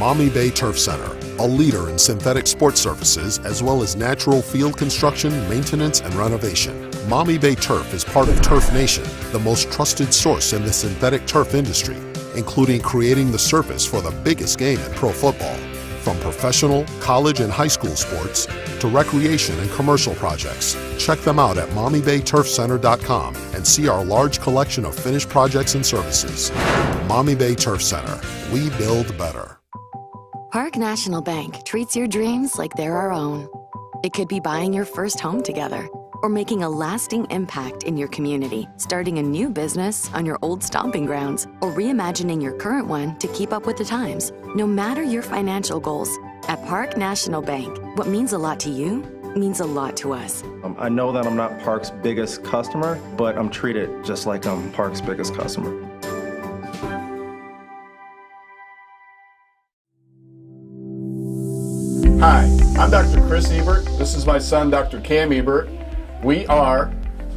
Maumee Bay Turf Center, a leader in synthetic sports services as well as natural field construction, maintenance, and renovation. Maumee Bay Turf is part of Turf Nation, the most trusted source in the synthetic turf industry, including creating the surface for the biggest game in pro football. From professional, college, and high school sports to recreation and commercial projects, check them out at MaumeeBayTurfCenter.com and see our large collection of finished projects and services. Maumee Bay Turf Center. We build better. Park National Bank treats your dreams like they're our own. It could be buying your first home together or making a lasting impact in your community, starting a new business on your old stomping grounds, or reimagining your current one to keep up with the times. No matter your financial goals, at Park National Bank, what means a lot to you means a lot to us. I know that I'm not Park's biggest customer, but I'm treated just like I'm Park's biggest customer. Hi, I'm Dr. Chris Ebert. This is my son, Dr. Cam Ebert. We are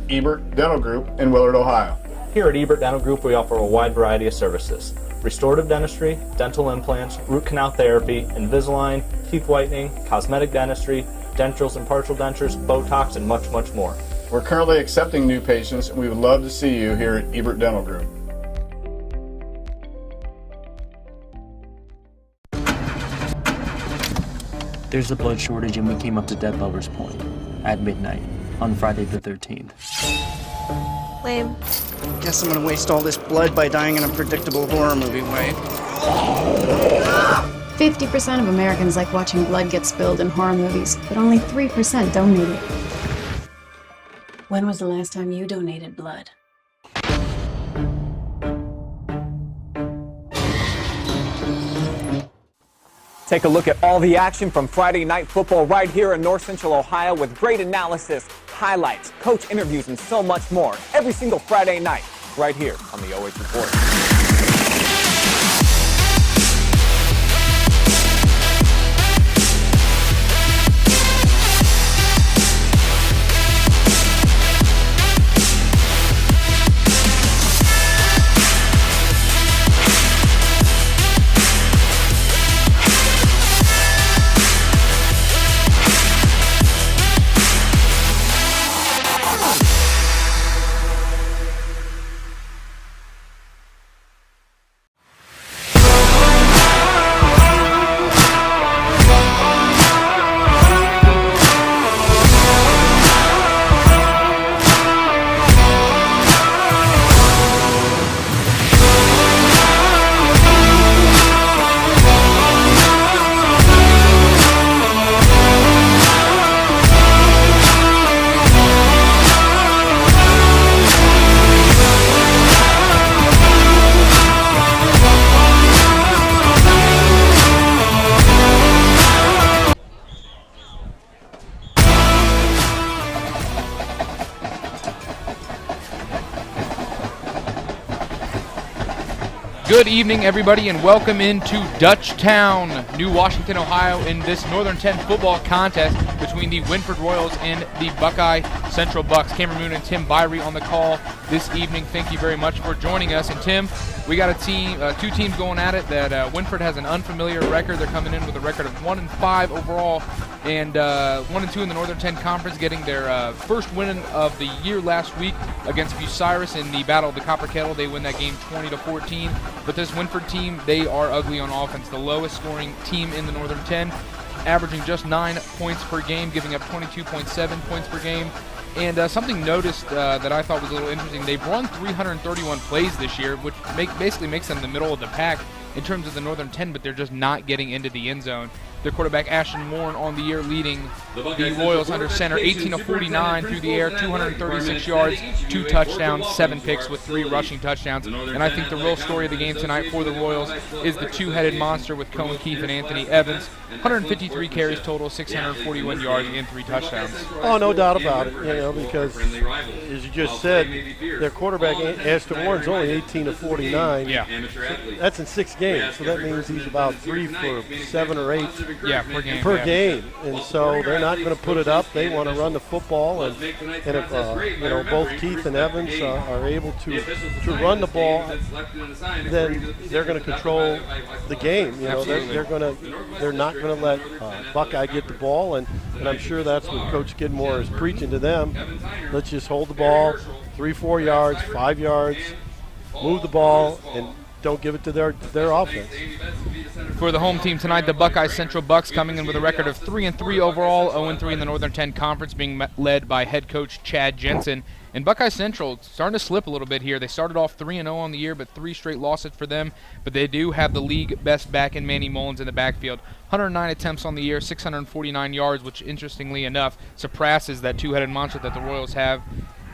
Ebert Dental Group in Willard, Ohio. Here at Ebert Dental Group, we offer a wide variety of services: restorative dentistry, dental implants, root canal therapy, Invisalign, teeth whitening, cosmetic dentistry, denturals and partial dentures, Botox, and much, much more. We're currently accepting new patients, and we would love to see you here at Ebert Dental Group. There's a blood shortage and we came up to Dead Lover's Point at midnight on Friday the 13th. Lame. Guess I'm gonna waste all this blood by dying in a predictable horror movie way. 50% of Americans like watching blood get spilled in horror movies, but only 3% donate it. When was the last time you donated blood? Take a look at all the action from Friday Night Football right here in North Central Ohio with great analysis, highlights, coach interviews, and so much more. Every single Friday night right here on the OH Report. Good evening, everybody, and welcome into Dutchtown, New Washington, Ohio, in this Northern 10 football contest between the Wynford Royals and the Buckeye Central Bucks. Cameron Moone and Tim Birie on the call this evening. Thank you very much for joining us. And Tim, we got a team, two teams going at it. That Wynford has an unfamiliar record. They're coming in with a record of 1-5 overall, and 1-2 in the Northern 10 Conference, getting their first win of the year last week against Bucyrus in the Battle of the Copper Kettle. They win that game 20-14. But this Wynford team, they are ugly on offense. The lowest scoring team in the Northern 10, averaging just 9 points per game, giving up 22.7 points per game. And something noticed that I thought was a little interesting, they've run 331 plays this year, which basically makes them the middle of the pack in terms of the Northern 10, but they're just not getting into the end zone. Their quarterback, Ashton Moore, on the year leading the Royals under center, 18-49 through the air, 236 yards, 2 touchdowns, 7 picks with 3 rushing touchdowns. And I think the real story of the game tonight for the Royals is the two-headed monster with Cohen Keefe and Anthony Evans. 153 carries total, 641 yards, and 3 touchdowns. Oh, no doubt about it, because, as you just said, their quarterback, Ashton Warren's only 18-49. Yeah. So that's in 6 games, so that means he's about 3 for 7 or 8 Yeah, per game. Per game, and so they're not going to put it up. They want to run the football, and if both Keith and Evans are able to run the ball, then they're going to control the game. They're not going to let Buckeye get the ball, and I'm sure that's what Coach Skidmore is preaching to them. Let's just hold the ball 3-4 yards, 5 yards, move the ball, and don't give it to their offense. For the home team tonight, the Buckeye Central Bucks coming in with a record of 3-3 overall, 0-3 in the Northern 10 Conference, being led by head coach Chad Jensen. And Buckeye Central starting to slip a little bit here. They started off 3-0 on the year, but 3 straight losses for them. But they do have the league best back in Manny Mullins in the backfield. 109 attempts on the year, 649 yards, which interestingly enough surpasses that two-headed monster that the Royals have.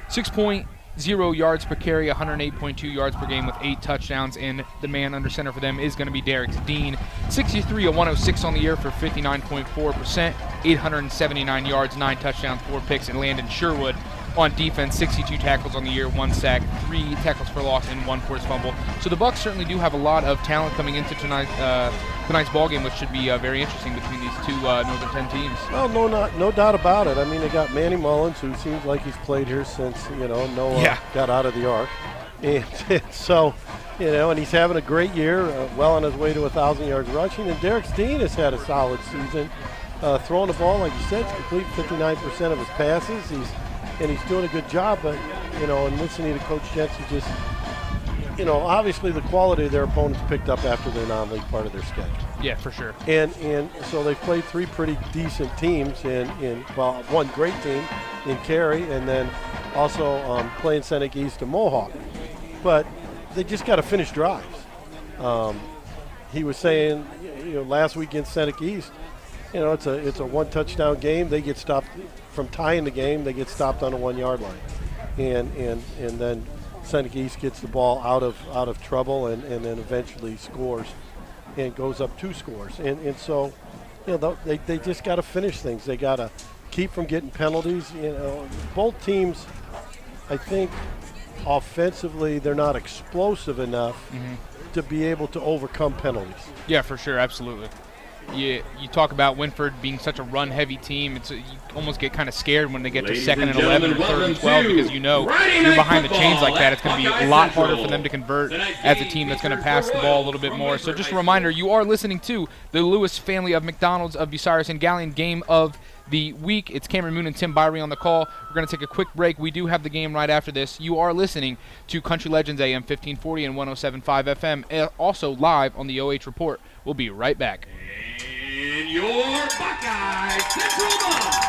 6.0 yards per carry, 108.2 yards per game with 8 touchdowns, and the man under center for them is going to be Derex Dean. 63 of 106 on the year for 59.4%, 879 yards, 9 touchdowns, 4 picks, and Landon Sherwood on defense, 62 tackles on the year, 1 sack, 3 tackles for loss, and 1 forced fumble. So the Bucks certainly do have a lot of talent coming into tonight's ball game, which should be very interesting between these two Northern 10 teams. Well, no doubt about it. I mean, they got Manny Mullins, who seems like he's played here since Noah got out of the ark, and so and he's having a great year, well on his way to 1,000 yards rushing. And Derex Dean has had a solid season, throwing the ball, like you said, to complete 59% of his passes. He's doing a good job, but, and listening to Coach Jensen, just, obviously the quality of their opponents picked up after their non-league part of their schedule. Yeah, for sure. And so they've played 3 pretty decent teams one great team in Cary, and then also playing Seneca East and Mohawk. But they just got to finish drives. He was saying, last week against Seneca East, it's a 1 touchdown game. They get stopped from tying the game. They get stopped on the 1 yard line, and then Seneca East gets the ball out of trouble, and then eventually scores, and goes up 2 scores. And so, they just got to finish things. They got to keep from getting penalties. Both teams, I think, offensively, they're not explosive enough to be able to overcome penalties. Yeah, for sure, absolutely. You talk about Wynford being such a run-heavy team. You almost get kind of scared when they get to 2nd and 11 or 3rd and 12 because you're behind the chains like that. It's going to be a lot harder for them to convert as a team that's going to pass the ball a little bit more. So just a reminder, you are listening to the Lewis family of McDonald's of Bucyrus and Gallion game of the week. It's Cameron Moone and Tim Birie on the call. We're going to take a quick break. We do have the game right after this. You are listening to Country Legends AM 1540 and 107.5 FM, also live on the OH Report. We'll be right back. In your Buckeye Central Bucks.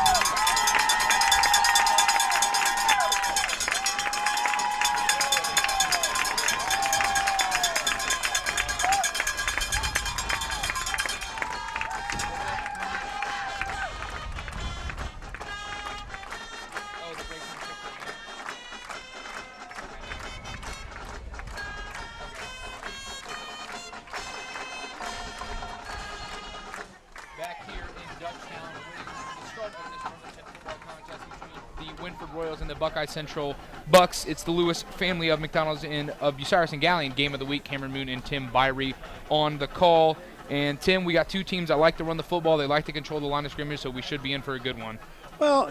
Buckeye Central Bucks. It's the Lewis family of McDonald's of Bucyrus and Gallion game of the week. Cameron Moone and Tim Birie on the call. And Tim, we got 2 teams that like to run the football. They like to control the line of scrimmage, so we should be in for a good one. Well,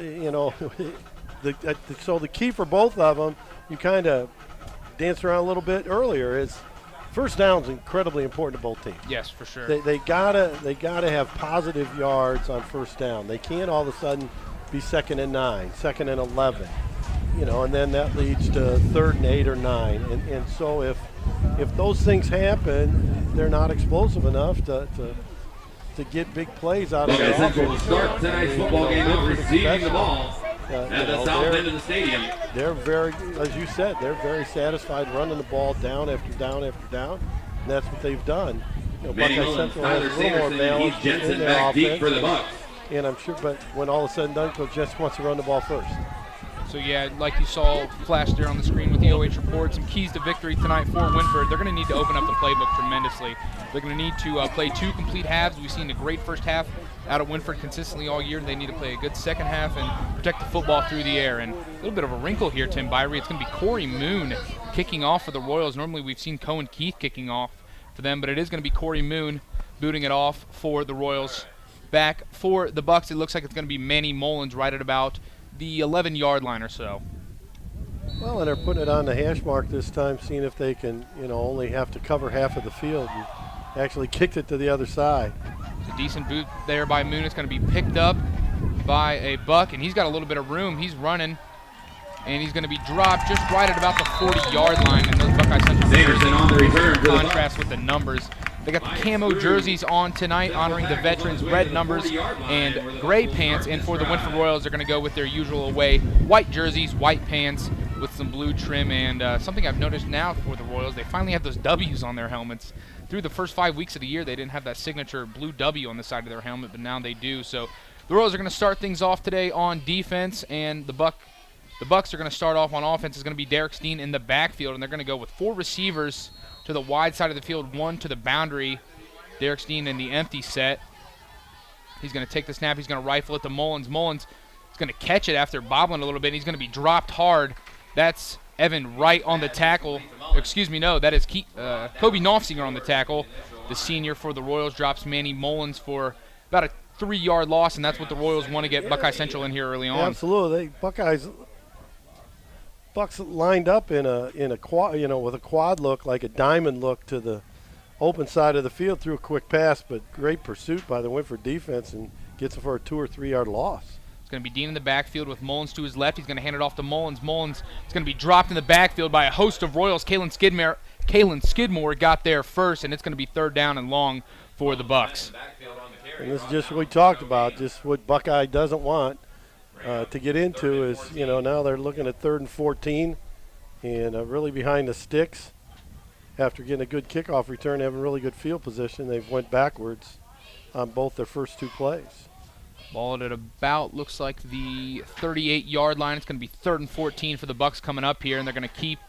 so the key for both of them, you kind of danced around a little bit earlier, is first down is incredibly important to both teams. Yes, for sure. They gotta have positive yards on first down. They can't all of a sudden be 2nd and 9, 2nd and 11. And then that leads to 3rd and 8 or 9. And so if those things happen, they're not explosive enough to get big plays out of it. Central will start tonight's football game with receiving the ball at the south end of the stadium. They're very, as you said, they're very satisfied running the ball down after down after down. And that's what they've done. Buckeye Central has a little more balance in their offense. For the Bucks. And I'm sure, but when all is said and done, Coach Jess wants to run the ball first. So, yeah, like you saw flashed there on the screen with the OH Report, some keys to victory tonight for Wynford. They're going to need to open up the playbook tremendously. They're going to need to play 2 complete halves. We've seen a great first half out of Wynford consistently all year. They need to play a good second half and protect the football through the air. And a little bit of a wrinkle here, Tim Birie. It's going to be Corey Moone kicking off for the Royals. Normally we've seen Cohen Keith kicking off for them, but it is going to be Corey Moone booting it off for the Royals back for the Bucks. It looks like it's going to be Manny Mullins right at about the 11-yard line or so. Well, and they're putting it on the hash mark this time, seeing if they can, only have to cover half of the field and actually kicked it to the other side. It's a decent boot there by Moone. It's going to be picked up by a Buck, and he's got a little bit of room. He's running, and he's going to be dropped just right at about the 40-yard line. And those Buckeye Central Sanderson on the return for contrast with the numbers. They got the camo jerseys on tonight, honoring the veterans, red numbers and gray pants. And for the Wynford Royals, they're going to go with their usual away, white jerseys, white pants with some blue trim. And something I've noticed now for the Royals, they finally have those W's on their helmets. Through the first 5 weeks of the year, they didn't have that signature blue W on the side of their helmet, but now they do. So the Royals are going to start things off today on defense, and the Bucks are going to start off on offense. Is going to be Derex Dean in the backfield, and they're going to go with 4 receivers to the wide side of the field, 1 to the boundary. Derex Dean in the empty set. He's going to take the snap. He's going to rifle it to Mullins. Mullins is going to catch it after bobbling a little bit, and he's going to be dropped hard. That's Evan Wright on the tackle. Excuse me, no, that is Kobe Knopfsinger on the tackle. The senior for the Royals drops Manny Mullins for about a 3-yard loss, and that's what the Royals want to get Buckeye Central in here early on. Absolutely. Bucks lined up in a quad, with a quad look, like a diamond look to the open side of the field, threw a quick pass, but great pursuit by the Wynford defense and gets it for a 2 or 3 yard loss. It's going to be Dean in the backfield with Mullins to his left. He's going to hand it off to Mullins. Mullins is going to be dropped in the backfield by a host of Royals. Kalen Skidmore got there first, and it's going to be 3rd down and long for the Bucks. And this is just what we talked about, just what Buckeye doesn't want to get into is, now they're looking at 3rd and 14 and really behind the sticks. After getting a good kickoff return, having really good field position, they've went backwards on both their first 2 plays. Ball at about, looks like the 38-yard line. It's going to be 3rd and 14 for the Bucks coming up here, and they're going to keep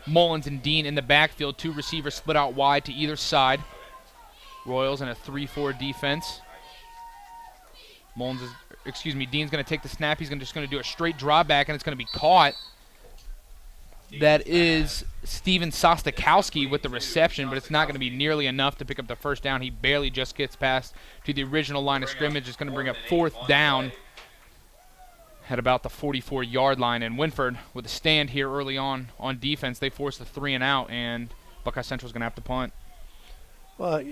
Mullins and Dean in the backfield. 2 receivers split out wide to either side. Royals in a 3-4 defense. Dean's going to take the snap. He's just going to do a straight draw back, and it's going to be caught. That is Steven Sostakowski with the reception, but it's not going to be nearly enough to pick up the first down. He barely just gets past to the original line of scrimmage. It's going to bring up 4th down at about the 44-yard line. And Wynford with a stand here early on defense. They force the 3 and out, and Buckeye Central's going to have to punt. Well,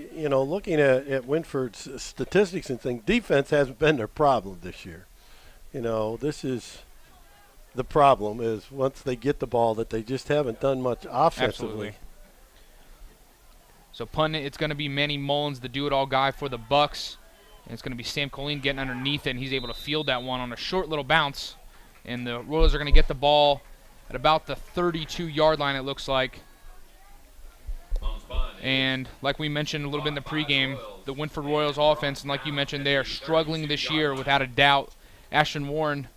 looking at Wynford's statistics and things, defense hasn't been their problem this year. This is the problem is once they get the ball that they just haven't done much offensively. Absolutely. So punting, it's going to be Manny Mullins, the do-it-all guy for the Bucks. And it's going to be Sam Colleen getting underneath it, and he's able to field that one on a short little bounce. And the Royals are going to get the ball at about the 32-yard line, it looks like. And like we mentioned a little bit in the pregame, the Wynford Royals offense, and like you mentioned, they are struggling this year without a doubt. Ashton Warren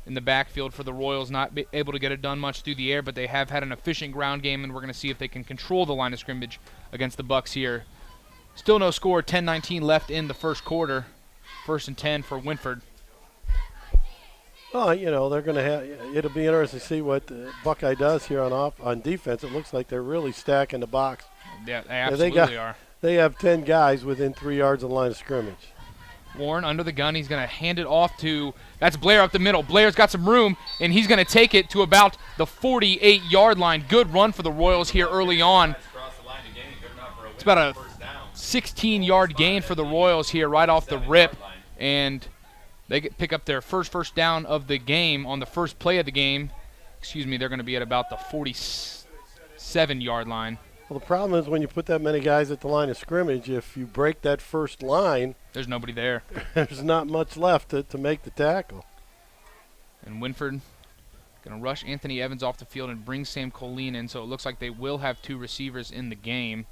in the backfield for the Royals, not able to get it done much through the air, but they have had an efficient ground game, and we're going to see if they can control the line of scrimmage against the Bucks here. Still no score, 10-19 left in the first quarter. 1st and 10 for Wynford. Well, they're going to have. It'll be interesting to see what Buckeye does here on defense. It looks like they're really stacking the box. Yeah, they absolutely are. They have 10 guys within 3 yards of the line of scrimmage. Warren under the gun. He's going to hand it off to, that's Blair up the middle. Blair's got some room, and he's going to take it to about the 48-yard line. Good run for the Royals here early on. It's about a 16-yard gain for the Royals here right off the rip, and they pick up their first down of the game on the first play of the game. They're going to be at about the 47-yard line. Well, the problem is when you put that many guys at the line of scrimmage, if you break that first line, there's nobody there. There's not much left to make the tackle. And Wynford going to rush Anthony Evans off the field and bring Sam Colleen in, so it looks like they will have 2 receivers in the game.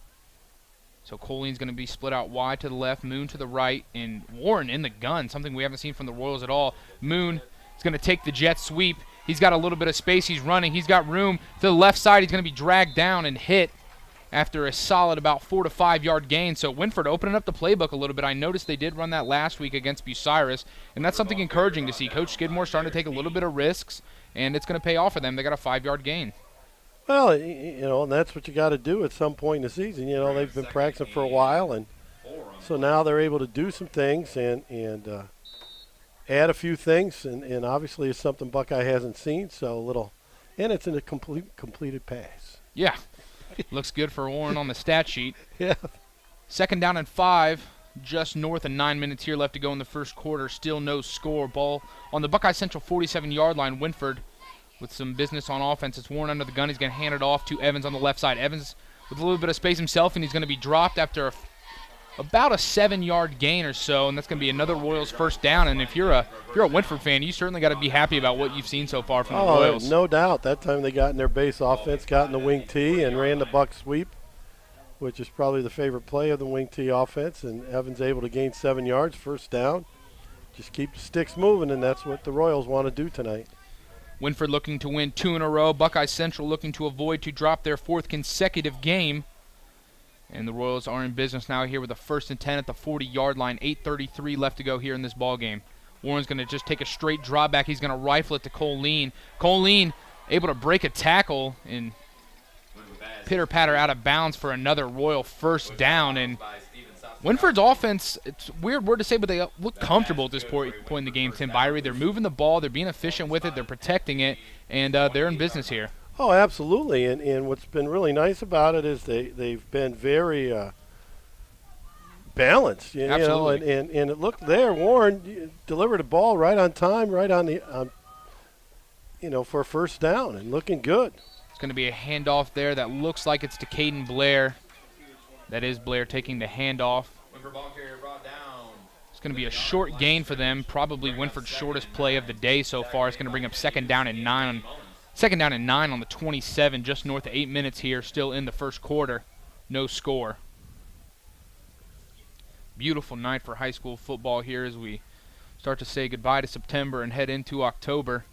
So Colleen's going to be split out wide to the left, Moone to the right, and Warren in the gun, something we haven't seen from the Royals at all. Moone is going to take the jet sweep. He's got a little bit of space. He's running. He's got room to the left side. He's going to be dragged down and hit after a solid about 4 to 5 yard gain. So Wynford opening up the playbook a little bit. I noticed they did run that last week against Bucyrus, and that's something encouraging to see. Coach Skidmore starting to take a little bit of risks, and it's going to pay off for them. They got a 5-yard gain. Well, and that's what you got to do at some point in the season. They've been practicing for a while, and So now they're able to do some things and add a few things, and obviously it's something Buckeye hasn't seen. So a little, and it's in a completed pass. Yeah, looks good for Warren on the stat sheet. Yeah. 2nd down and 5, just north of 9 minutes here left to go in the first quarter. Still no score. Ball on the Buckeye Central 47-yard line. Wynford with some business on offense. It's Warren under the gun. He's going to hand it off to Evans on the left side. Evans with a little bit of space himself, and he's going to be dropped after about a 7-yard gain or so, and that's going to be another Royals first down. And if you're a Wynford fan, you certainly got to be happy about what you've seen so far from the Royals. No doubt. That time they got in their base offense, got in the wing tee, and ran the buck sweep, which is probably the favorite play of the wing tee offense. And Evans able to gain 7 yards, first down. Just keep the sticks moving, and that's what the Royals want to do tonight. Wynford looking to win 2 in a row. Buckeye Central looking to avoid to drop their 4th consecutive game. And the Royals are in business now here with a 1st and 10 at the 40-yard line. 8:33 left to go here in this ball game. Warren's going to just take a straight draw back. He's going to rifle it to Colleen. Colleen able to break a tackle and pitter-patter out of bounds for another Royal first down. And Wynford's offense, it's a weird word to say, but they look comfortable at this point in the game, Tim Birie. They're moving the ball. They're being efficient with it. They're protecting it, and they're in business here. Oh, absolutely. And what's been really nice about it is they've been very balanced. You know, and it looked there. Warren delivered a ball right on time, right on the, for a first down, and looking good. It's going to be a handoff there that looks like it's to Caden Blair. That is Blair taking the handoff. It's going to be a short gain for them, probably Wynford's shortest play of the day so far. It's going to bring up 2nd down and 9 on the 27, just north of 8 minutes here, still in the first quarter. No score. Beautiful night for high school football here as we start to say goodbye to September and head into October.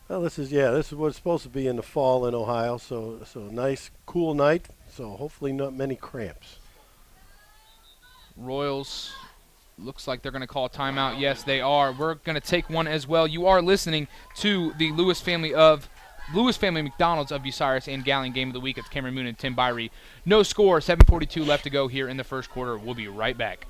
Well, this is what it's supposed to be in the fall in Ohio, so nice, cool night, so hopefully not many cramps. Royals, looks like they're going to call a timeout. Yes, they are. We're going to take one as well. You are listening to the Lewis family McDonald's of Bucyrus and Gallion Game of the Week. It's Cameron Moone and Tim Birie. No score, 7:42 left to go here in the first quarter. We'll be right back.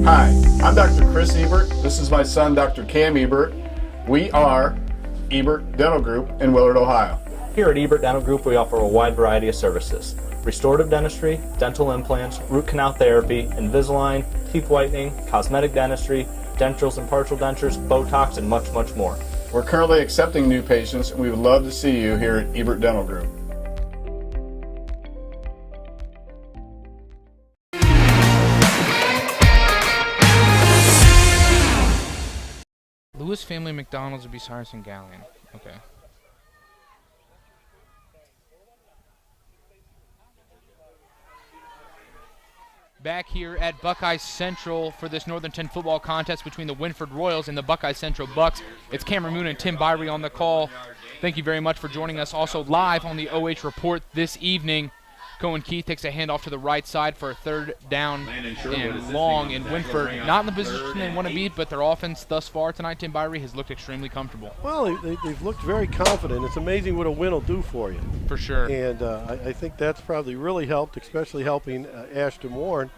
Hi, I'm Dr. Chris Ebert. This is my son, Dr. Cam Ebert. We are Ebert Dental Group in Willard, Ohio. Here at Ebert Dental Group, we offer a wide variety of services. Restorative dentistry, dental implants, root canal therapy, Invisalign, teeth whitening, cosmetic dentistry, dentrals and partial dentures, Botox, and much, much more. We're currently accepting new patients, and we would love to see you here at Ebert Dental Group. Lewis family McDonald's of Bucyrus and Gallion. Okay. Back here at Buckeye Central for this Northern 10 football contest between the Wynford Royals and the Buckeye Central Bucks. It's Cameron Moone and Tim Birie on the call. Thank you very much for joining us. Also live on the OH Report this evening. Cohen Keith takes a handoff to the right side for a 3rd down and long. And Wynford not in the position they want to be, but their offense thus far tonight, Tim Birie, has looked extremely comfortable. Well, they've looked very confident. It's amazing what a win will do for you. For sure. And I think that's probably really helped, especially helping Ashton Warren.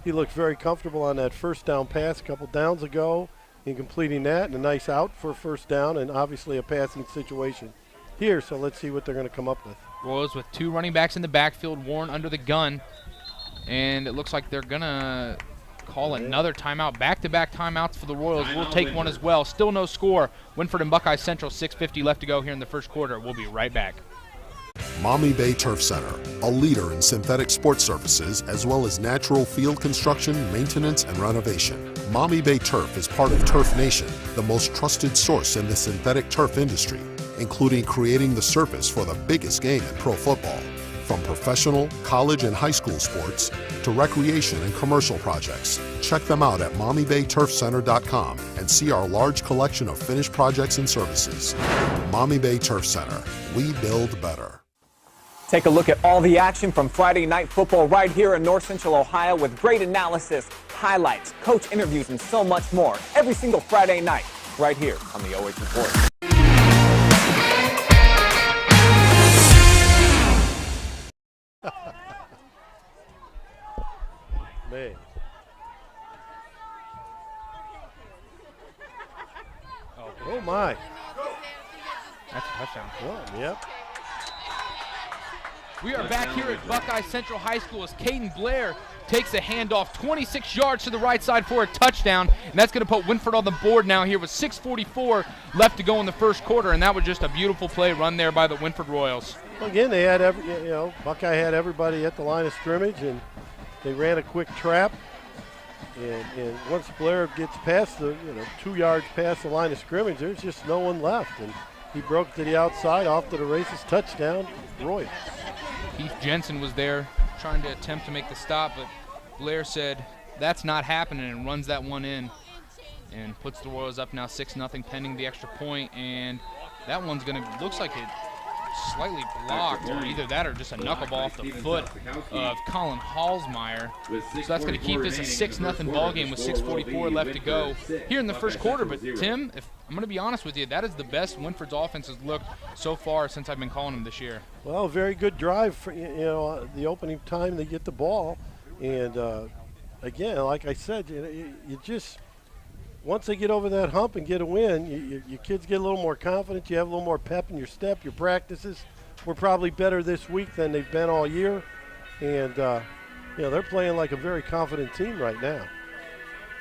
He looked very comfortable on that first down pass a couple downs ago in completing that, and a nice out for a first down, and obviously a passing situation here. So let's see what they're going to come up with. Royals with 2 running backs in the backfield, Warren under the gun, and it looks like they're going to call another timeout. Back-to-back timeouts for the Royals. We'll take one as well. Still no score. Wynford and Buckeye Central, 6:50 left to go here in the first quarter. We'll be right back. Maumee Bay Turf Center, a leader in synthetic sports services as well as natural field construction, maintenance, and renovation. Maumee Bay Turf is part of Turf Nation, the most trusted source in the synthetic turf industry, including creating the surface for the biggest game in pro football. From professional, college, and high school sports to recreation and commercial projects. Check them out at MaumeeBayTurfCenter.com and see our large collection of finished projects and services. Maumee Bay Turf Center, we build better. Take a look at all the action from Friday night football right here in North Central Ohio with great analysis, highlights, coach interviews, and so much more every single Friday night right here on the OH Report. Man. Oh my. That's a touchdown. One, yep. We are back here at Buckeye Central High School as Caden Blair takes a handoff 26 yards to the right side for a touchdown, and that's going to put Wynford on the board now here with 6:44 left to go in the first quarter, and that was just a beautiful play run there by the Wynford Royals. Well, again, they had Buckeye had everybody at the line of scrimmage, and they ran a quick trap. And once Blair gets past the 2 yards past the line of scrimmage, there's just no one left, and he broke to the outside off to the races, touchdown, Royals. Keith Jensen was there trying to attempt to make the stop, but Blair said that's not happening and runs that one in and puts the Royals up now 6-0 pending the extra point, and that one's going to, looks like it slightly blocked, or either that or just a knuckleball off the foot of Colin Hallsmeyer. So that's going to keep this a 6-0 ball game with 6:44 left to go here in the first quarter. But Tim, if I'm going to be honest with you, that is the best Wynford's offense has looked so far since I've been calling them this year. Well, very good drive for the opening time they get the ball, and again, like I said, you just. Once they get over that hump and get a win, your kids get a little more confident. You have a little more pep in your step. Your practices were probably better this week than they've been all year. And, they're playing like a very confident team right now.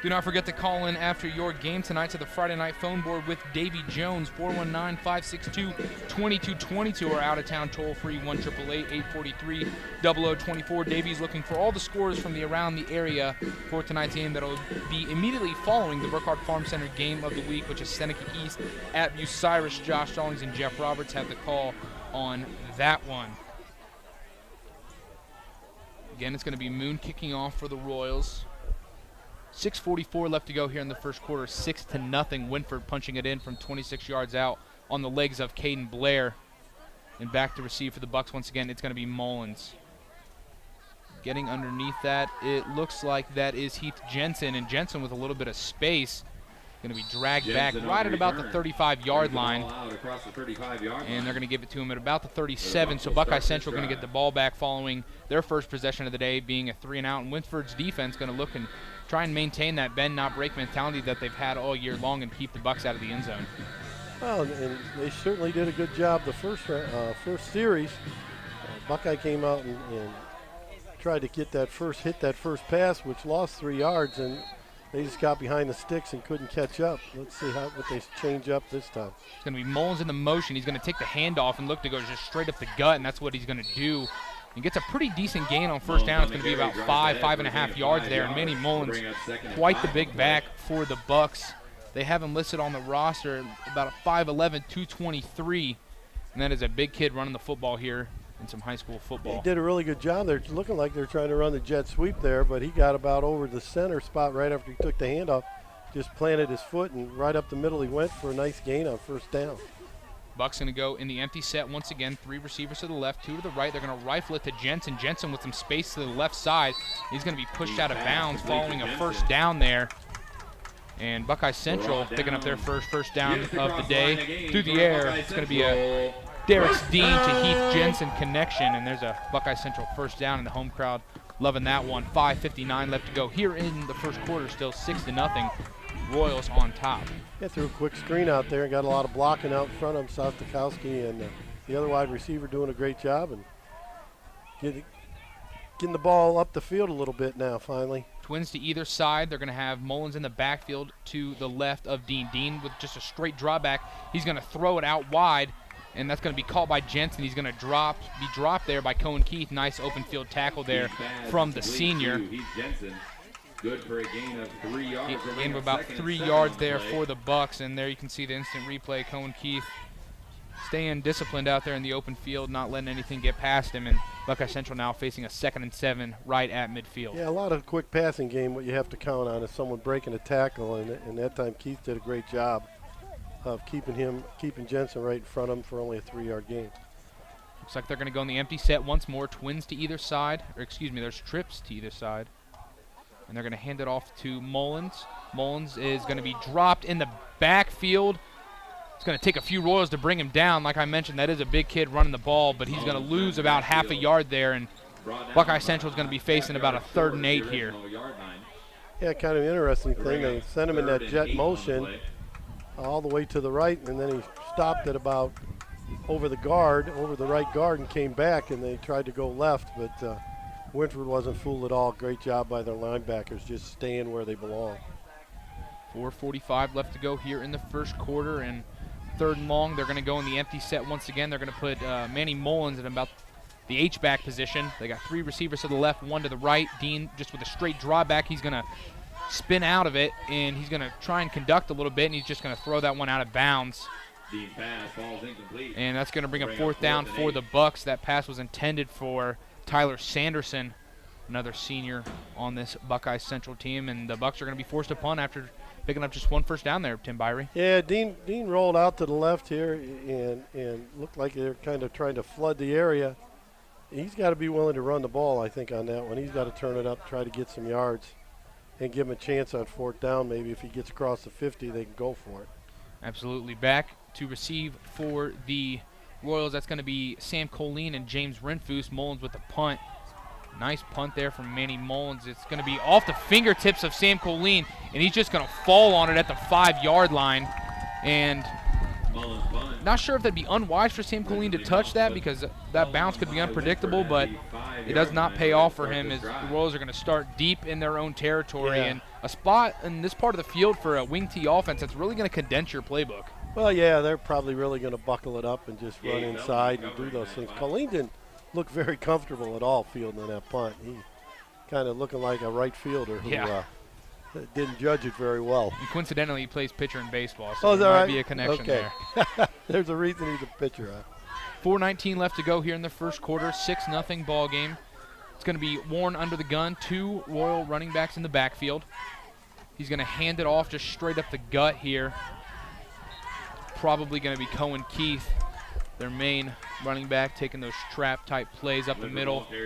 Do not forget to call in after your game tonight to the Friday night phone board with Davy Jones, 419-562-2222, or out-of-town toll-free 1-888-843-0024. Davy's looking for all the scores from around the area for tonight's game that will be immediately following the Burkhardt Farm Center game of the week, which is Seneca East at Bucyrus. Josh Stallings and Jeff Roberts have the call on that one. Again, it's going to be Moone kicking off for the Royals. 6:44 left to go here in the first quarter. 6-0. Wynford punching it in from 26 yards out on the legs of Caden Blair. And back to receive for the Bucks once again. It's going to be Mullins. Getting underneath that, it looks like that is Heath Jensen. And Jensen with a little bit of space. Going to be dragged back right at about the 35-yard line. And they're going to give it to him at about the 37. So Buckeye Central going to get the ball back following their first possession of the day, being a 3-and-out. And Wynford's defense going to look and try and maintain that bend, not break mentality that they've had all year long and keep the Bucks out of the end zone. Well, and they certainly did a good job the first series. Buckeye came out and tried to hit that first pass, which lost 3 yards, and they just got behind the sticks and couldn't catch up. Let's see what they change up this time. It's going to be Mullins in the motion. He's going to take the handoff and look to go just straight up the gut, and that's what he's going to do. He gets a pretty decent gain on first down. It's going to be about 5.5 yards there. And Manny Mullins, quite the big back for the Bucks. They have him listed on the roster about a 5'11", 223. And that is a big kid running the football here in some high school football. He did a really good job. They're looking like they're trying to run the jet sweep there, but he got about over the center spot right after he took the handoff. Just planted his foot, and right up the middle he went for a nice gain on first down. Buck's going to go in the empty set once again. 3 receivers to the left, 2 to the right. They're going to rifle it to Jensen. Jensen with some space to the left side. He's going to be pushed out of bounds following a first down there. And Buckeye Central picking up their first down of the day through the air. It's going to be a Derex Dean to Heath Jensen connection, and there's a Buckeye Central first down, and the home crowd loving that one. 5:59 left to go here in the first quarter, still 6-0. Royals on top. Yeah, threw a quick screen out there and got a lot of blocking out in front of him. Sostakowski and the other wide receiver doing a great job and getting the ball up the field a little bit now finally. Twins to either side. They're going to have Mullins in the backfield to the left of Dean. Dean with just a straight drawback. He's going to throw it out wide, and that's going to be caught by Jensen. He's going to be dropped there by Cohen Keith. Nice open field tackle there from the senior. Good for a gain of 3 yards. Gain of about 3 yards there for the Bucks, and there you can see the instant replay. Cohen Keith staying disciplined out there in the open field, not letting anything get past him, and Buckeye Central now facing a 2nd and 7 right at midfield. Yeah, a lot of quick passing game. What you have to count on is someone breaking a tackle, and that time Keith did a great job of keeping Jensen right in front of him for only a 3-yard gain. Looks like they're going to go in the empty set once more. Twins to either side. Or excuse me, there's trips to either side. And they're going to hand it off to Mullins. Mullins is going to be dropped in the backfield. It's going to take a few Royals to bring him down. Like I mentioned, that is a big kid running the ball, but he's going to lose about half a yard there, and Buckeye Central is going to be facing about a 3rd and 8 here. Yeah, kind of interesting thing. They sent him in that jet motion all the way to the right, and then he stopped at about over the right guard, and came back, and they tried to go left, but Wynford wasn't fooled at all. Great job by their linebackers, just staying where they belong. 4:45 left to go here in the first quarter, and 3rd and long. They're going to go in the empty set once again. They're going to put Manny Mullins in about the H-back position. They got 3 receivers to the left, 1 to the right. Dean just with a straight drawback. He's going to spin out of it, and he's going to try and conduct a little bit, and he's just going to throw that one out of bounds. Dean pass falls incomplete. And that's going to bring a 4th down for the Bucks. That pass was intended for Tyler Sanderson, another senior on this Buckeye Central team, and the Bucks are going to be forced to punt after picking up just 1 first down there, Tim Birie. Yeah, Dean rolled out to the left here and looked like they're kind of trying to flood the area. He's got to be willing to run the ball, I think, on that one. He's got to turn it up, try to get some yards, and give him a chance on 4th down. Maybe if he gets across the 50, they can go for it. Absolutely. Back to receive for the Royals, that's going to be Sam Colleen and James Renfus. Mullins with the punt. Nice punt there from Manny Mullins. It's going to be off the fingertips of Sam Colleen, and he's just going to fall on it at the 5-yard line. And not sure if that'd be unwise for Sam Colleen to touch that, because that bounce could be unpredictable, but it does not pay off for him, as the Royals are going to start deep in their own territory. And a spot in this part of the field for a wing T offense that's really going to condense your playbook. Well, yeah, they're probably really going to buckle it up and just run inside and do those things. Colleen didn't look very comfortable at all fielding that punt. He kind of looking like a right fielder who didn't judge it very well. And coincidentally, he plays pitcher in baseball, so there might be a connection there. There's a reason he's a pitcher. 4:19 left to go here in the first quarter. 6-0 ball game. It's going to be Warren under the gun. 2 Royal running backs in the backfield. He's going to hand it off just straight up the gut here. Probably going to be Cohen Keith, their main running back, taking those trap-type plays up the middle. It's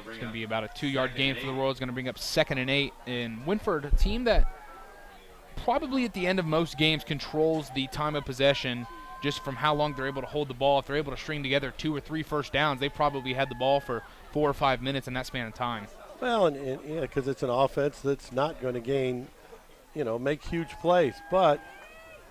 going to be about a 2-yard gain for the Royals. It's going to bring up 2nd and 8. And Wynford, a team that probably at the end of most games controls the time of possession just from how long they're able to hold the ball. If they're able to string together 2 or 3 first downs, they probably had the ball for 4 or 5 minutes in that span of time. Well, and yeah, because it's an offense that's not going to gain, make huge plays, but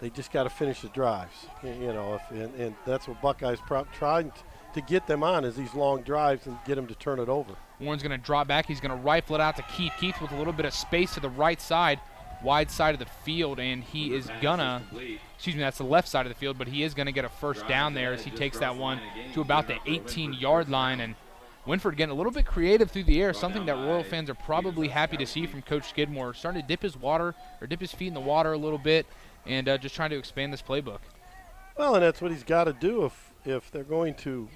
they just got to finish the drives, and that's what Buckeyes trying to get them on, is these long drives and get them to turn it over. Warren's going to drop back. He's going to rifle it out to Keith. Keith with a little bit of space to the right side, wide side of the field, and he is going to, that's the left side of the field, but he is going to get a first down there as he takes that one to about the 18-yard line. And Wynford getting a little bit creative through the air, something that Royal fans are probably happy to see from Coach Skidmore, starting to dip his feet in the water a little bit, and just trying to expand this playbook. Well, and that's what he's got to do if they're going to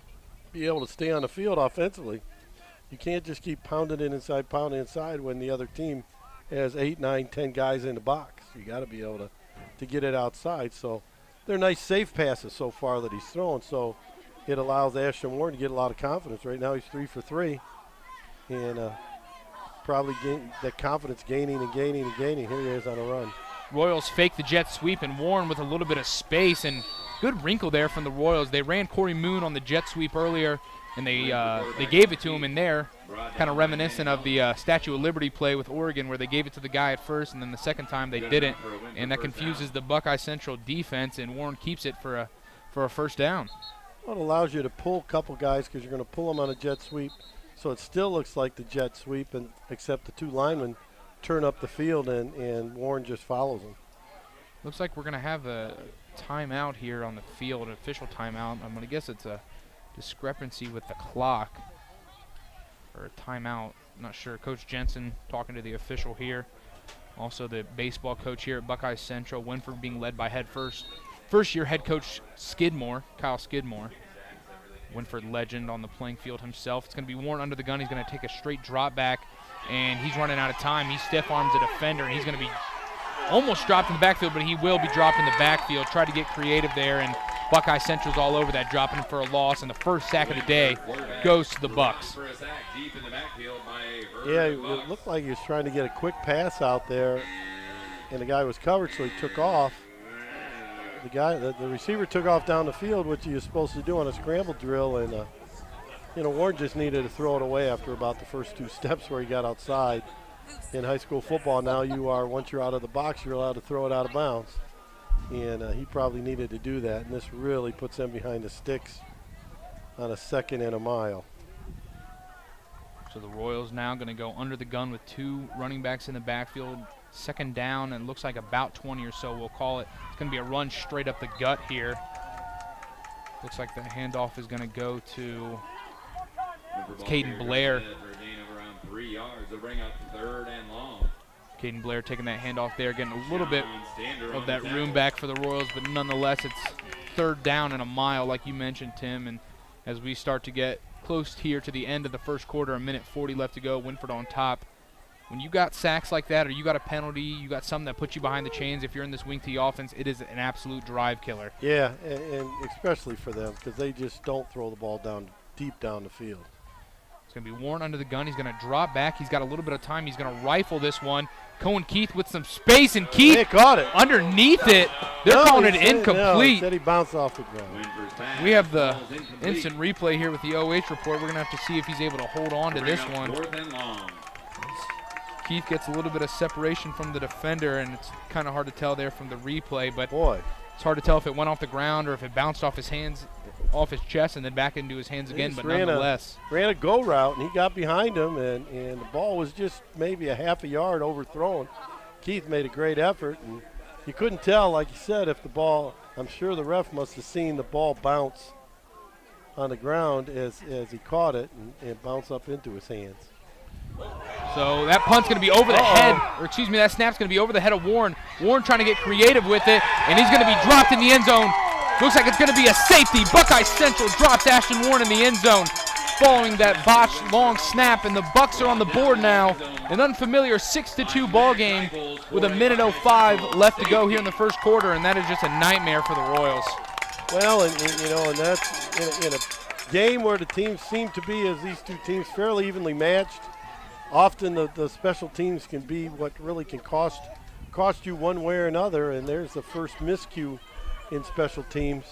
be able to stay on the field offensively. You can't just keep pounding inside when the other team has 8, 9, 10 guys in the box. You got to be able to get it outside. So they're nice safe passes so far that he's thrown. So it allows Ashton Warren to get a lot of confidence. Right now he's 3 for 3, and probably that confidence gaining. Here he is on a run. Royals fake the jet sweep, and Warren with a little bit of space, and good wrinkle there from the Royals. They ran Corey Moone on the jet sweep earlier, and they gave it to him in there, kind of reminiscent of the Statue of Liberty play with Oregon, where they gave it to the guy at first, and then the second time they didn't, and that confuses the Buckeye Central defense, and Warren keeps it for a first down. Well, it allows you to pull a couple guys because you're going to pull them on a jet sweep, so it still looks like the jet sweep, and except the 2 linemen turn up the field, and Warren just follows them. Looks like we're going to have a timeout here on the field, an official timeout. I'm going to guess it's a discrepancy with the clock, or a timeout. I'm not sure. Coach Jensen talking to the official here. Also the baseball coach here at Buckeye Central. Wynford being led by first-year head coach Kyle Skidmore. Wynford legend on the playing field himself. It's going to be Warren under the gun. He's going to take a straight drop back, and he's running out of time. He stiff arms a defender, and he's going to be almost dropped in the backfield, but he will be dropped in the backfield. Try to get creative there, and Buckeye Central's all over that, dropping him for a loss, and the first sack of the day goes to the Bucks. Yeah, it looked like he was trying to get a quick pass out there, and the guy was covered, so he took off. The receiver took off down the field, which he was supposed to do on a scramble drill, and Warren just needed to throw it away after about the first 2 steps where he got outside. In high school football now, once you're out of the box, you're allowed to throw it out of bounds. And he probably needed to do that, and this really puts them behind the sticks on a 2nd and a mile. So the Royals now going to go under the gun with 2 running backs in the backfield. 2nd down, and looks like about 20 or so, we'll call it. It's going to be a run straight up the gut here. Looks like the handoff is going to go to Caden Blair. Caden Blair taking that handoff there, getting a little bit of that room back for the Royals, but nonetheless, it's 3rd down and a mile, like you mentioned, Tim. And as we start to get close here to the end of the first quarter, 1:40 left to go, Wynford on top. When you got sacks like that, or you got a penalty, you got something that puts you behind the chains, if you're in this wing T offense, it is an absolute drive killer. Yeah, and especially for them, because they just don't throw the ball deep down the field. It's going to be Warren under the gun. He's going to drop back. He's got a little bit of time. He's going to rifle this one. Cohen Keith with some space, and Keith they caught it underneath it. They're calling it incomplete. No, he said he bounced off the ground. We have the instant replay here with the OH report. We're going to have to see if he's able to hold on to this one. Keith gets a little bit of separation from the defender, and it's kind of hard to tell there from the replay, but it's hard to tell if it went off the ground or if it bounced off his hands, off his chest, and then back into his hands again, but nonetheless. Ran a go route, and he got behind him, and the ball was just maybe a half a yard overthrown. Keith made a great effort, and you couldn't tell, like you said, if the ball, I'm sure the ref must have seen the ball bounce on the ground as he caught it and bounce up into his hands. So that punt's going to be over the head, or excuse me, that snap's going to be over the head of Warren. Warren trying to get creative with it, and he's going to be dropped in the end zone. Looks like it's going to be a safety. Buckeye Central drops Ashton Warren in the end zone following that botched long snap, and the Bucks are on the board now. An unfamiliar 6-2 ball game with 1:05 left to go here in the first quarter, and that is just a nightmare for the Royals. Well, and that's in a game where the teams seem to be, as these 2 teams, fairly evenly matched. Often the special teams can be what really can cost you one way or another, and there's the first miscue in special teams.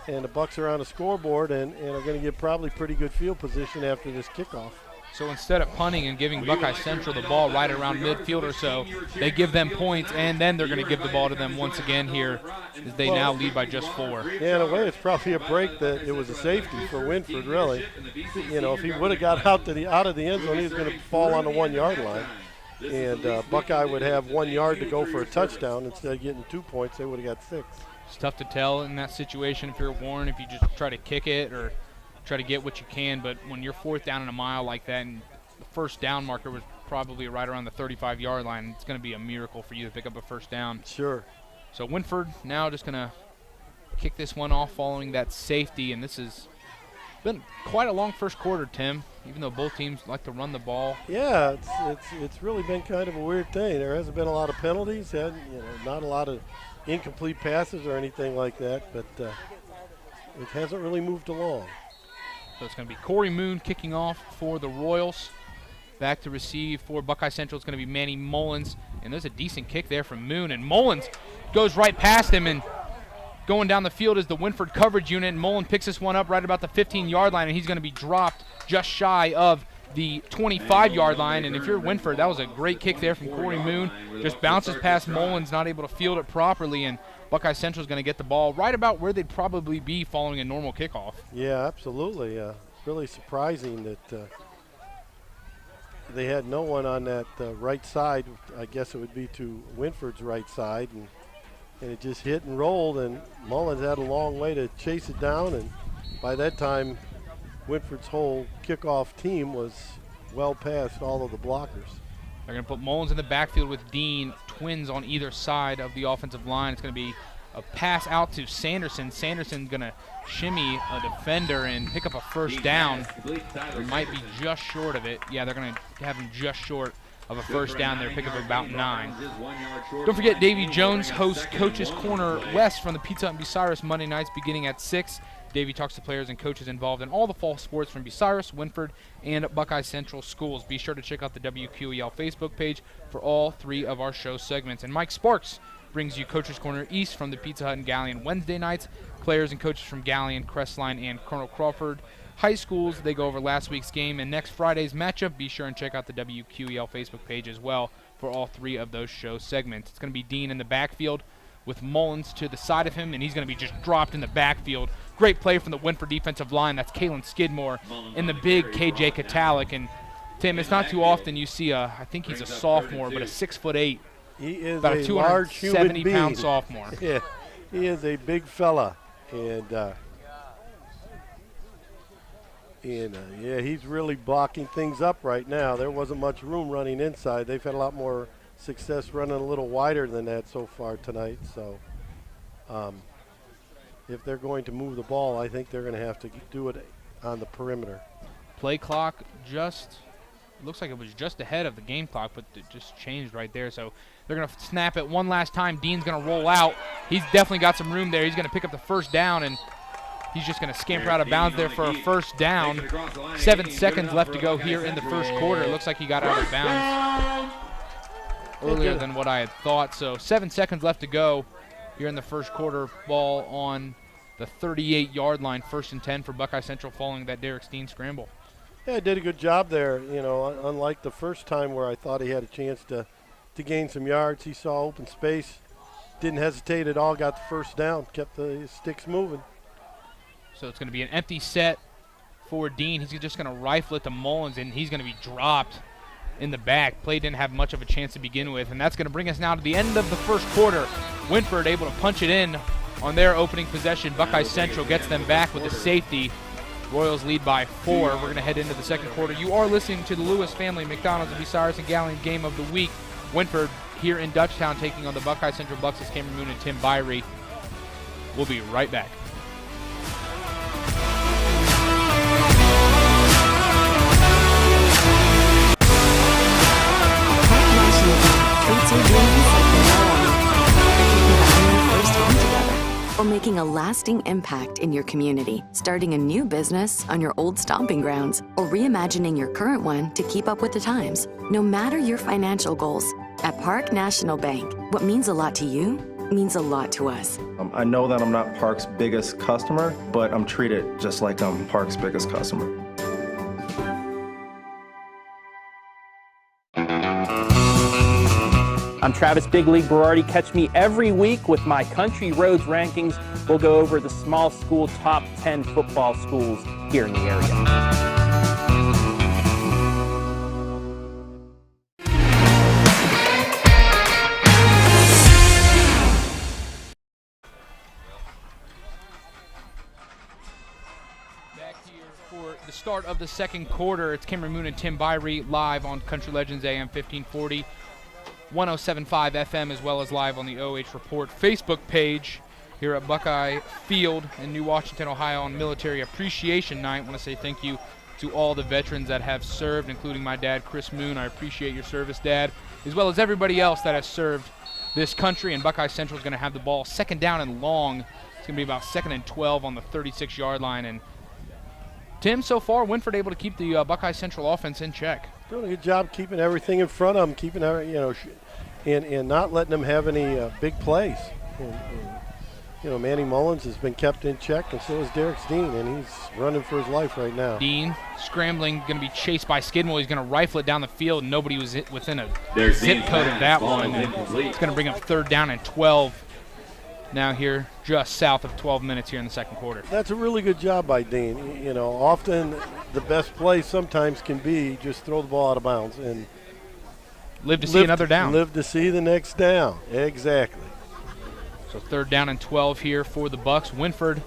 And the Bucks are on the scoreboard and are going to get probably pretty good field position after this kickoff. So instead of punting and giving Buckeye Central the ball right around midfield or so, they give them points, and then they're going to give the ball to them once again here as they now lead by just 4. Yeah, in a way, it's probably a break that it was a safety for Wynford, really. If he would have got out of the end zone, he was going to fall on the 1-yard line. And Buckeye would have 1 yard to go for a touchdown. Instead of getting 2 points, they would have got 6. It's tough to tell in that situation if you're Warren, if you just try to kick it or try to get what you can, but when you're 4th down and a mile like that, and the first down marker was probably right around the 35-yard line, it's going to be a miracle for you to pick up a first down. Sure. So Wynford now just going to kick this one off following that safety, and this has been quite a long first quarter, Tim, even though both teams like to run the ball. Yeah, it's really been kind of a weird thing. There hasn't been a lot of penalties, not a lot of incomplete passes or anything like that, but it hasn't really moved along. So it's going to be Corey Moone kicking off for the Royals. Back to receive for Buckeye Central. It's going to be Manny Mullins. And there's a decent kick there from Moone. And Mullins goes right past him. And going down the field is the Wynford coverage unit. And Mullins picks this one up right about the 15-yard line. And he's going to be dropped just shy of the 25-yard line. And if you're Wynford, that was a great kick there from Corey Moone. Just bounces past Mullins, not able to field it properly. And Buckeye Central is going to get the ball right about where they'd probably be following a normal kickoff. Yeah, absolutely. Really surprising that they had no one on that right side. I guess it would be to Wynford's right side, and it just hit and rolled, and Mullins had a long way to chase it down, and by that time Wynford's whole kickoff team was well past all of the blockers. They're going to put Mullins in the backfield with Dean, twins on either side of the offensive line. It's going to be a pass out to Sanderson. Sanderson's going to shimmy a defender and pick up a first down. It might be just short of it. Yeah, they're going to have him just short of a first down there, pick up about 9. Don't forget, Davy Jones hosts Coach's Corner West from the Pizza Hut in Bucyrus Monday nights beginning at 6. Davey talks to players and coaches involved in all the fall sports from Bucyrus, Wynford, and Buckeye Central schools. Be sure to check out the WQEL Facebook page for all 3 of our show segments. And Mike Sparks brings you Coach's Corner East from the Pizza Hut and Galleon Wednesday nights. Players and coaches from Galleon, Crestline, and Colonel Crawford High Schools. They go over last week's game and next Friday's matchup. Be sure and check out the WQEL Facebook page as well for all 3 of those show segments. It's going to be Dean in the backfield with Mullins to the side of him, and he's going to be just dropped in the backfield. Great play from the Wynford defensive line. That's Kalen Skidmore in the big KJ Katalik. And, Tim, it's not too often you see I think he's a sophomore, but a 6'8". He is about a 270-pound sophomore. Yeah, he is a big fella. And yeah, he's really blocking things up right now. There wasn't much room running inside. They've had a lot more success running a little wider than that so far tonight. So if they're going to move the ball, I think they're going to have to do it on the perimeter. Play clock looks like it was just ahead of the game clock, but it just changed right there. So they're going to snap it one last time. Dean's going to roll out. He's definitely got some room there. He's going to pick up the first down, and he's just going to scamper out of bounds there for a first down. 7 seconds left to go here in the first quarter. It looks like he got out of bounds earlier than what I had thought. So 7 seconds left to go here in the first quarter. Ball on the 38-yard line, 1st and 10 for Buckeye Central following that Derex Dean scramble. Yeah, did a good job there. You know, unlike the first time where I thought he had a chance to gain some yards, he saw open space, didn't hesitate at all, got the first down, kept the sticks moving. So it's going to be an empty set for Dean. He's just going to rifle it to Mullins, and he's going to be dropped in the back. Play didn't have much of a chance to begin with, and that's going to bring us now to the end of the first quarter. Wynford able to punch it in on their opening possession. Buckeye Central gets them back with a safety. Royals lead by 4. We're going to head into the second quarter. You are listening to the Lewis family McDonald's and Bucyrus and Galleon game of the week. Wynford here in Dutchtown taking on the Buckeye Central Bucks as Cameron Moone and Tim Birie. We'll be right back. Treats your dreams like they're your own. Keeping buying your first home together, or making a lasting impact in your community, starting a new business on your old stomping grounds, or reimagining your current one to keep up with the times. No matter your financial goals, at Park National Bank, what means a lot to you means a lot to us. I know that I'm not Park's biggest customer, but I'm treated just like I'm Park's biggest customer. I'm Travis Big League Berardi. Catch me every week with my Country Roads rankings. We'll go over the small school top 10 football schools here in the area. Back here for the start of the second quarter. It's Cameron Moone and Tim Birie live on Country Legends AM 1540. 107.5 FM, as well as live on the OH.REPORT Facebook page here at Buckeye Field in New Washington, Ohio on Military Appreciation Night. I want to say thank you to all the veterans that have served, including my dad, Chris Moone. I appreciate your service, Dad, as well as everybody else that has served this country. And Buckeye Central is going to have the ball second down and long. It's going to be about 2nd and 12 on the 36-yard line. And Tim, so far, Wynford able to keep the Buckeye Central offense in check. Doing a good job keeping everything in front of them, keeping and not letting them have any big plays. And Manny Mullins has been kept in check, and so is Derex Dean, and he's running for his life right now. Dean scrambling, going to be chased by Skidmore. He's going to rifle it down the field, and nobody was within a zip code of that one. And it's going to bring up 3rd down and 12 now here, just south of 12 minutes here in the second quarter. That's a really good job by Dean. Often the best play sometimes can be just throw the ball out of bounds and live to see another down. Live to see the next down. Exactly. So 3rd down and 12 here for the Bucks. Wynford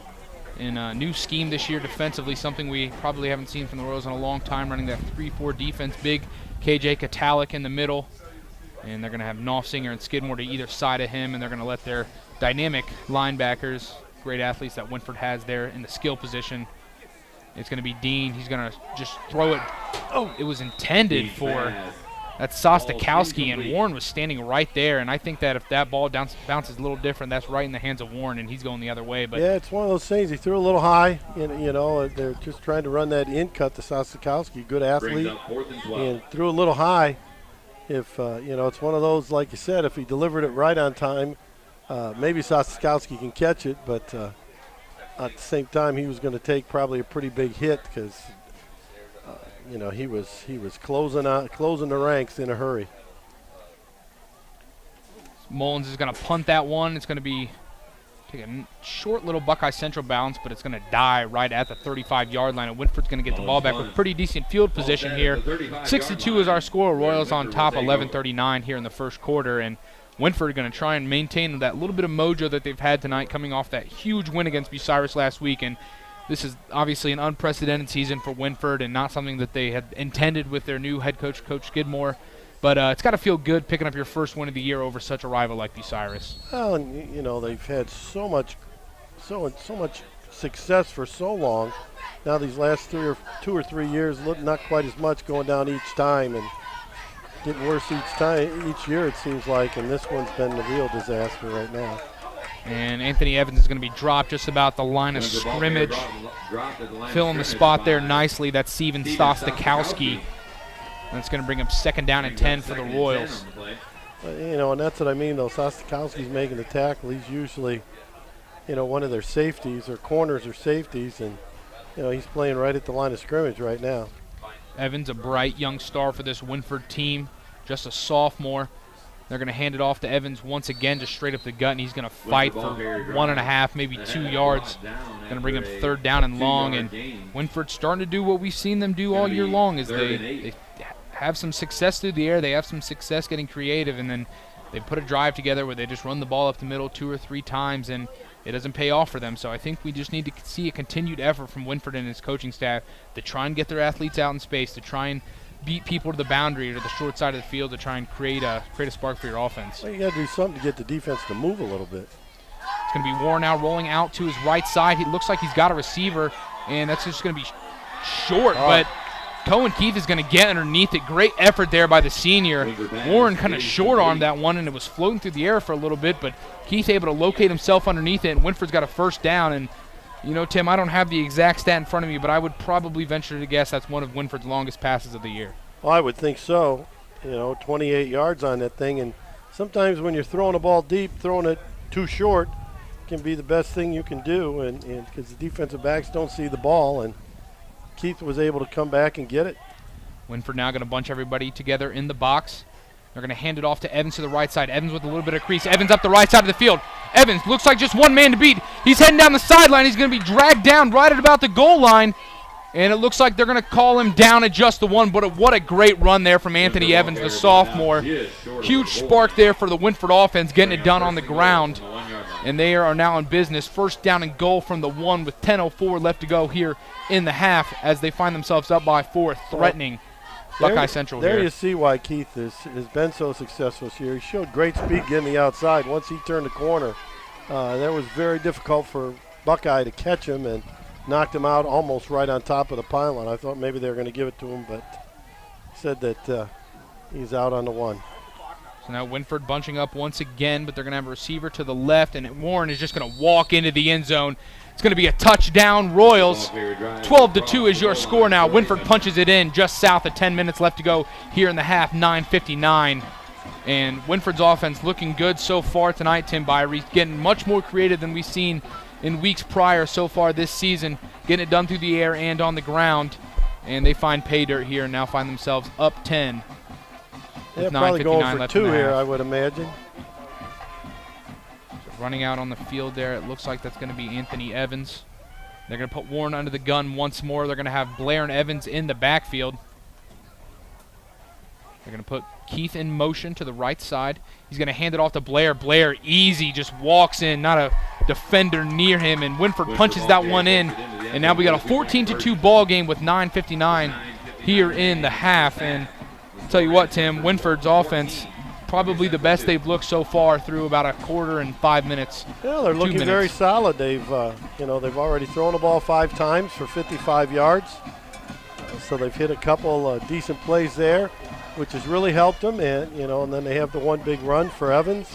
in a new scheme this year defensively, something we probably haven't seen from the Royals in a long time, running that 3-4 defense. Big KJ Katalik in the middle. And they're going to have Knopfsinger and Skidmore to either side of him, and they're going to let their dynamic linebackers, great athletes that Wynford has there in the skill position. It's going to be Dean. He's going to just throw it. Oh, it was intended for That's Sostakowski, and Warren was standing right there, and I think that if that ball bounces a little different, that's right in the hands of Warren, and he's going the other way. But yeah, it's one of those things. He threw a little high, and you know they're just trying to run that in cut to Sostakowski, good athlete, and threw a little high. If you know, it's one of those, like you said, if he delivered it right on time, maybe Sostakowski can catch it, but at the same time, he was going to take probably a pretty big hit because. You know, he was closing the ranks in a hurry. Mullins is going to punt that one. It's going to take a short little Buckeye Central bounce, but it's going to die right at the 35-yard line. And Wynford's going to get the ball back with pretty decent field position here. 6-2 is our score. Royals on top, 11:39 here in the first quarter, and Wynford going to try and maintain that little bit of mojo that they've had tonight, coming off that huge win against Bucyrus last week. And this is obviously an unprecedented season for Wynford and not something that they had intended with their new head coach, Coach Skidmore. But it's got to feel good picking up your first win of the year over such a rival like Bucyrus. Well, and you know they've had so much success for so long. Now these last 2 or 3 years, not quite as much, going down each time and getting worse each year it seems like. And this one's been the real disaster right now. And Anthony Evans is going to be dropped just about the line of scrimmage. Filling the spot there nicely. That's Steven Sostakowski. That's going to bring up 2nd down and 10 for the Royals. You know, and that's what I mean, though. Sostakowski's making the tackle. He's usually, you know, one of their safeties or corners or safeties, and, you know, he's playing right at the line of scrimmage right now. Evans, a bright young star for this Wynford team, just a sophomore. They're going to hand it off to Evans once again, just straight up the gut, and he's going to fight for 1.5, maybe 2 yards. Going to bring him 3rd down and long, and Wynford's starting to do what we've seen them do all year long, is they have some success through the air, they have some success getting creative, and then they put a drive together where they just run the ball up the middle 2 or 3 times, and it doesn't pay off for them. So I think we just need to see a continued effort from Wynford and his coaching staff to try and get their athletes out in space, to try and beat people to the boundary or to the short side of the field, to try and create a spark for your offense. Well, you got to do something to get the defense to move a little bit. It's going to be Warren now rolling out to his right side. He looks like he's got a receiver, and that's just going to be short, but Cohen Keith is going to get underneath it. Great effort there by the senior. Warren kind of short-armed that one, and it was floating through the air for a little bit, but Keith able to locate himself underneath it, and Wynford's got a 1st down. And you know, Tim, I don't have the exact stat in front of me, but I would probably venture to guess that's one of Wynford's longest passes of the year. Well, I would think so. You know, 28 yards on that thing, and sometimes when you're throwing a ball deep, throwing it too short can be the best thing you can do, and because the defensive backs don't see the ball, and Keith was able to come back and get it. Wynford now going to bunch everybody together in the box. They're going to hand it off to Evans to the right side. Evans with a little bit of crease. Evans up the right side of the field. Evans looks like just one man to beat. He's heading down the sideline. He's going to be dragged down right at about the goal line. And it looks like they're going to call him down at just the one. But what a great run there from Anthony Evans, the sophomore. Huge spark there for the Wynford offense, getting it done on the ground. And they are now in business. 1st down and goal from the 1 with 10:04 left to go here in the half as they find themselves up by 4, threatening Buckeye Central here. There you see why Keith has been so successful this year. He showed great speed getting the outside. Once he turned the corner, that was very difficult for Buckeye to catch him, and knocked him out almost right on top of the pylon. I thought maybe they were going to give it to him, but said that he's out on the 1. So now Wynford bunching up once again, but they're going to have a receiver to the left, and Warren is just going to walk into the end zone. It's going to be a touchdown, Royals. 12-2 is your score now. Wynford punches it in just south of 10 minutes left to go here in the half, 9:59. And Wynford's offense looking good so far tonight, Tim Birie, getting much more creative than we've seen in weeks prior so far this season, getting it done through the air and on the ground. And they find pay dirt here and now find themselves up 10. They're probably going for 2 here, I would imagine. Running out on the field there, it looks like that's going to be Anthony Evans. They're going to put Warren under the gun once more. They're going to have Blair and Evans in the backfield. They're going to put Keith in motion to the right side. He's going to hand it off to Blair. Blair, easy, just walks in, not a defender near him, and Wynford punches that one in. And now we got a 14-2 ball game with 9:59 here in the half. And I'll tell you what, Tim, Wynford's offense, probably the best they've looked so far through about a quarter and 5 minutes. Yeah, they're looking very solid. They've, they've already thrown the ball 5 times for 55 yards. So they've hit a couple decent plays there. which has really helped them. And and then they have the one big run for Evans.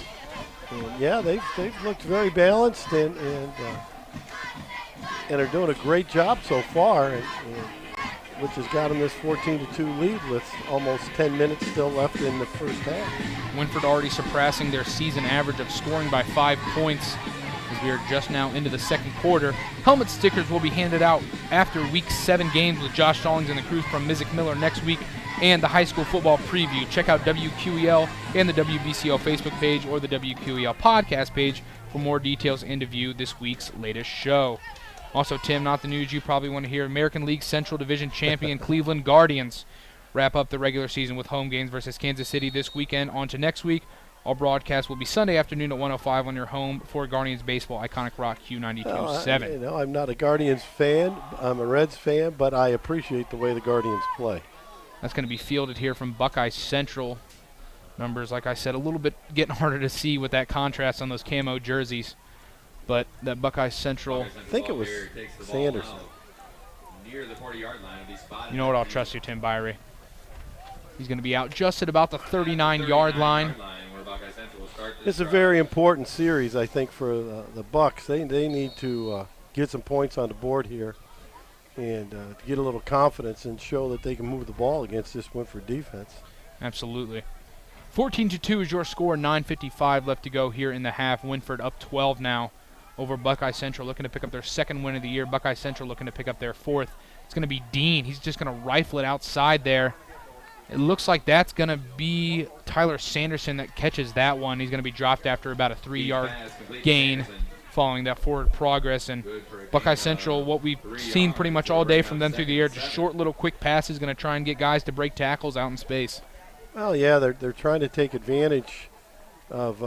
And yeah, they've looked very balanced and are doing a great job so far, and which has got them this 14-2 lead with almost 10 minutes still left in the first half. Wynford already surpassing their season average of scoring by 5 points as we are just now into the second quarter. Helmet stickers will be handed out after Week 7 games with Josh Stallings and the crew from Mizik Miller next week, and the high school football preview. Check out WQEL and the WBCO Facebook page or the WQEL podcast page for more details and to view this week's latest show. Also, Tim, not the news you probably want to hear. American League Central Division champion Cleveland Guardians wrap up the regular season with home games versus Kansas City this weekend. On to next week. All broadcasts will be Sunday afternoon at 1:05 on your home for Guardians baseball, Iconic Rock Q92.7. I'm not a Guardians fan. I'm a Reds fan, but I appreciate the way the Guardians play. That's going to be fielded here from Buckeye Central. Numbers, like I said, a little bit getting harder to see with that contrast on those camo jerseys. But that Buckeye Central, I think it was Sanderson. Near the 40-yard line will be spotted. You know what? I'll trust you, Tim Birie. He's going to be out just at about the 39-yard line. It's a very important series, I think, for the Bucks. They need to get some points on the board here and to get a little confidence and show that they can move the ball against this Wynford defense. Absolutely. 14-2 is your score. 9:55 left to go here in the half. Wynford up 12 now over Buckeye Central, looking to pick up their second win of the year. Buckeye Central looking to pick up their fourth. It's going to be Dean. He's just going to rifle it outside there. It looks like that's going to be Tyler Sanderson that catches that one. He's going to be dropped after about a 3-yard gain following that forward progress. And Buckeye Central, what we've seen pretty much all day from them through the air, just short little quick passes, going to try and get guys to break tackles out in space. Well, yeah, they're trying to take advantage of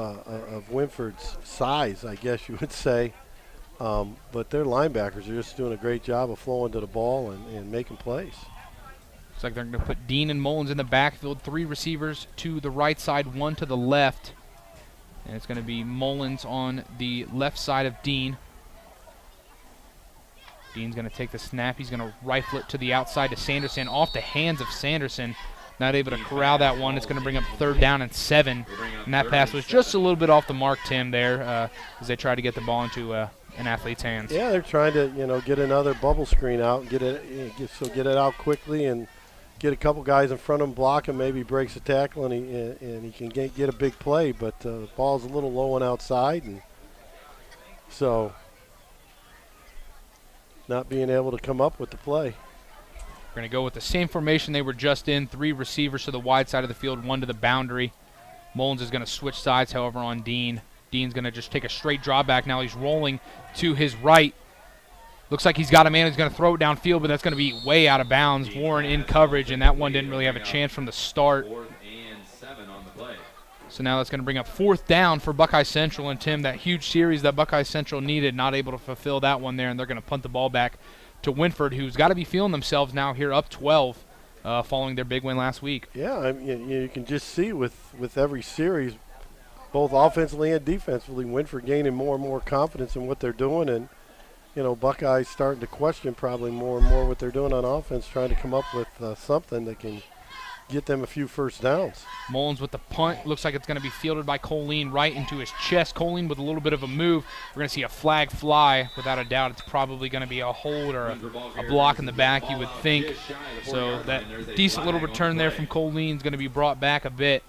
Wynford's size, I guess you would say. But their linebackers are just doing a great job of flowing to the ball and making plays. Looks like they're going to put Dean and Mullins in the backfield. 3 receivers to the right side, 1 to the left. And it's going to be Mullins on the left side of Dean. Dean's going to take the snap. He's going to rifle it to the outside to Sanderson. Off the hands of Sanderson. Not able to corral that one. It's going to bring up 3rd down and 7. And that pass was just a little bit off the mark, Tim, there, as they try to get the ball into an athlete's hands. Yeah, they're trying to, get another bubble screen out and get it out quickly and get a couple guys in front of him, block him, maybe breaks a tackle, and he can get a big play. But the ball's a little low and outside, and so not being able to come up with the play. We're going to go with the same formation they were just in. 3 receivers to the wide side of the field, 1 to the boundary. Mullins is going to switch sides, however, on Dean. Dean's going to just take a straight drawback. Now he's rolling to his right. Looks like he's got a man who's going to throw it downfield, but that's going to be way out of bounds. Warren in coverage, and that one didn't really have a chance from the start. 4th and 7 on the play. So now that's going to bring up 4th down for Buckeye Central. And, Tim, that huge series that Buckeye Central needed, not able to fulfill that one there, and they're going to punt the ball back to Wynford, who's got to be feeling themselves now here up 12 following their big win last week. Yeah, I mean, you can just see with every series, both offensively and defensively, Wynford gaining more and more confidence in what they're doing, and Buckeyes starting to question probably more and more what they're doing on offense, trying to come up with something that can get them a few first downs. Mullins with the punt. Looks like it's going to be fielded by Colleen right into his chest. Colleen with a little bit of a move. We're going to see a flag fly. Without a doubt, it's probably going to be a hold or a block in the back, you would think. So that decent little return there from Colleen is going to be brought back a bit.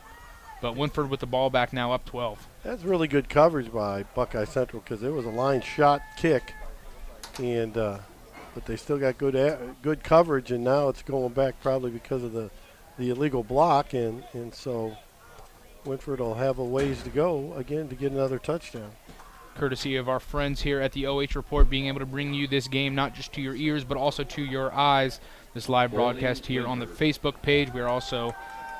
But Wynford with the ball back now up 12. That's really good coverage by Buckeye Central because it was a line shot kick. And but they still got good coverage, and now it's going back probably because of the illegal block, and so Wynford will have a ways to go again to get another touchdown. Courtesy of our friends here at the OH Report, being able to bring you this game not just to your ears but also to your eyes. This live broadcast here on the Facebook page. We are also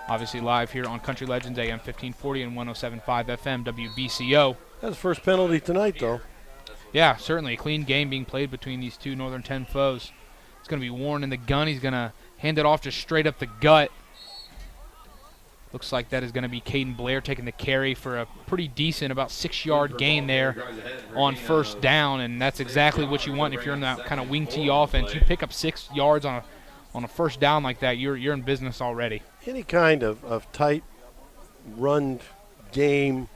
obviously live here on Country Legends AM 1540 and 107.5 FM WBCO. That's the first penalty tonight, though. Yeah, certainly. A clean game being played between these two Northern 10 foes. It's going to be Warren in the gun. He's going to hand it off just straight up the gut. Looks like that is going to be Caden Blair taking the carry for a pretty decent, about 6-yard gain there on first down, and that's exactly what you want if you're in that kind of wing T offense. You pick up 6 yards on a first down like that, you're in business already. any kind of tight run game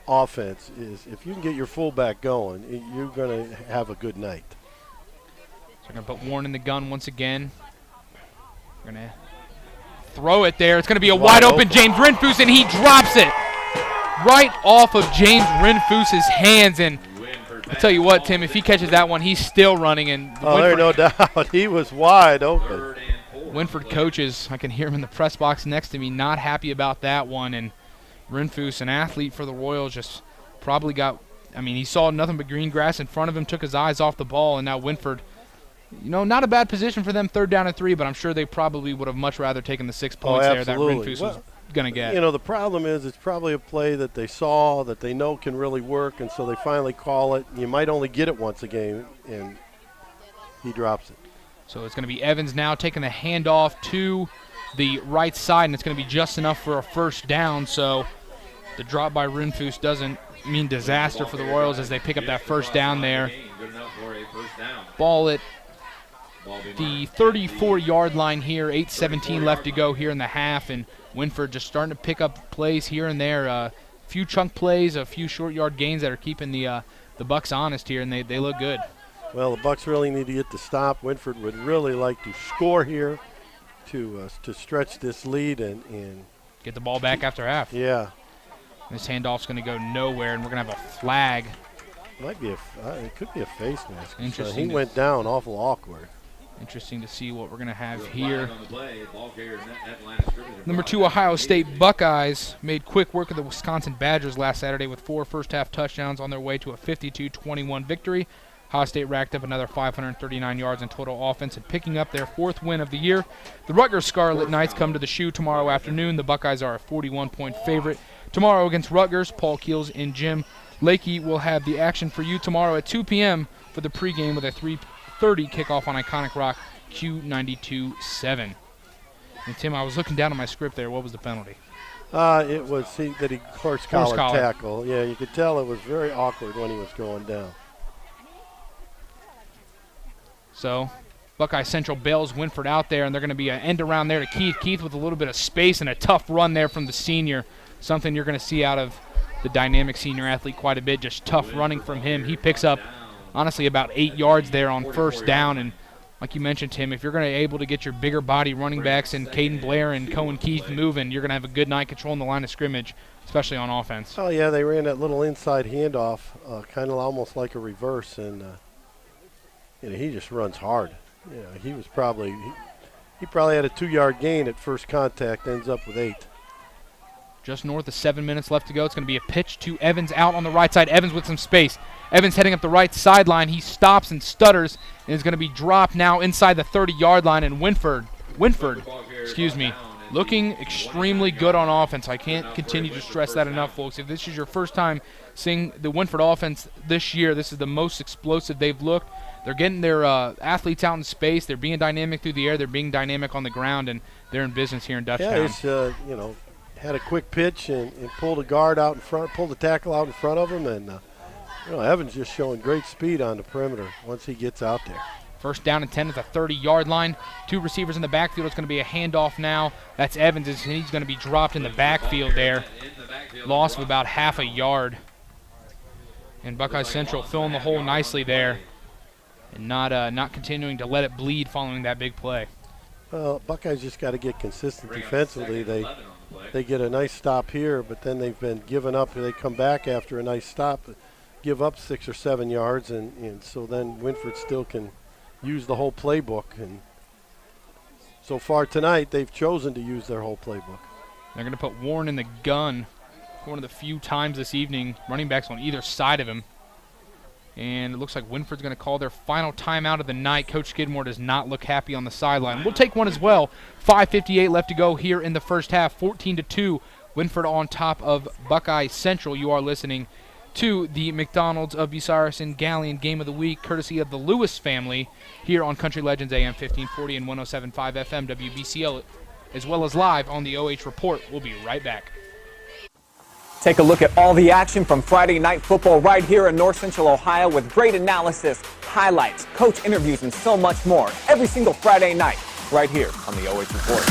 offense is, if you can get your fullback going, you're going to have a good night. So they're going to put Warren in the gun once again. We're going to throw it there. It's going to be a wide open James Renfus, and he drops it right off of James Renfus's hands. And I tell you what, Tim, if he catches that one, he's still running. And there's no doubt. He was wide open. Wynford coaches, I can hear him in the press box next to me, not happy about that one. And Renfus, an athlete for the Royals, just probably got, he saw nothing but green grass in front of him, took his eyes off the ball, and now Wynford, not a bad position for them, 3rd down and 3, but I'm sure they probably would have much rather taken the 6 points there that Renfus was going to get. The problem is it's probably a play that they saw, that they know can really work, and so they finally call it. You might only get it once a game, and he drops it. So it's going to be Evans now taking the handoff to the right side, and it's going to be just enough for a 1st down. So the drop by Renfus doesn't mean disaster for the Royals as they pick up that 1st down there. Ball at the 34-yard line here, 8:17 left to go here in the half, and Wynford just starting to pick up plays here and there. A few chunk plays, a few short yard gains that are keeping the Bucks honest here, and they look good. Well, the Bucks really need to get the stop. Wynford would really like to score here to stretch this lead and get the ball back after half. Yeah. This handoff's going to go nowhere, and we're going to have a flag. It could be a face mask. Interesting. He went down awful awkward. Interesting to see what we're going to have here. Number 2, Ohio State Buckeyes made quick work of the Wisconsin Badgers last Saturday with 4 first-half touchdowns on their way to a 52-21 victory. Ohio State racked up another 539 yards in total offense and picking up their 4th win of the year. The Rutgers Scarlet Knights come to the shoe tomorrow afternoon. The Buckeyes are a 41-point favorite. Tomorrow against Rutgers, Paul Keels and Jim Lakey will have the action for you tomorrow at 2 p.m. for the pregame with a 3:30 kickoff on Iconic Rock Q92.7. And Tim, I was looking down at my script there. What was the penalty? It was that he horse collar tackle. Yeah, you could tell it was very awkward when he was going down. So Buckeye Central bails Wynford out there, and they're going to be an end around there to Keith. Keith with a little bit of space and a tough run there from the senior. Something you're going to see out of the dynamic senior athlete quite a bit, just tough running from him. He picks up, honestly, about 8 yards there on 1st down. And like you mentioned, Tim, if you're going to be able to get your bigger body running backs and Caden Blair and Cohen Keith moving, you're going to have a good night controlling the line of scrimmage, especially on offense. Oh, yeah, they ran that little inside handoff, kind of almost like a reverse, and he just runs hard. He was probably he probably had a 2-yard gain at first contact, ends up with 8. Just north of 7 minutes left to go. It's going to be a pitch to Evans out on the right side. Evans with some space. Evans heading up the right sideline. He stops and stutters and is going to be dropped now inside the 30-yard line. And Wynford, looking extremely good on offense. I can't continue to stress that enough, folks. If this is your first time seeing the Wynford offense this year, this is the most explosive they've looked. They're getting their athletes out in space. They're being dynamic through the air. They're being dynamic on the ground, and they're in business here in Dutchtown. Yeah, had a quick pitch and pulled a guard out in front, pulled a tackle out in front of him, and Evans just showing great speed on the perimeter once he gets out there. 1st down and 10 at the 30-yard line. 2 receivers in the backfield. It's going to be a handoff now. That's Evans, and he's going to be dropped in the backfield there. Loss of about half a yard. And Buckeye Central filling the hole nicely there and not continuing to let it bleed following that big play. Well, Buckeyes just got to get consistent defensively. They get a nice stop here, but then they've been given up. They come back after a nice stop, give up 6 or 7 yards, and so then Wynford still can use the whole playbook. And so far tonight, they've chosen to use their whole playbook. They're going to put Warren in the gun for one of the few times this evening. Running backs on either side of him. And it looks like Wynford's going to call their final timeout of the night. Coach Skidmore does not look happy on the sideline. We'll take one as well. 5:58 left to go here in the first half. 14-2. Wynford on top of Buckeye Central. You are listening to the McDonald's of Bucyrus and Galleon Game of the Week, courtesy of the Lewis family, here on Country Legends AM 1540 and 107.5 FM WBCO, as well as live on the OH Report. We'll be right back. Take a look at all the action from Friday Night Football right here in North Central Ohio with great analysis, highlights, coach interviews, and so much more every single Friday night right here on the OH Report.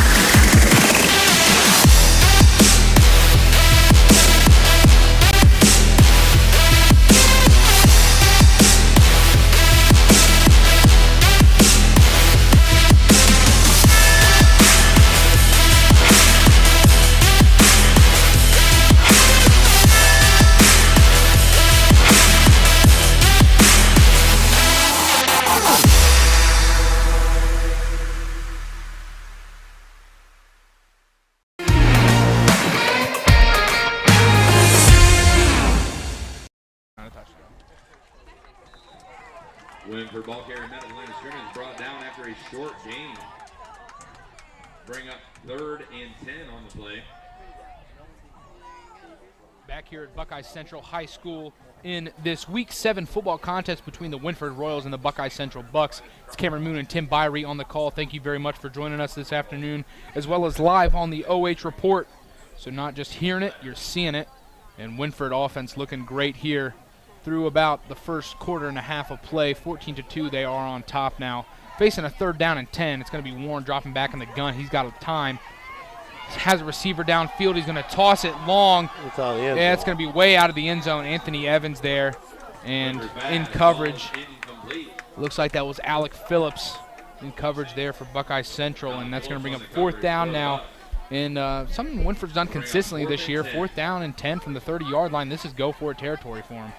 Wynford ball carrier met at the line of scrimmage, brought down after a short gain. Bring up 3rd and 10 on the play. Back here at Buckeye Central High School in this Week 7 football contest between the Wynford Royals and the Buckeye Central Bucks. It's Cameron Moone and Tim Birie on the call. Thank you very much for joining us this afternoon, as well as live on the OH Report. So not just hearing it, you're seeing it. And Wynford offense looking great here through about the first quarter and a half of play. 14-2, they are on top now. Facing a 3rd down and 10. It's going to be Warren dropping back in the gun. He's got time. Has a receiver downfield. He's going to toss it long. It's out of the end zone. zone. It's going to be way out of the end zone. Anthony Evans there, and in coverage. Looks like that was Alec Phillips in coverage there for Buckeye Central, and that's going to bring up 4th down now. And something Wynford's done consistently this year, 4th down and 10 from the 30-yard line. This is go-for-it territory for him.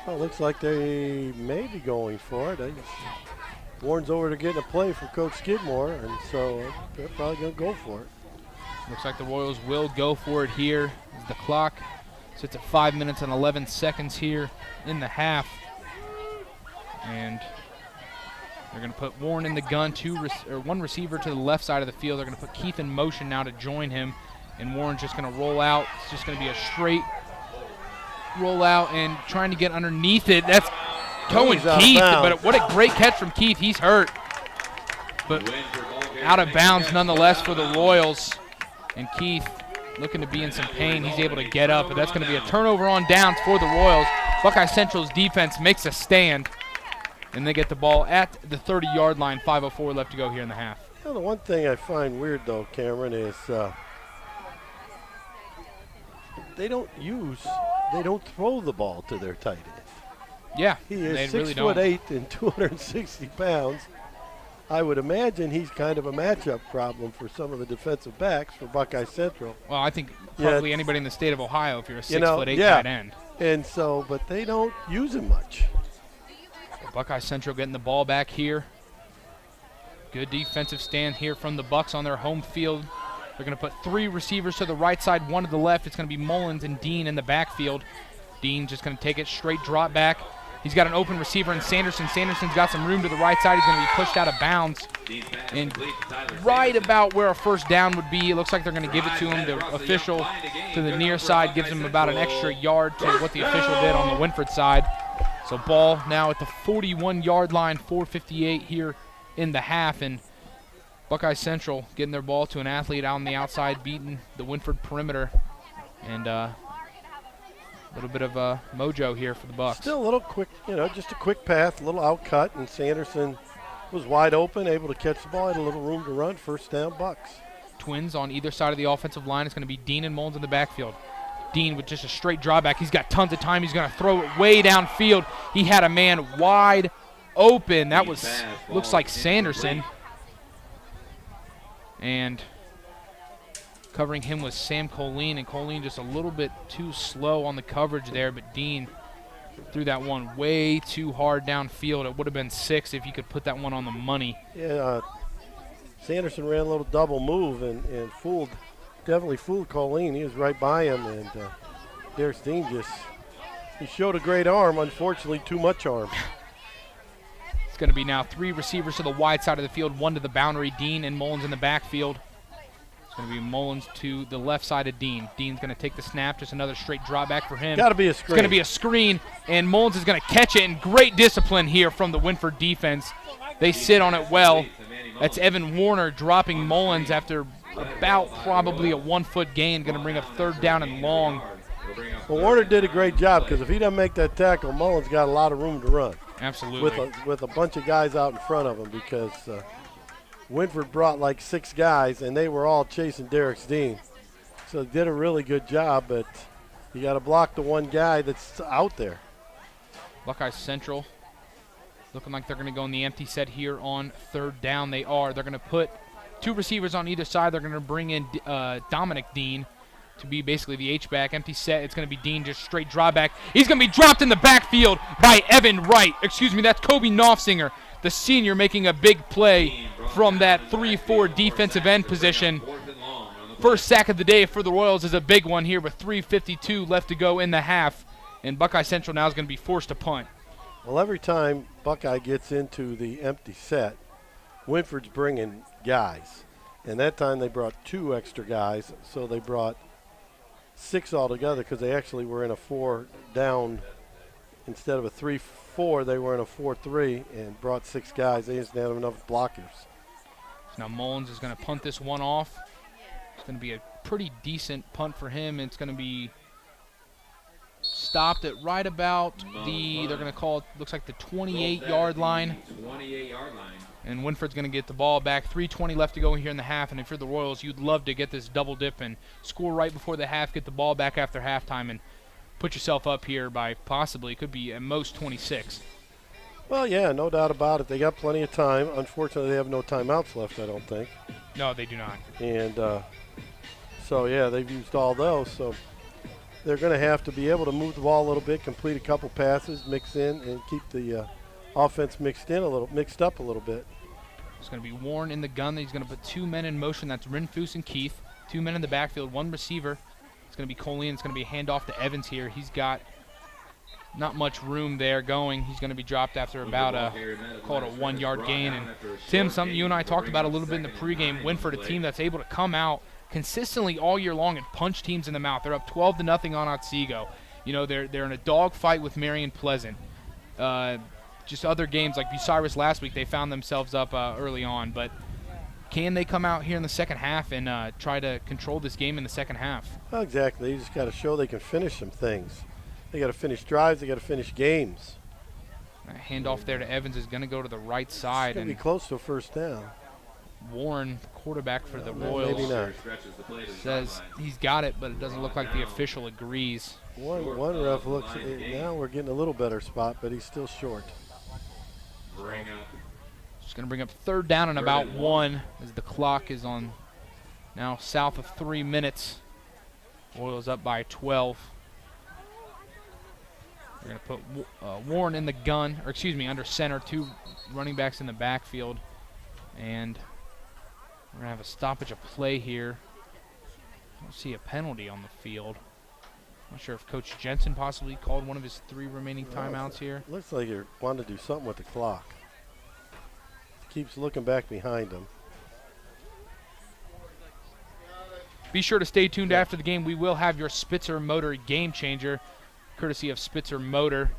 Well, it looks like they may be going for it. Warren's over to getting a play for Coach Skidmore, and so they're probably going to go for it. Looks like the Royals will go for it here as the clock sits at 5 minutes and 11 seconds here in the half. And they're going to put Warren in the gun, one receiver to the left side of the field. They're going to put Keith in motion now to join him, and Warren's just going to roll out. It's just going to be a straight roll out and trying to get underneath it. That's going Keith, but what a great catch from Keith. He's hurt, but out of bounds nonetheless for the Royals. And Keith looking to be in some pain. He's able to get up, but that's going to be a turnover on downs for the Royals. Buckeye Central's defense makes a stand, and they get the ball at the 30-yard line. 5:04 left to go here in the half. Well, the one thing I find weird, though, Cameron, is they don't throw the ball to their tight end. Yeah, he is really 6'8" and 260 pounds. I would imagine he's kind of a matchup problem for some of the defensive backs for Buckeye Central. Well, I think probably anybody in the state of Ohio if you're a 6'8" tight end. And so, but they don't use him much. Buckeye Central getting the ball back here. Good defensive stand here from the Bucks on their home field. They're going to put 3 receivers to the right side, 1 to the left. It's going to be Mullins and Dean in the backfield. Dean just going to take it straight drop back. He's got an open receiver in Sanderson. Sanderson's got some room to the right side. He's going to be pushed out of bounds. And right about where a 1st down would be, it looks like they're going to give it to him. The official to the near side gives him about an extra yard to what the official did on the Wynford side. So ball now at the 41-yard line, 4:58 here in the half. And Buckeye Central getting their ball to an athlete out on the outside, beating the Wynford perimeter. And a little bit of mojo here for the Bucks. Still a little quick, just a quick path, a little outcut, and Sanderson was wide open, able to catch the ball, had a little room to run. 1st down, Bucks. Twins on either side of the offensive line. It's going to be Dean and Mullins in the backfield. Dean with just a straight drawback. He's got tons of time. He's going to throw it way downfield. He had a man wide open. That was, looks like Sanderson. And covering him was Sam Colleen, and Colleen just a little bit too slow on the coverage there, but Dean threw that one way too hard downfield. It would have been 6 if he could put that one on the money. Yeah, Sanderson ran a little double move and definitely fooled Colleen. He was right by him, and Derex Dean he showed a great arm, unfortunately too much arm. It's going to be now 3 receivers to the wide side of the field, 1 to the boundary. Dean and Mullins in the backfield. It's going to be Mullins to the left side of Dean. Dean's going to take the snap, just another straight drop back for him. Got to be a screen. It's going to be a screen, and Mullins is going to catch it, and great discipline here from the Wynford defense. They sit on it well. That's Evan Warner dropping Mullins after about probably a 1-foot gain, going to bring up 3rd down and long. Well, Warner did a great job, because if he doesn't make that tackle, Mullins got a lot of room to run. Absolutely. With a bunch of guys out in front of him, because Wynford brought like 6 guys, and they were all chasing Derex Dean. So they did a really good job, but you got to block the one guy that's out there. Buckeye Central looking like they're going to go in the empty set here on 3rd down. They are. They're going to put 2 receivers on either side. They're going to bring in Dominic Dean to be basically the H-back. Empty set. It's going to be Dean, just straight drawback. He's going to be dropped in the backfield by Evan Wright. Excuse me, that's Kobe Knopfsinger, the senior, making a big play from that 3-4 defensive end position. First sack of the day for the Royals is a big one here with 3:52 left to go in the half. And Buckeye Central now is going to be forced to punt. Well, every time Buckeye gets into the empty set, Wynford's bringing guys. And that time they brought 2 extra guys, so they brought 6 altogether because they actually were in a 4 down. Instead of a 3-4, they were in a 4-3 and brought 6 guys. They just didn't have enough blockers. So now Mullins is going to punt this one off. It's going to be a pretty decent punt for him. It's going to be stopped at right about they're going to call it, looks like the 28-yard line. 28-yard line. And Wynford's going to get the ball back. 3:20 left to go here in the half. And if you're the Royals, you'd love to get this double dip and score right before the half, get the ball back after halftime, and put yourself up here by possibly, it could be at most 26. Well, yeah, no doubt about it. They got plenty of time. Unfortunately, they have no timeouts left, I don't think. No, they do not. And so, yeah, they've used all those. So they're going to have to be able to move the ball a little bit, complete a couple passes, mix in, and keep the offense mixed up a little bit. It's going to be Warren in the gun. He's going to put 2 men in motion. That's Rinfoos and Keith. 2 men in the backfield, 1 receiver. It's going to be Colleen. It's going to be a handoff to Evans here. He's got not much room there going. He's going to be dropped after about call it a 1-yard gain. And Tim, something you and I talked about a little bit in the pregame, Wynford, a team that's able to come out consistently all year long and punch teams in the mouth. They're up 12-0 on Otsego. You know, they're in a dogfight with Marion Pleasant. Just other games like Bucyrus last week, they found themselves up early on. But can they come out here in the second half and try to control this game in the second half? Well, exactly. You just got to show they can finish some things. They got to finish drives. They got to finish games. Handoff there to Evans is going to go to the right side. It's going to be close to a first down. Warren, quarterback for the Royals, maybe not. Says he's got it, but it doesn't look like the official agrees. One ref looks, now we're getting a little better spot, but he's still short. Just going to bring up 3rd down and about 1 as the clock is on now south of 3 minutes. Royals up by 12. We're going to put Warren in the gun, or excuse me, under center, 2 running backs in the backfield. And we're going to have a stoppage of play here. I don't see a penalty on the field. Not sure if Coach Jensen possibly called one of his 3 remaining timeouts here. Looks like he wanted to do something with the clock. Keeps looking back behind him. Be sure to stay tuned after the game. We will have your Spitzer Motor Game Changer, courtesy of Spitzer Motor.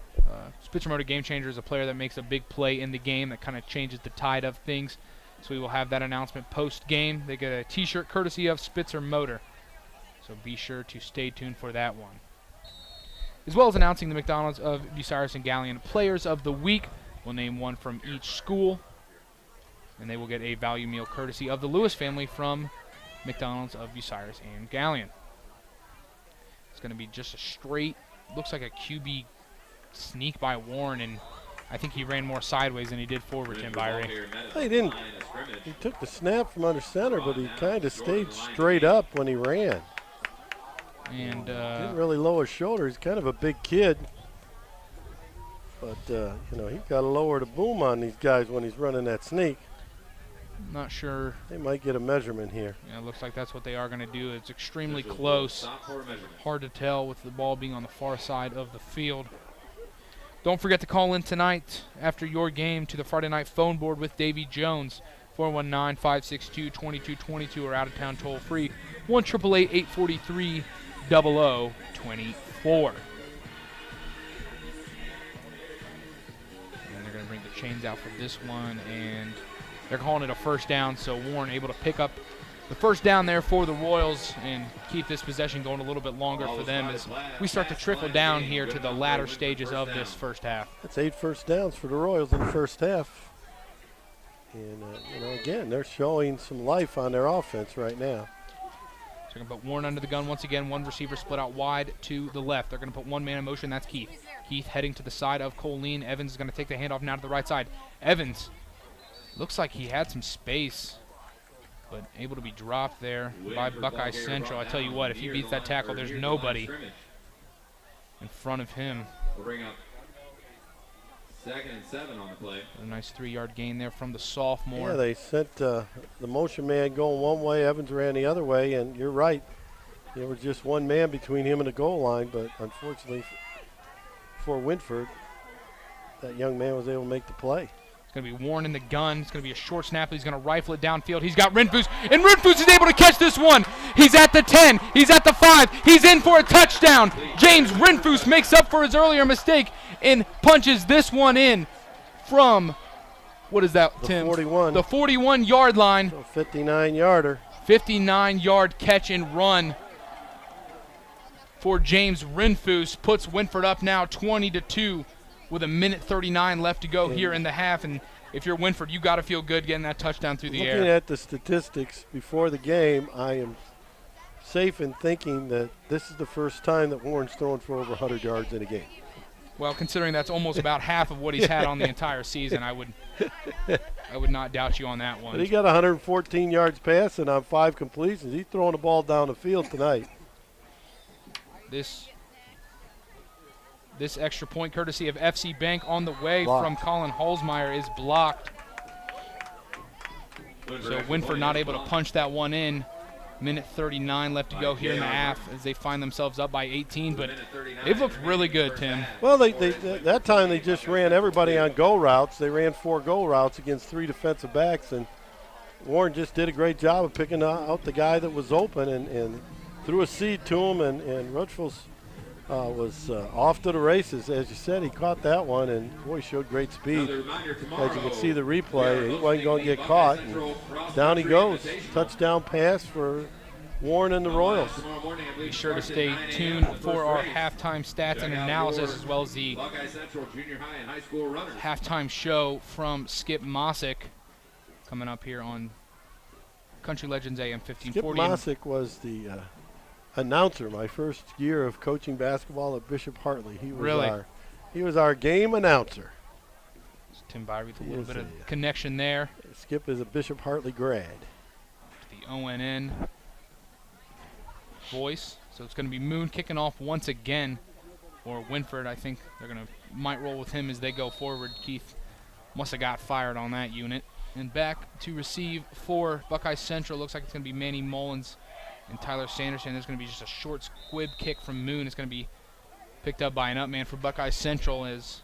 Spitzer Motor Game Changer is a player that makes a big play in the game that kind of changes the tide of things. So we will have that announcement post-game. They get a T-shirt courtesy of Spitzer Motor. So be sure to stay tuned for that one. As well as announcing the McDonald's of Bucyrus and Gallion Players of the Week. We'll name one from each school. And they will get a value meal courtesy of the Lewis family from McDonald's of Bucyrus and Gallion. It's going to be just a straight, looks like a QB sneak by Warren, and I think he ran more sideways than he did forward, Tim Birie. He didn't. He took the snap from under center, but he kind of stayed straight up when he ran. And didn't really lower his shoulder. He's kind of a big kid. But, you know, he's got to lower the boom on these guys when he's running that sneak. Not sure. They might get a measurement here. Yeah, it looks like that's what they are going to do. It's extremely close. Hard to tell with the ball being on the far side of the field. Don't forget to call in tonight after your game to the Friday night phone board with Davy Jones. 419-562-2222 or out-of-town toll-free. 1-888-843-0024. And they're going to bring the chains out for this one, and they're calling it a first down, so Warren able to pick up the first down there for the Royals and keep this possession going a little bit longer for them as we start to trickle down here to the latter stages of this first half. That's 8 first downs for the Royals in the first half. And, you know, again, they're showing some life on their offense right now. So they're going to put Warren under the gun once again. One receiver split out wide to the left. They're going to put one man in motion. That's Keith. Keith heading to the side of Colleen. Evans is going to take the handoff now to the right side. Evans looks like he had some space, but able to be dropped there by Buckeye Central. I tell you what, if he beats that tackle, there's nobody in front of him. We'll bring up 2nd and 7 on the play. A nice 3-yard gain there from the sophomore. Yeah, they sent the motion man going one way, Evans ran the other way, and you're right. There was just one man between him and the goal line, but unfortunately for Wynford, that young man was able to make the play. It's going to be Warren in the gun. It's going to be a short snap. He's going to rifle it downfield. He's got Renfus, and Renfus is able to catch this one. He's at the 10. He's at the 5. He's in for a touchdown. James Renfus makes up for his earlier mistake and punches this one in from, what is that, Tim? 41. The 41-yard line. So 59-yarder. 59-yard catch and run for James Renfus. Puts Wynford up now 20-2 with a minute 39 left to go here in the half. And if you're Wynford, you got to feel good getting that touchdown through the air. Looking at the statistics before the game, I am safe in thinking that this is the first time that Warren's thrown for over 100 yards in a game. Well, considering that's almost about half of what he's had on the entire season, I would not doubt you on that one. But he got 114 yards passing on 5 completions. He's throwing the ball down the field tonight. This extra point, courtesy of FC Bank, on the way from Colin Holzmeyer, is blocked. So Wynford not able to punch that one in. Minute 39 left to go here in the half as they find themselves up by 18. But they've looked really good, Tim. Well, that time they just ran everybody on go routes. They ran 4 go routes against 3 defensive backs, and Warren just did a great job of picking out the guy that was open and threw a seed to him, and Rutschfels was off to the races. As you said, he caught that one, and boy, showed great speed. As you can see the replay, he wasn't going to get caught. And down he goes. Touchdown pass for Warren and the Royals. Be sure to stay tuned for our halftime stats and analysis, as well as the halftime show from Skip Mossick coming up here on Country Legends AM 1540. Skip Mossick was the announcer my first year of coaching basketball at Bishop Hartley. He was our game announcer. Tim Birie with a little bit of connection there. Skip is a Bishop Hartley grad. The ONN voice. So it's going to be Moone kicking off once again, or Wynford. I think they're going to might roll with him as they go forward. Keith must have got fired on that unit. And back to receive for Buckeye Central. Looks like it's going to be Manny Mullins and Tyler Sanderson. There's going to be just a short squib kick from Moone. It's going to be picked up by an up man for Buckeye Central as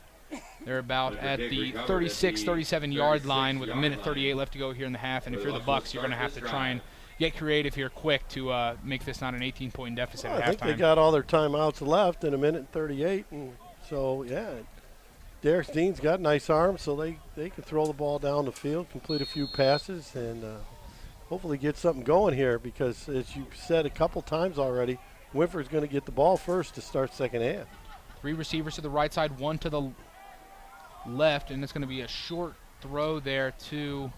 they're about at the 36, 37-yard line with a minute 38 left to go here in the half. And if you're the Bucks, you're going to have to try and get creative here quick to make this not an 18-point deficit at halftime. I think they got all their timeouts left in a minute and 38. And so, yeah, Derex Dean's got nice arms, so they can throw the ball down the field, complete a few passes, and hopefully get something going here because, as you said a couple times already, Wynford's going to get the ball first to start second half. 3 receivers to the right side, 1 to the left, and it's going to be a short throw there to,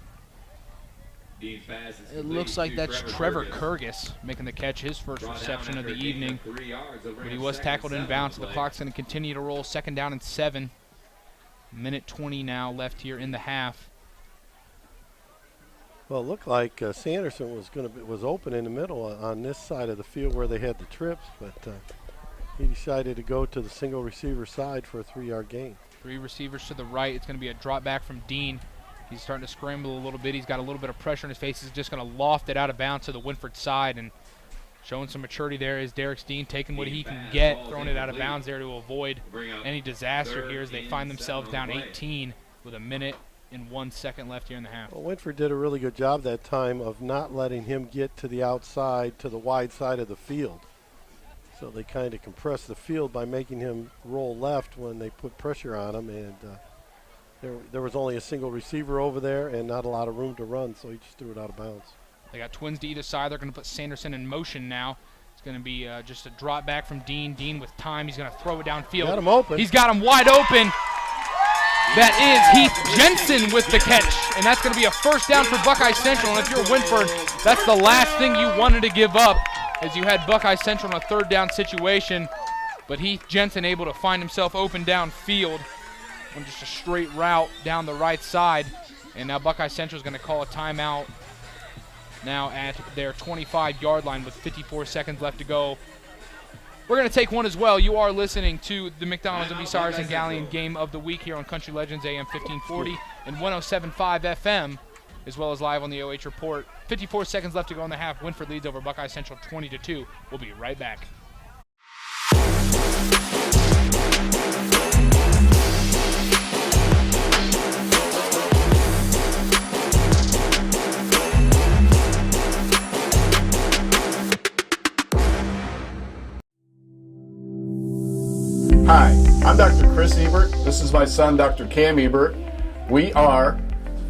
it looks like that's Trevor Kurgis making the catch, his first reception of the evening. But he was tackled inbounds, so the clock's going to continue to roll. 2nd down and 7. Minute 20 now left here in the half. Well, it looked like Sanderson was open in the middle on this side of the field where they had the trips, but he decided to go to the single receiver side for a 3-yard gain. 3 receivers to the right. It's going to be a drop back from Dean. He's starting to scramble a little bit. He's got a little bit of pressure in his face. He's just going to loft it out of bounds to the Wynford side, and showing some maturity there is Derex Dean taking what he can get, throwing it out of bounds there to avoid any disaster here as they find themselves down 18 with a minute and 1 second left here in the half. Well, Wynford did a really good job that time of not letting him get to the outside, to the wide side of the field. So they kind of compressed the field by making him roll left when they put pressure on him, and there was only a single receiver over there and not a lot of room to run, so he just threw it out of bounds. They got twins to either side. They're going to put Sanderson in motion now. It's going to be just a drop back from Dean. Dean with time. He's going to throw it downfield. Got him open. He's got him wide open. That is Heath Jensen with the catch, and that's going to be a 1st down for Buckeye Central. And if you're Wynford, that's the last thing you wanted to give up, as you had Buckeye Central in a 3rd down situation. But Heath Jensen able to find himself open downfield on just a straight route down the right side. And now Buckeye Central is going to call a timeout now at their 25-yard line with 54 seconds left to go. We're going to take one as well. You are listening to the McDonald's and Bucyrus and Galleon Game of the Week here on Country Legends AM 1540 and 107.5 FM, as well as live on the OH Report. 54 seconds left to go in the half. Wynford leads over Buckeye Central 20-2. We'll be right back. Hi, I'm Dr. Chris Ebert. This is my son, Dr. Cam Ebert. We are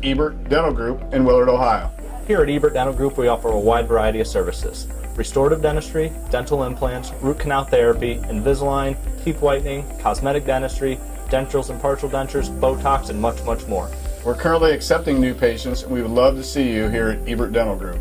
Ebert Dental Group in Willard, Ohio. Here at Ebert Dental Group, we offer a wide variety of services: restorative dentistry, dental implants, root canal therapy, Invisalign, teeth whitening, cosmetic dentistry, dentals and partial dentures, Botox, and much, much more. We're currently accepting new patients, and we would love to see you here at Ebert Dental Group.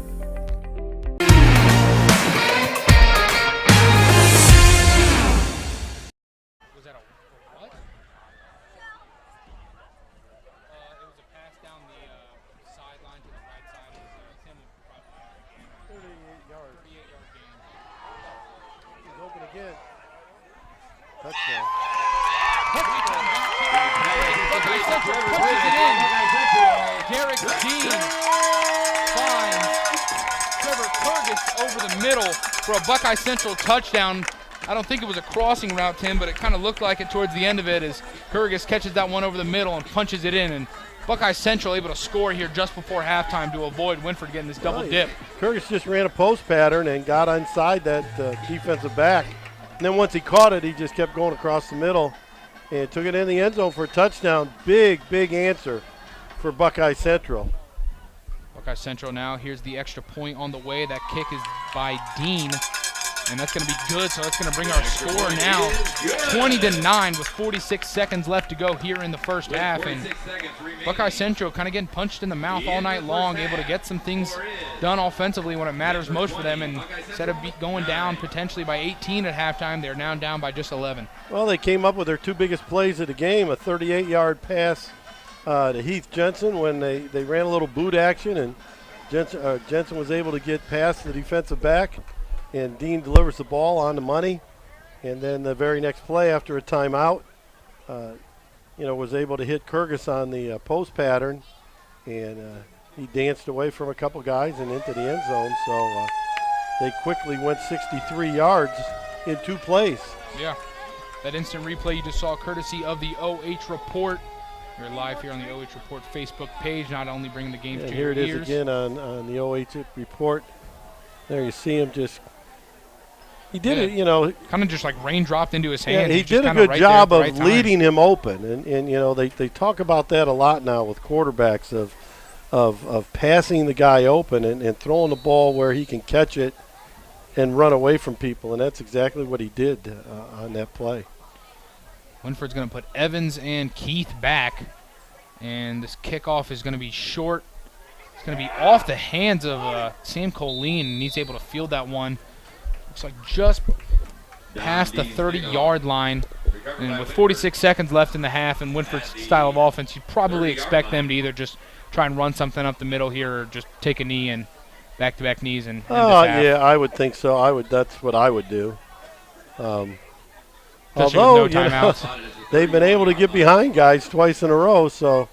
For a Buckeye Central touchdown. I don't think it was a crossing route, Tim, but it kind of looked like it towards the end of it as Kurgis catches that one over the middle and punches it in. And Buckeye Central able to score here just before halftime to avoid Wynford getting this double dip. Kurgis just ran a post pattern and got inside that defensive back. And then once he caught it, he just kept going across the middle and took it in the end zone for a touchdown. Big, big answer for Buckeye Central. Buckeye Central now, here's the extra point on the way. That kick is by Dean, and that's going to be good, so that's going to bring our score now 20-9 with 46 seconds left to go here in the first half. And Buckeye Central kind of getting punched in the mouth all night long, able to get some things done offensively when it matters most for them. And instead of going down potentially by 18 at halftime, they're now down by just 11. Well, they came up with their two biggest plays of the game, a 38-yard pass to Heath Jensen when they ran a little boot action, and Jensen was able to get past the defensive back, and Dean delivers the ball on the money. And then the very next play after a timeout, was able to hit Kurgis on the post pattern, and he danced away from a couple guys and into the end zone. So they quickly went 63 yards in 2 plays. Yeah, that instant replay you just saw courtesy of the OH Report. We're live here on the OH Report Facebook page, not only bringing the game to your ears. Here it is again on the OH Report. There you see him just – he did it, kind of just like raindropped into his hand. Yeah, he did a good job of leading him open. And they talk about that a lot now with quarterbacks of passing the guy open and throwing the ball where he can catch it and run away from people. And that's exactly what he did on that play. Wynford's going to put Evans and Keith back, and this kickoff is going to be short. It's going to be off the hands of Sam Colleen, and he's able to field that one. Looks like just past the 30-yard line. And with 46 seconds left in the half and Wynford's style of offense, you'd probably expect them to either just try and run something up the middle here or just take a knee and back-to-back knees and end this half. Yeah, I would think so. That's what I would do. Although, they've been able to get behind guys twice in a row, so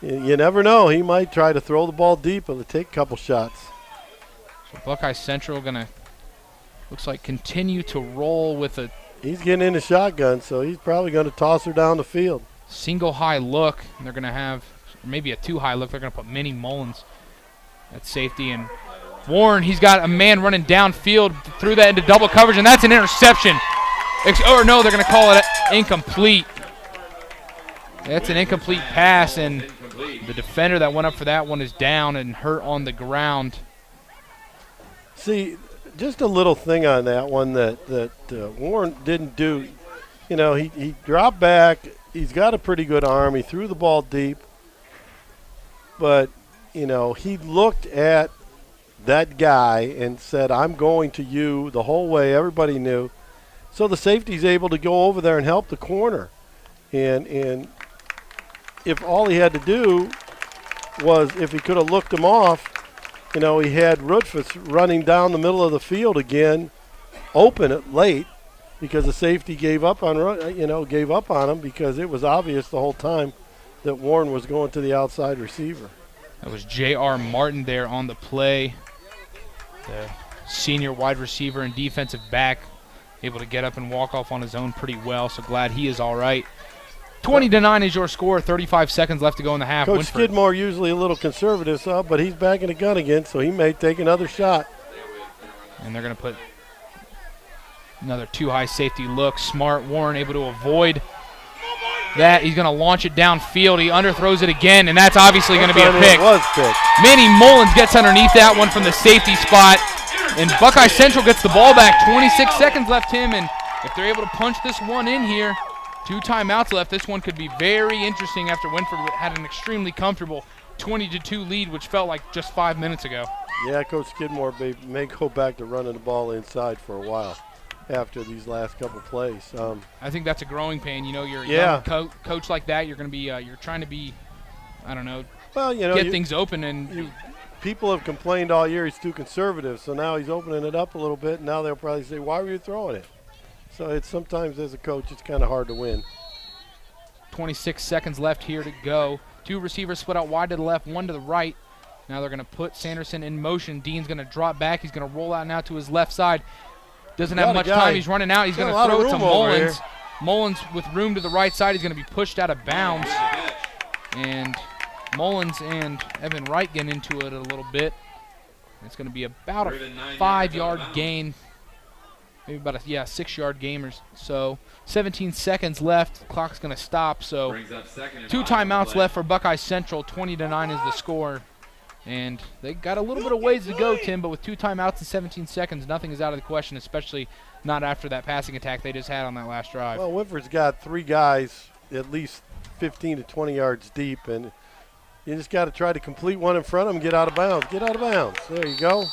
you never know. He might try to throw the ball deep and take a couple shots. So Buckeye Central going to, looks like, continue to roll with a... He's getting in the shotgun, so he's probably going to toss her down the field. Single high look, and they're going to have maybe a 2 high look. They're going to put Minnie Mullins at safety. And Warren, he's got a man running downfield, threw that into double coverage, and that's an interception. Or no, they're going to call it incomplete. That's an incomplete pass, and the defender that went up for that one is down and hurt on the ground. See, just a little thing on that one that Warren didn't do. He dropped back. He's got a pretty good arm. He threw the ball deep. But, he looked at that guy and said, I'm going to you the whole way. Everybody knew. So the safety's able to go over there and help the corner. And if all he had to do was, if he could have looked him off, he had Rutfus running down the middle of the field again, open it late, because the safety gave up on him because it was obvious the whole time that Warren was going to the outside receiver. That was J.R. Martin there on the play, the senior wide receiver and defensive back. Able to get up and walk off on his own pretty well, so glad he is all right. 20-9 is your score. 35 seconds left to go in the half. Coach Wynford. Skidmore usually a little conservative, but he's back in the gun again, so he may take another shot. And they're going to put Another too high safety look. Smart. Warren able to avoid that. He's going to launch it downfield. He underthrows it again, and that's obviously going to be a pick. It was picked. Manny Mullins gets underneath that one from the safety spot, and Buckeye Central gets the ball back. 26 seconds left, Tim, and if they're able to punch this one in here, 2 timeouts left. This one could be very interesting after Wynford had an extremely comfortable 20-2 lead, which felt like just 5 minutes ago. Yeah, Coach Skidmore may go back to running the ball inside for a while after these last couple plays. I think that's a growing pain. You know, you're a young coach like that. You're going to be, you're trying to be, I don't know, well, you know, get things open. And people have complained all year he's too conservative, so now he's opening it up a little bit, and now they'll probably say, why were you throwing it? So it's sometimes as a coach, it's kind of hard to win. 26 seconds left here to go. 2 receivers split out wide to the left, 1 to the right. Now they're going to put Sanderson in motion. Dean's going to drop back. He's going to roll out now to his left side. Doesn't have much time. He's running out. He's going to throw it to Mullins. Mullins with room to the right side. He's going to be pushed out of bounds. And Mullins and Evan Wright getting into it a little bit. It's going to be about a 5-yard gain. Maybe about a 6-yard gain or so. 17 seconds left. Clock's going to stop. So 2 timeouts left for Buckeye Central. 20-9 is the score. And they got a little bit of ways to go, Tim, but with 2 timeouts and 17 seconds, nothing is out of the question, especially not after that passing attack they just had on that last drive. Well, Wynford's got 3 guys at least 15 to 20 yards deep, and you just got to try to complete one in front of them, get out of bounds. Get out of bounds. There you go.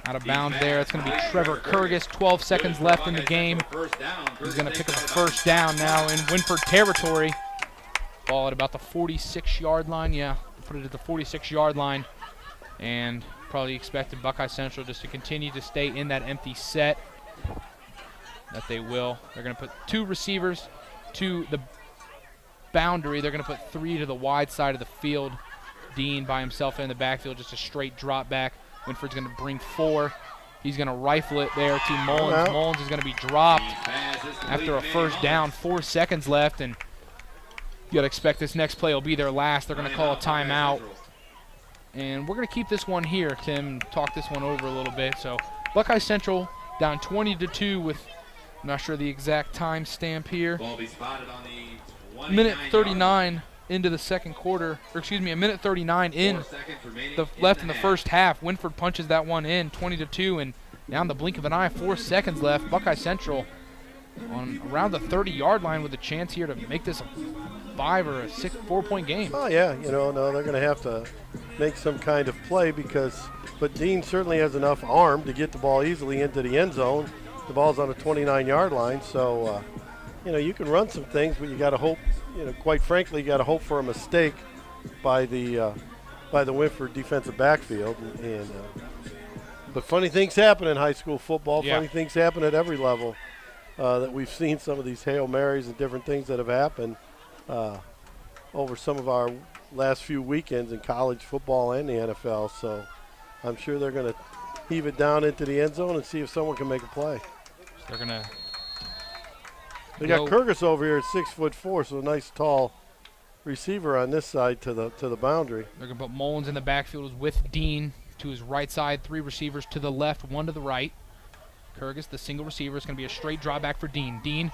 Out of bounds there. It's going to be Trevor Kurgis. 12 seconds left in the game. He's going to pick up a first down now in Wynford territory. Ball at about the 46-yard line. Yeah, put it at the 46-yard line. And probably expected Buckeye Central just to continue to stay in that empty set. That they will. They're going to put 2 receivers to the boundary. They're going to put 3 to the wide side of the field. Dean by himself in the backfield, just a straight drop back. Wynford's going to bring 4. He's going to rifle it there to Mullins. Mullins is going to be dropped after a first down. 4 seconds left, and you got to expect this next play will be their last. They're going to call a timeout. And we're going to keep this one here, Tim, and talk this one over a little bit. So Buckeye Central down 20-2 with, I'm not sure the exact time stamp here. Minute 39 into the second quarter, or excuse me, a minute 39 in the left in the first half. Wynford punches that one in, 20-2, and now in the blink of an eye, 4 seconds left. Buckeye Central on around the 30-yard line with a chance here to make this a 5 or a 4-point game. Oh yeah, you know, no, they're going to have to make some kind of play but Dean certainly has enough arm to get the ball easily into the end zone. The ball's on the 29-yard line, so you know, you can run some things, but you got to hope. You know, quite frankly, you got to hope for a mistake by the Wynford defensive backfield. But funny things happen in high school football. Yeah. Funny things happen at every level. That we've seen some of these Hail Marys and different things that have happened over some of our last few weekends in college football and the NFL. So I'm sure they're going to heave it down into the end zone and see if someone can make a play. They're going to. They got Kurgis over here at 6'4", so a nice tall receiver on this side to the boundary. They're going to put Mullins in the backfield with Dean to his right side, 3 receivers to the left, 1 to the right. Kurgis, the single receiver, is going to be a straight draw back for Dean. Dean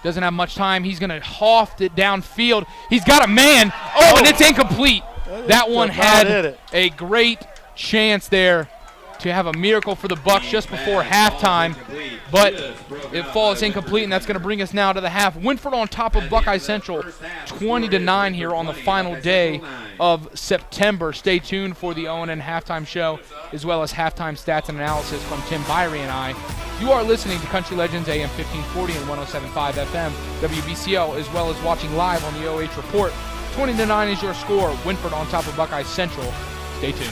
doesn't have much time. He's going to hoft it downfield. He's got a man. Oh, and it's incomplete. That one had a great chance there to have a miracle for the Bucks just before halftime, but it falls incomplete, and that's going to bring us now to the half. Wynford on top of Buckeye Central, 20-9 here on the final day of September. Stay tuned for the ONN halftime show, as well as halftime stats and analysis from Tim Birie and I. You are listening to Country Legends AM 1540 and 107.5 FM, WBCO, as well as watching live on the OH Report. 20-9 is your score. Wynford on top of Buckeye Central. Stay tuned.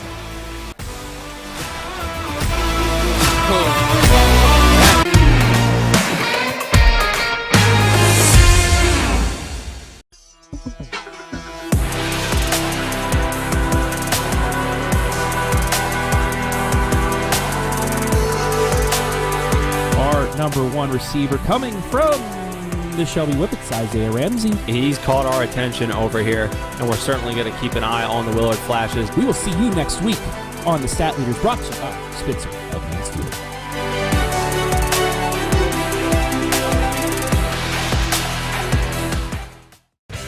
Our number 1 receiver coming from the Shelby Whippets, Isaiah Ramsey. He's caught our attention over here, and we're certainly going to keep an eye on the Willard Flashes. We will see you next week on the Stat Leaders, brought to you by Spitzer of Main Steel.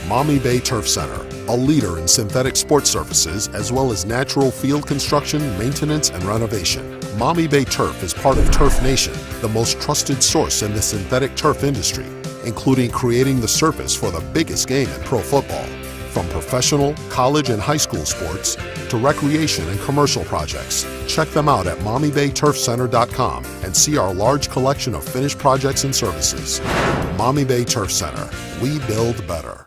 Maumee Bay Turf Center, a leader in synthetic sports surfaces as well as natural field construction, maintenance, and renovation. Maumee Bay Turf is part of Turf Nation, the most trusted source in the synthetic turf industry, including creating the surface for the biggest game in pro football. From professional, college, and high school sports to recreation and commercial projects, check them out at MaumeeBayTurfCenter.com and see our large collection of finished projects and services. Maumee Bay Turf Center. We build better.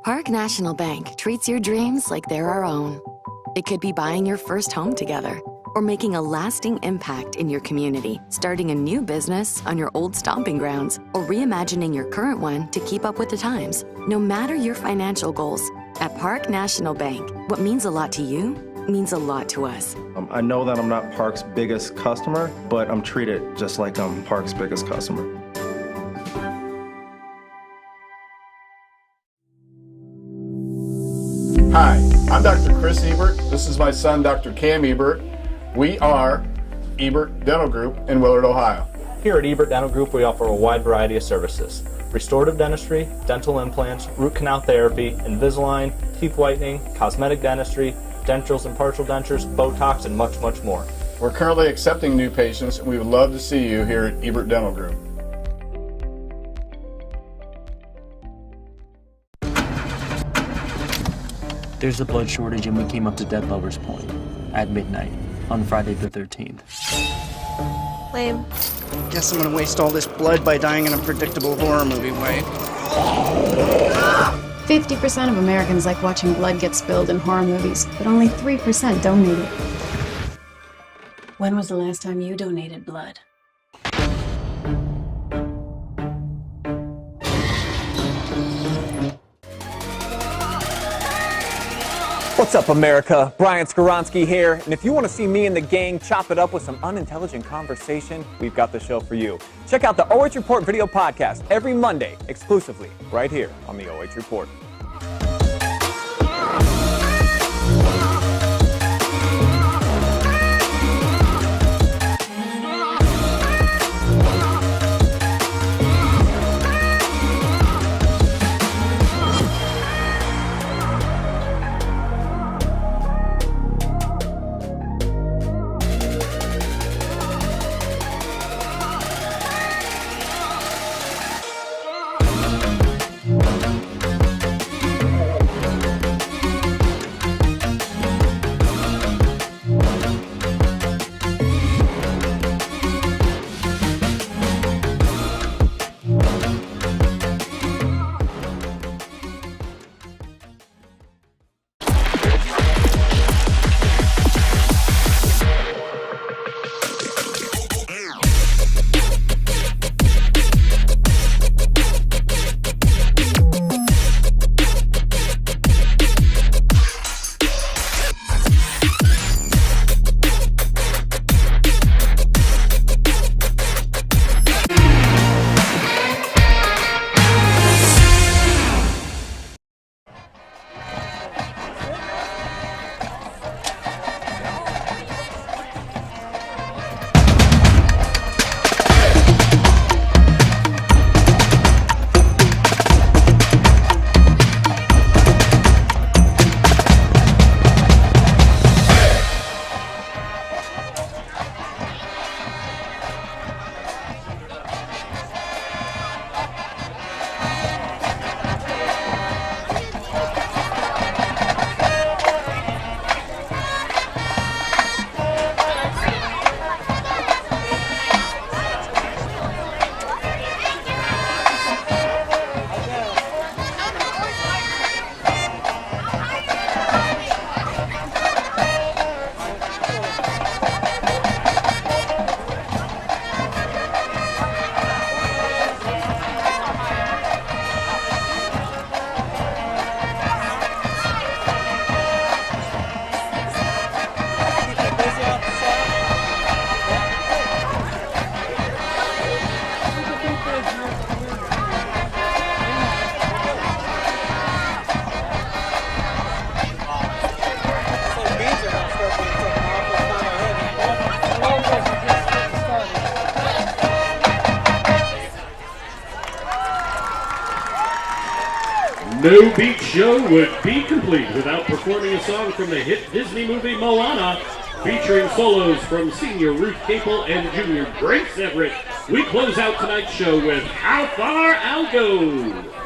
Park National Bank treats your dreams like they're our own. It could be buying your first home together or making a lasting impact in your community, starting a new business on your old stomping grounds, or reimagining your current one to keep up with the times. No matter your financial goals, at Park National Bank, what means a lot to you means a lot to us. I know that I'm not Park's biggest customer, but I'm treated just like I'm Park's biggest customer. Hi, I'm Dr. Chris Ebert. This is my son, Dr. Cam Ebert. We are Ebert Dental Group in Willard, Ohio. Here at Ebert Dental Group, we offer a wide variety of services: restorative dentistry, dental implants, root canal therapy, Invisalign, teeth whitening, cosmetic dentistry, dentrals and partial dentures, Botox, and much, much more. We're currently accepting new patients, and we would love to see you here at Ebert Dental Group. There's a blood shortage and we came up to Dead Lovers Point at midnight on Friday the 13th. Lame. Guess I'm gonna waste all this blood by dying in a predictable horror movie way. 50% of Americans like watching blood get spilled in horror movies, but only 3% donate it. When was the last time you donated blood? What's up, America? Brian Skoronsky here, and if you want to see me and the gang chop it up with some unintelligent conversation, we've got the show for you. Check out the OH Report video podcast every Monday, exclusively right here on the OH Report. No beach show would be complete without performing a song from the hit Disney movie Moana, featuring solos from senior Ruth Capel and junior Grace Everett. We close out tonight's show with How Far I'll Go.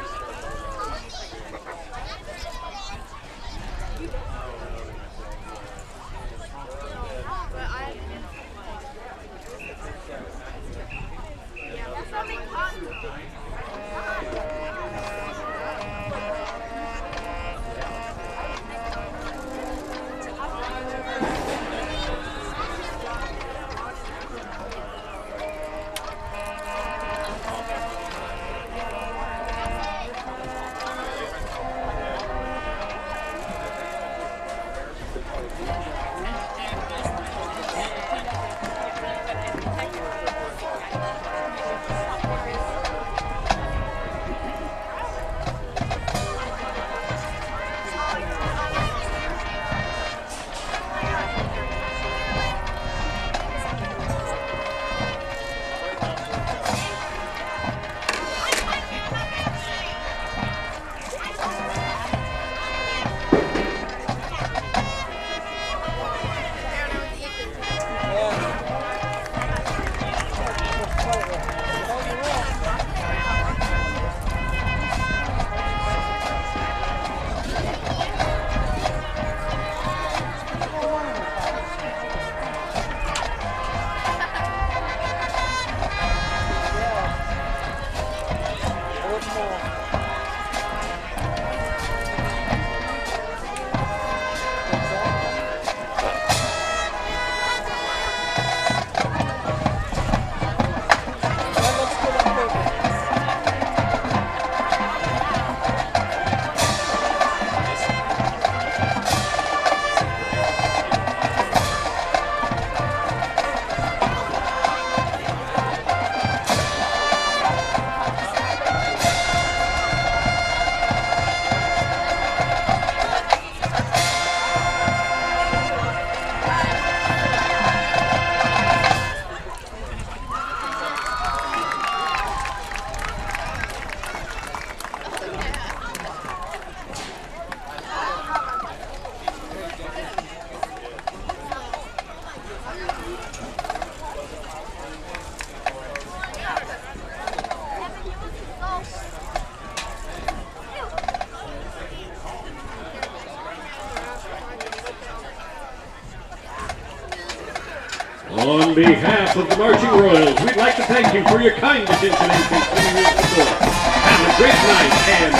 On behalf of the Marching Royals, we'd like to thank you for your kind attention and continuing support. Have a great night, and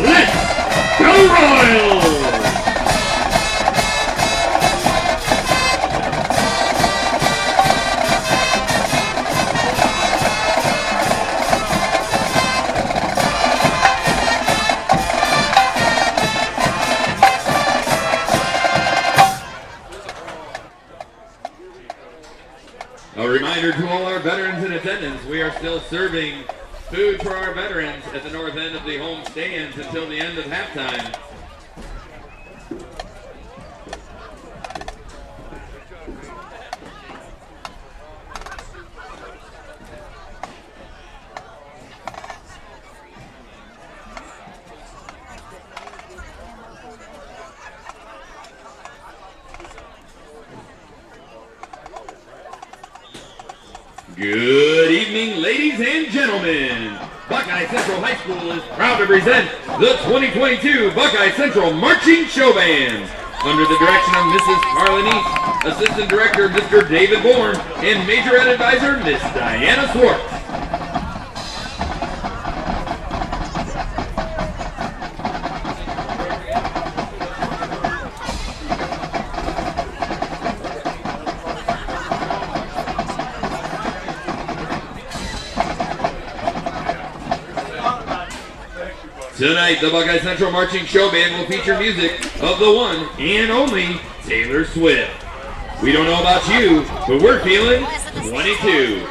let's go Royals! A reminder to all our veterans in attendance, we are still serving food for our veterans at the north end of the home stands until the end of halftime. Good evening, ladies and gentlemen. Buckeye Central High School is proud to present the 2022 Buckeye Central Marching Show Band. Under the direction of Mrs. Carlin East, Assistant Director Mr. David Bourne, and Major Ed Advisor Miss Diana Swartz. Tonight, the Buckeye Central Marching Show Band will feature music of the one and only Taylor Swift. We don't know about you, but we're feeling 22.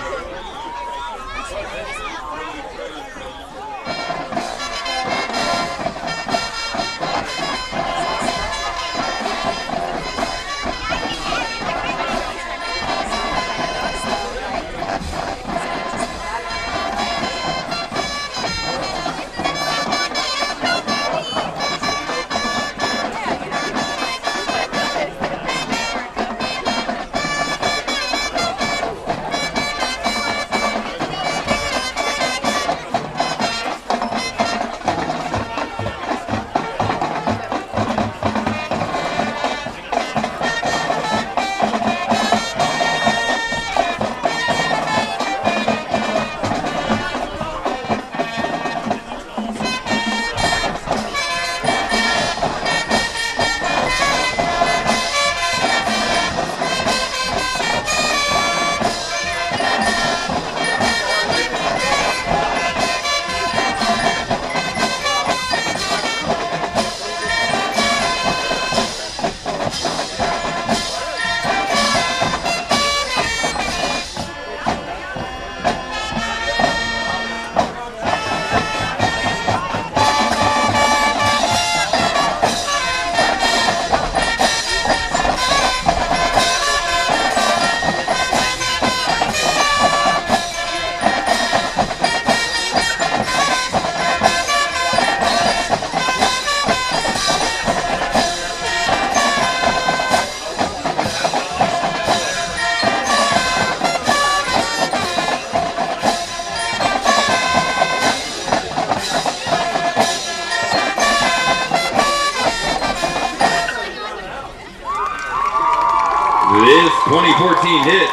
2014 hit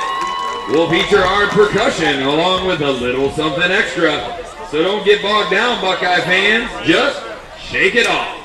will feature our percussion along with a little something extra. So don't get bogged down, Buckeye fans. Just shake it off.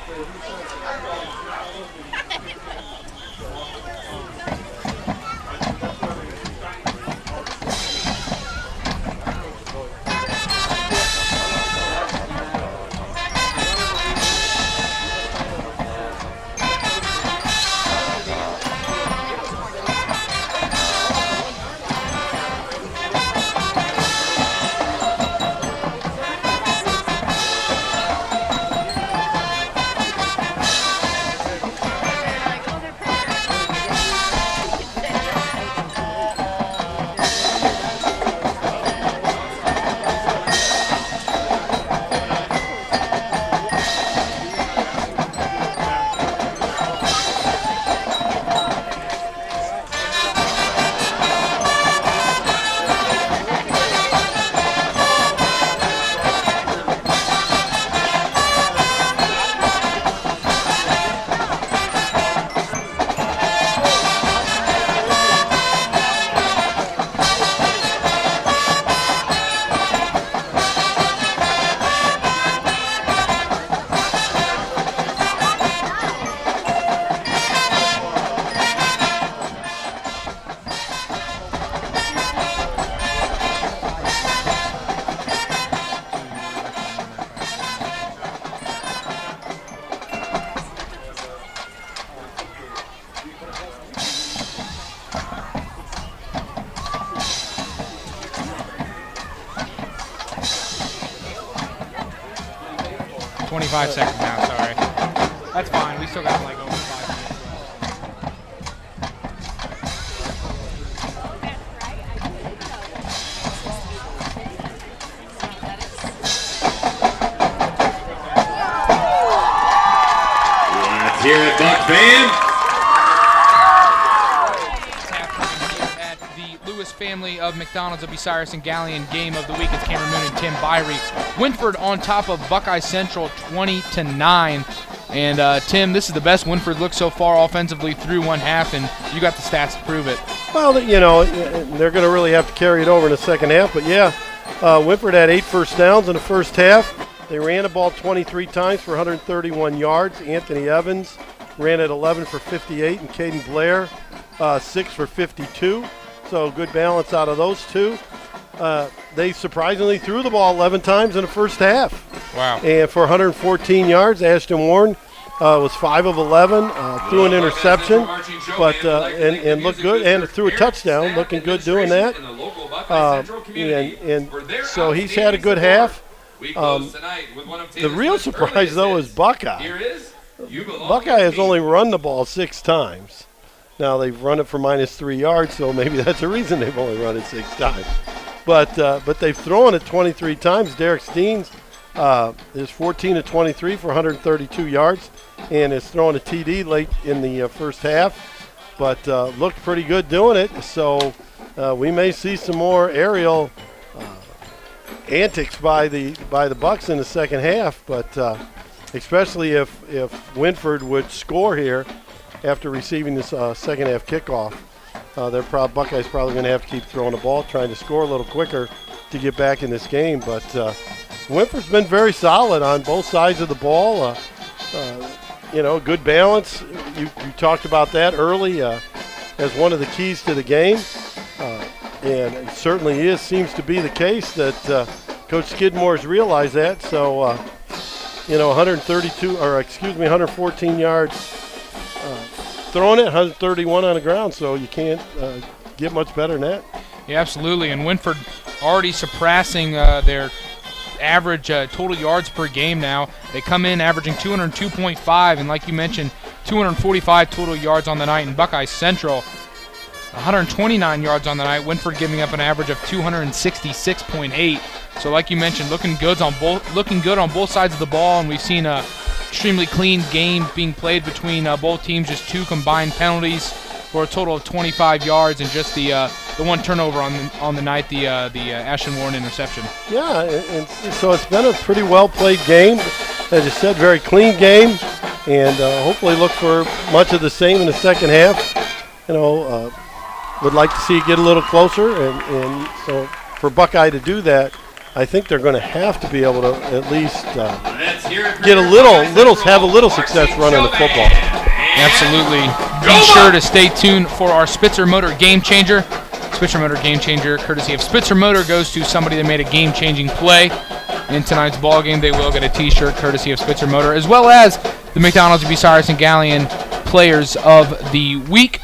Seconds now, sorry. That's fine. We still got like over 5 minutes Let's hear it, Buck fans. at the Lewis family of McDonald's of Bucyrus and Galleon game of the week. It's Cameron Moone and Tim Birie. Wynford on top of Buckeye Central 20-9. And Tim, this is the best Wynford look so far offensively through one half, and you got the stats to prove it. Well, you know, they're going to really have to carry it over in the second half. But yeah, Wynford had 8 first downs in the first half. They ran the ball 23 times for 131 yards. Anthony Evans ran it 11 for 58, and Caden Blair 6 for 52. So good balance out of those two. They surprisingly threw the ball 11 times in the first half. Wow. And for 114 yards, Ashton Warren was 5 of 11, threw an interception, but and looked good, and threw a touchdown, looking good doing that. And so he's had a good half. The real surprise, though, is Buckeye. Buckeye has only run the ball 6 times. Now, they've run it for -3 yards, so maybe that's the reason they've only run it 6 times. But they've thrown it 23 times. Derek Steens is 14 of 23 for 132 yards and is throwing a TD late in the first half, but looked pretty good doing it. So we may see some more aerial antics by the Bucks in the second half, but especially if Wynford would score here after receiving this second half kickoff. Buckeyes probably going to have to keep throwing the ball, trying to score a little quicker to get back in this game. But Wynford's been very solid on both sides of the ball. Good balance. You talked about that early as one of the keys to the game. And it certainly seems to be the case that Coach Skidmore has realized that. So, 114 yards throwing it, 131 on the ground, so you can't get much better than that. Yeah, absolutely. And Wynford already surpassing their average total yards per game now. They come in averaging 202.5, and like you mentioned, 245 total yards on the night. And Buckeye Central, 129 yards on the night. Wynford giving up an average of 266.8. So like you mentioned, looking good on both sides of the ball, and we've seen a extremely clean game being played between both teams. Just 2 combined penalties for a total of 25 yards, and just the one turnover on the night, the Ashton Warren interception. Yeah, and so it's been a pretty well played game. As I said, very clean game, and hopefully look for much of the same in the second half. would like to see it get a little closer, and so for Buckeye to do that, I think they're going to have to be able to at least get have a little success running the football. Absolutely. Be sure to stay tuned for our Spitzer Motor Game Changer. Spitzer Motor Game Changer, courtesy of Spitzer Motor, goes to somebody that made a game-changing play in tonight's ball game. They will get a T-shirt courtesy of Spitzer Motor, as well as the McDonald's Bucyrus and Galleon Players of the Week.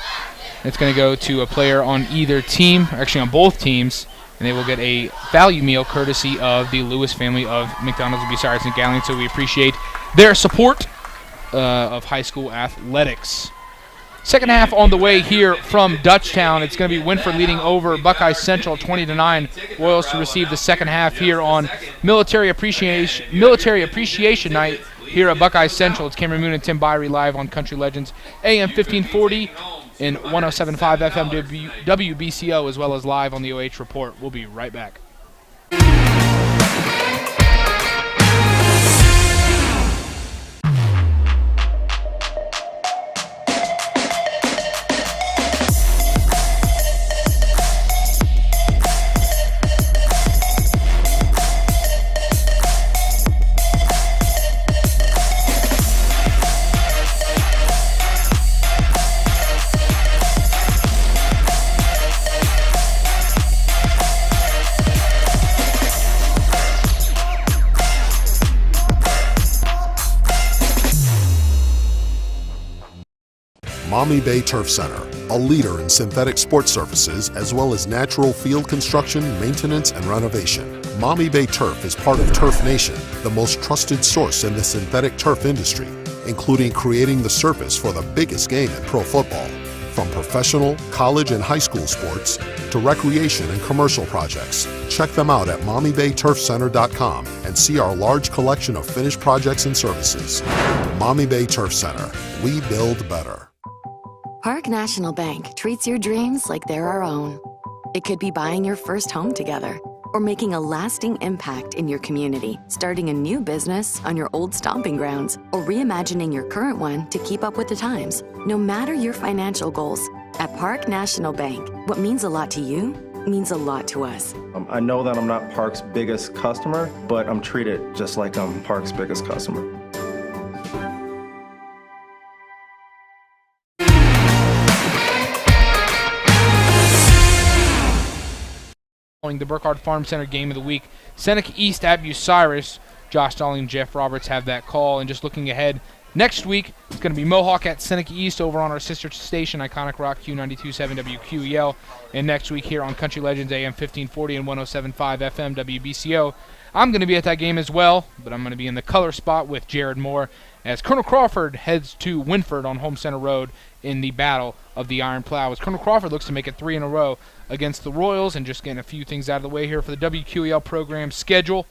It's going to go to a player on either team, actually on both teams, and they will get a value meal courtesy of the Lewis family of McDonald's Bucyrus and Galleon. So we appreciate their support of high school athletics. Second half on the way here from Dutchtown. It's going to be Wynford leading over Buckeye Central 20-9. Royals to receive the second half here on Military Appreciation Night here at Buckeye Central. It's Cameron Moone and Tim Birie live on Country Legends AM 1540 and 107.5 FM WBCO, as well as live on the OH Report. We'll be right back. Maumee Bay Turf Center, a leader in synthetic sports surfaces as well as natural field construction, maintenance, and renovation. Maumee Bay Turf is part of Turf Nation, the most trusted source in the synthetic turf industry, including creating the surface for the biggest game in pro football. From professional, college, and high school sports to recreation and commercial projects, check them out at MaumeeBayTurfCenter.com and see our large collection of finished projects and services. Maumee Bay Turf Center, we build better. Park National Bank treats your dreams like they're our own. It could be buying your first home together or making a lasting impact in your community, starting a new business on your old stomping grounds, or reimagining your current one to keep up with the times. No matter your financial goals, at Park National Bank, what means a lot to you means a lot to us. I know that I'm not Park's biggest customer, but I'm treated just like I'm Park's biggest customer. The Burkhardt Farm Center game of the week. Seneca East at Bucyrus. Josh Dalling and Jeff Roberts have that call. And just looking ahead, next week it's going to be Mohawk at Seneca East over on our sister station, Iconic Rock Q92.7 WQEL. And next week here on Country Legends AM 1540 and 107.5 FM WBCO. I'm going to be at that game as well, but I'm going to be in the color spot with Jared Moore as Colonel Crawford heads to Wynford on Home Center Road in the Battle of the Iron Plow, as Colonel Crawford looks to make it 3 in a row against the Royals. And just getting a few things out of the way here for the WQEL program schedule.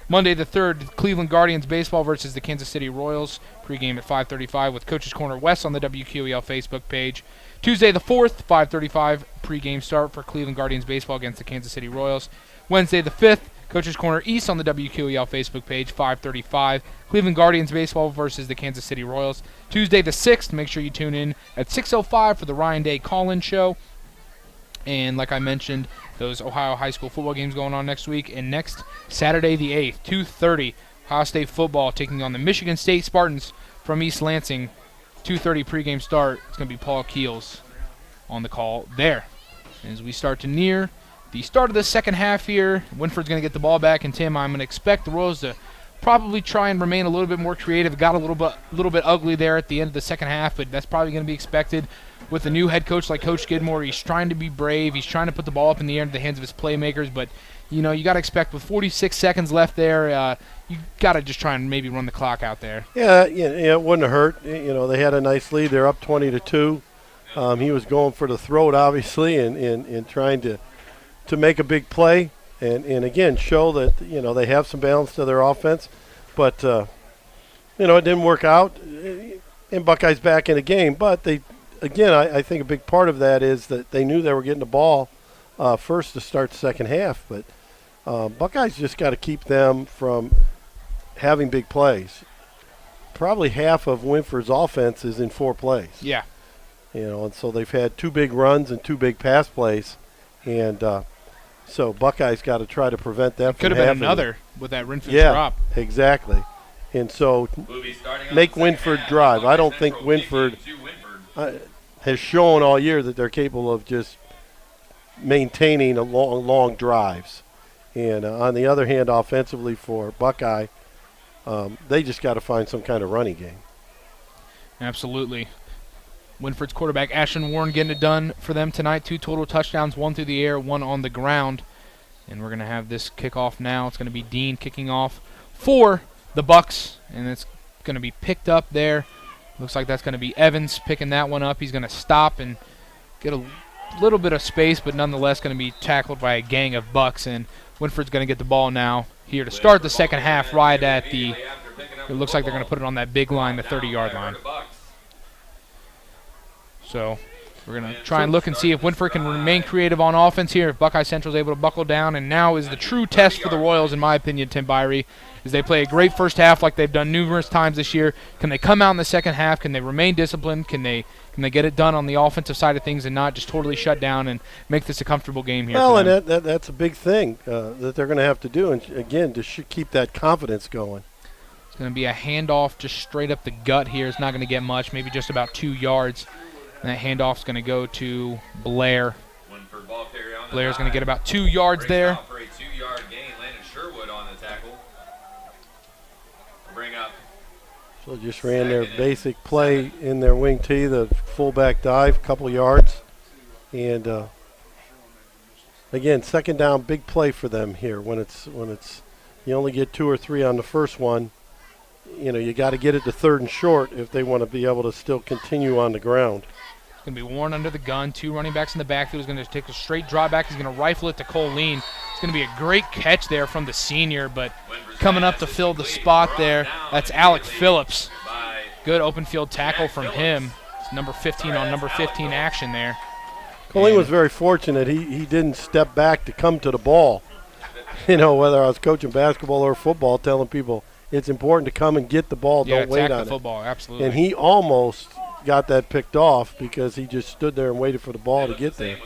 Monday the 3rd, Cleveland Guardians baseball versus the Kansas City Royals. Pregame at 5:35 with Coach's Corner West on the WQEL Facebook page. Tuesday the 4th, 5:35 pregame start for Cleveland Guardians baseball against the Kansas City Royals. Wednesday the 5th, Coach's Corner East on the WQEL Facebook page, 5:35. Cleveland Guardians baseball versus the Kansas City Royals. Tuesday the 6th, make sure you tune in at 6:05 for the Ryan Day call-in show. And like I mentioned, those Ohio high school football games going on next week. And next Saturday the 8th, 2:30, Ohio State football taking on the Michigan State Spartans from East Lansing. 2:30 pregame start. It's going to be Paul Keels on the call there. And as we start to near the start of the second half here, Wynford's going to get the ball back. And Tim, I'm going to expect the Royals to probably try and remain a little bit more creative. It got a little bit ugly there at the end of the second half, but that's probably going to be expected with a new head coach like Coach Skidmore. He's trying to be brave. He's trying to put the ball up in the air into the hands of his playmakers, but you know, you got to expect with 46 seconds left there, you got to just try and maybe run the clock out there. Yeah, it wouldn't have hurt. You know, they had a nice lead. They're up 20-2. He was going for the throat, obviously, and trying to make a big play and again show that, you know, they have some balance to their offense. But, you know, it didn't work out. And Buckeyes back in the game. But they, again, I think a big part of that is that they knew they were getting the ball first to start the second half. But Buckeyes just got to keep them from having big plays. Probably half of Wynford's offense is in 4 plays. Yeah. And so they've had 2 big runs and 2 big pass plays, and so Buckeyes got to try to prevent that. Could have been another with that Wynford drop. Yeah, exactly. And so make Wynford drive. I don't think Wynford has shown all year that they're capable of just maintaining a long drives. And on the other hand, offensively for Buckeye, they just got to find some kind of running game. Absolutely. Wynford's quarterback, Ashton Warren, getting it done for them tonight. 2 total touchdowns, 1 through the air, 1 on the ground. And we're going to have this kickoff now. It's going to be Dean kicking off for the Bucks, and it's going to be picked up there. Looks like that's going to be Evans picking that one up. He's going to stop and get a little bit of space, but nonetheless going to be tackled by a gang of Bucks. And Wynford's going to get the ball now here to start the second half right at the, it looks like they're going to put it on that big line, the 30-yard line. So we're going to try and look and see if Wynford can remain creative on offense here, if Buckeye Central is able to buckle down. And now is the true test for the Royals, in my opinion, Tim Birie, is they play a great first half like they've done numerous times this year. Can they come out in the second half? Can they remain disciplined? Can they get it done on the offensive side of things and not just totally shut down and make this a comfortable game here? Well, and that's a big thing that they're going to have to do, and again, to keep that confidence going. It's going to be a handoff just straight up the gut here. It's not going to get much, maybe just about 2 yards. And that handoff's going to go to Blair. Blair's going to get about 2 yards there. For a 2-yard gain, Landon Sherwood on the tackle. Bring up. So just ran their basic play in their wing tee, the fullback dive, couple yards. And again, second down, big play for them here. When it's you only get 2 or 3 on the first one, you got to get it to 3rd and short if they want to be able to still continue on the ground. Going to be Warren under the gun. 2 running backs in the backfield. He's going to take a straight draw back. He's going to rifle it to Colleen. It's going to be a great catch there from the senior, but coming up to fill the spot there, that's Alec Phillips. Good open field tackle from him. It's number 15 on number 15 action there. Colleen was very fortunate. He didn't step back to come to the ball. Whether I was coaching basketball or football, telling people it's important to come and get the ball, don't wait on it. Football, absolutely. And he almost got that picked off because he just stood there and waited for the ball to get there.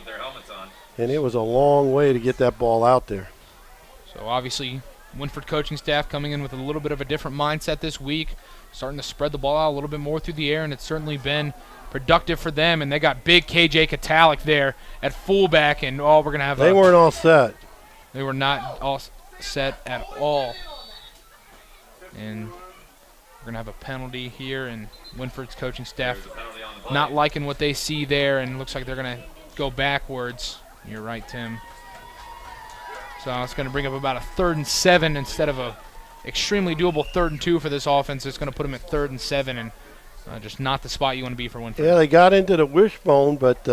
And it was a long way to get that ball out there. So obviously, Wynford coaching staff coming in with a little bit of a different mindset this week, starting to spread the ball out a little bit more through the air, and it's certainly been productive for them. And they got big KJ Katalik there at fullback, and we're going to have They weren't all set. They were not all set at all. And we're going to have a penalty here, and Wynford's coaching staff not liking what they see there, and looks like they're going to go backwards. You're right, Tim. So it's going to bring up about a 3rd and 7 instead of a extremely doable 3rd and 2 for this offense. It's going to put them at 3rd and 7, and just not the spot you want to be for Wynford. Yeah, they got into the wishbone, but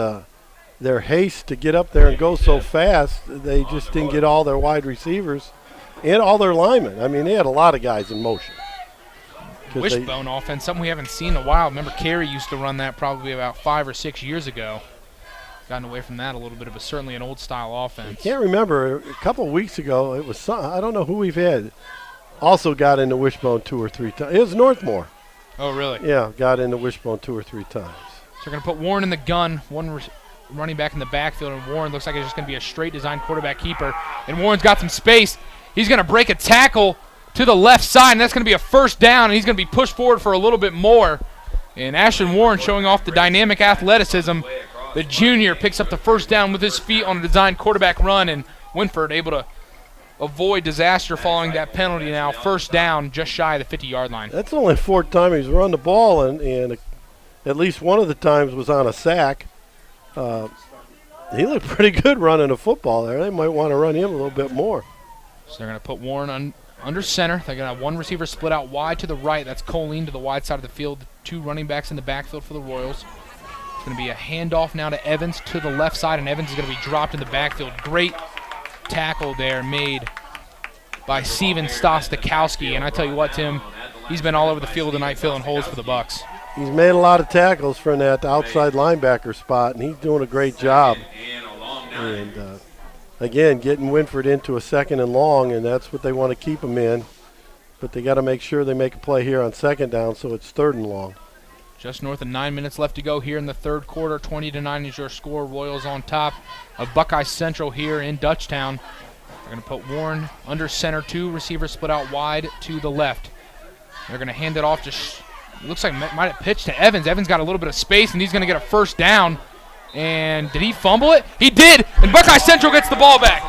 their haste to get up there and go so fast, they just didn't get all their wide receivers and all their linemen. I mean, they had a lot of guys in motion. Wishbone offense, something we haven't seen in a while. Remember, Carey used to run that probably about 5 or 6 years ago. Gotten away from that a little bit, but certainly an old-style offense. I can't remember. A couple of weeks ago, it was I don't know who we've had. Also got into wishbone 2 or 3 times. It was Northmore. Oh, really? Yeah, got into wishbone 2 or 3 times. So we're going to put Warren in the gun, one running back in the backfield, and Warren looks like it's just going to be a straight design quarterback keeper. And Warren's got some space. He's going to break a tackle to the left side, and that's going to be a 1st down, and he's going to be pushed forward for a little bit more. And Ashton Warren showing off the dynamic athleticism. The junior picks up the 1st down with his feet on a designed quarterback run, and Wynford able to avoid disaster following that penalty now. 1st down, just shy of the 50-yard line. That's only the 4th time he's run the ball, and at least one of the times was on a sack. He looked pretty good running the football there. They might want to run him a little bit more. So they're going to put Warren under center. They're going to have one receiver split out wide to the right. That's Colleen to the wide side of the field. 2 running backs in the backfield for the Royals. It's going to be a handoff now to Evans to the left side, and Evans is going to be dropped in the backfield. Great tackle there made by Steven Stostakowski. And I tell you what, Tim, he's been all over the field tonight filling holes for the Bucks. He's made a lot of tackles from that outside linebacker spot, and he's doing a great job. And again, getting Wynford into a 2nd and long, and that's what they want to keep him in. But they got to make sure they make a play here on 2nd down, so it's 3rd and long. Just north of 9 minutes left to go here in the third quarter. 20-9 is your score. Royals on top of Buckeye Central here in Dutchtown. They're going to put Warren under center, 2 receivers split out wide to the left. They're going to hand it off to, looks like might have pitched to Evans. Evans got a little bit of space, and he's going to get a first down. And did he fumble it? He did, and Buckeye Central gets the ball back.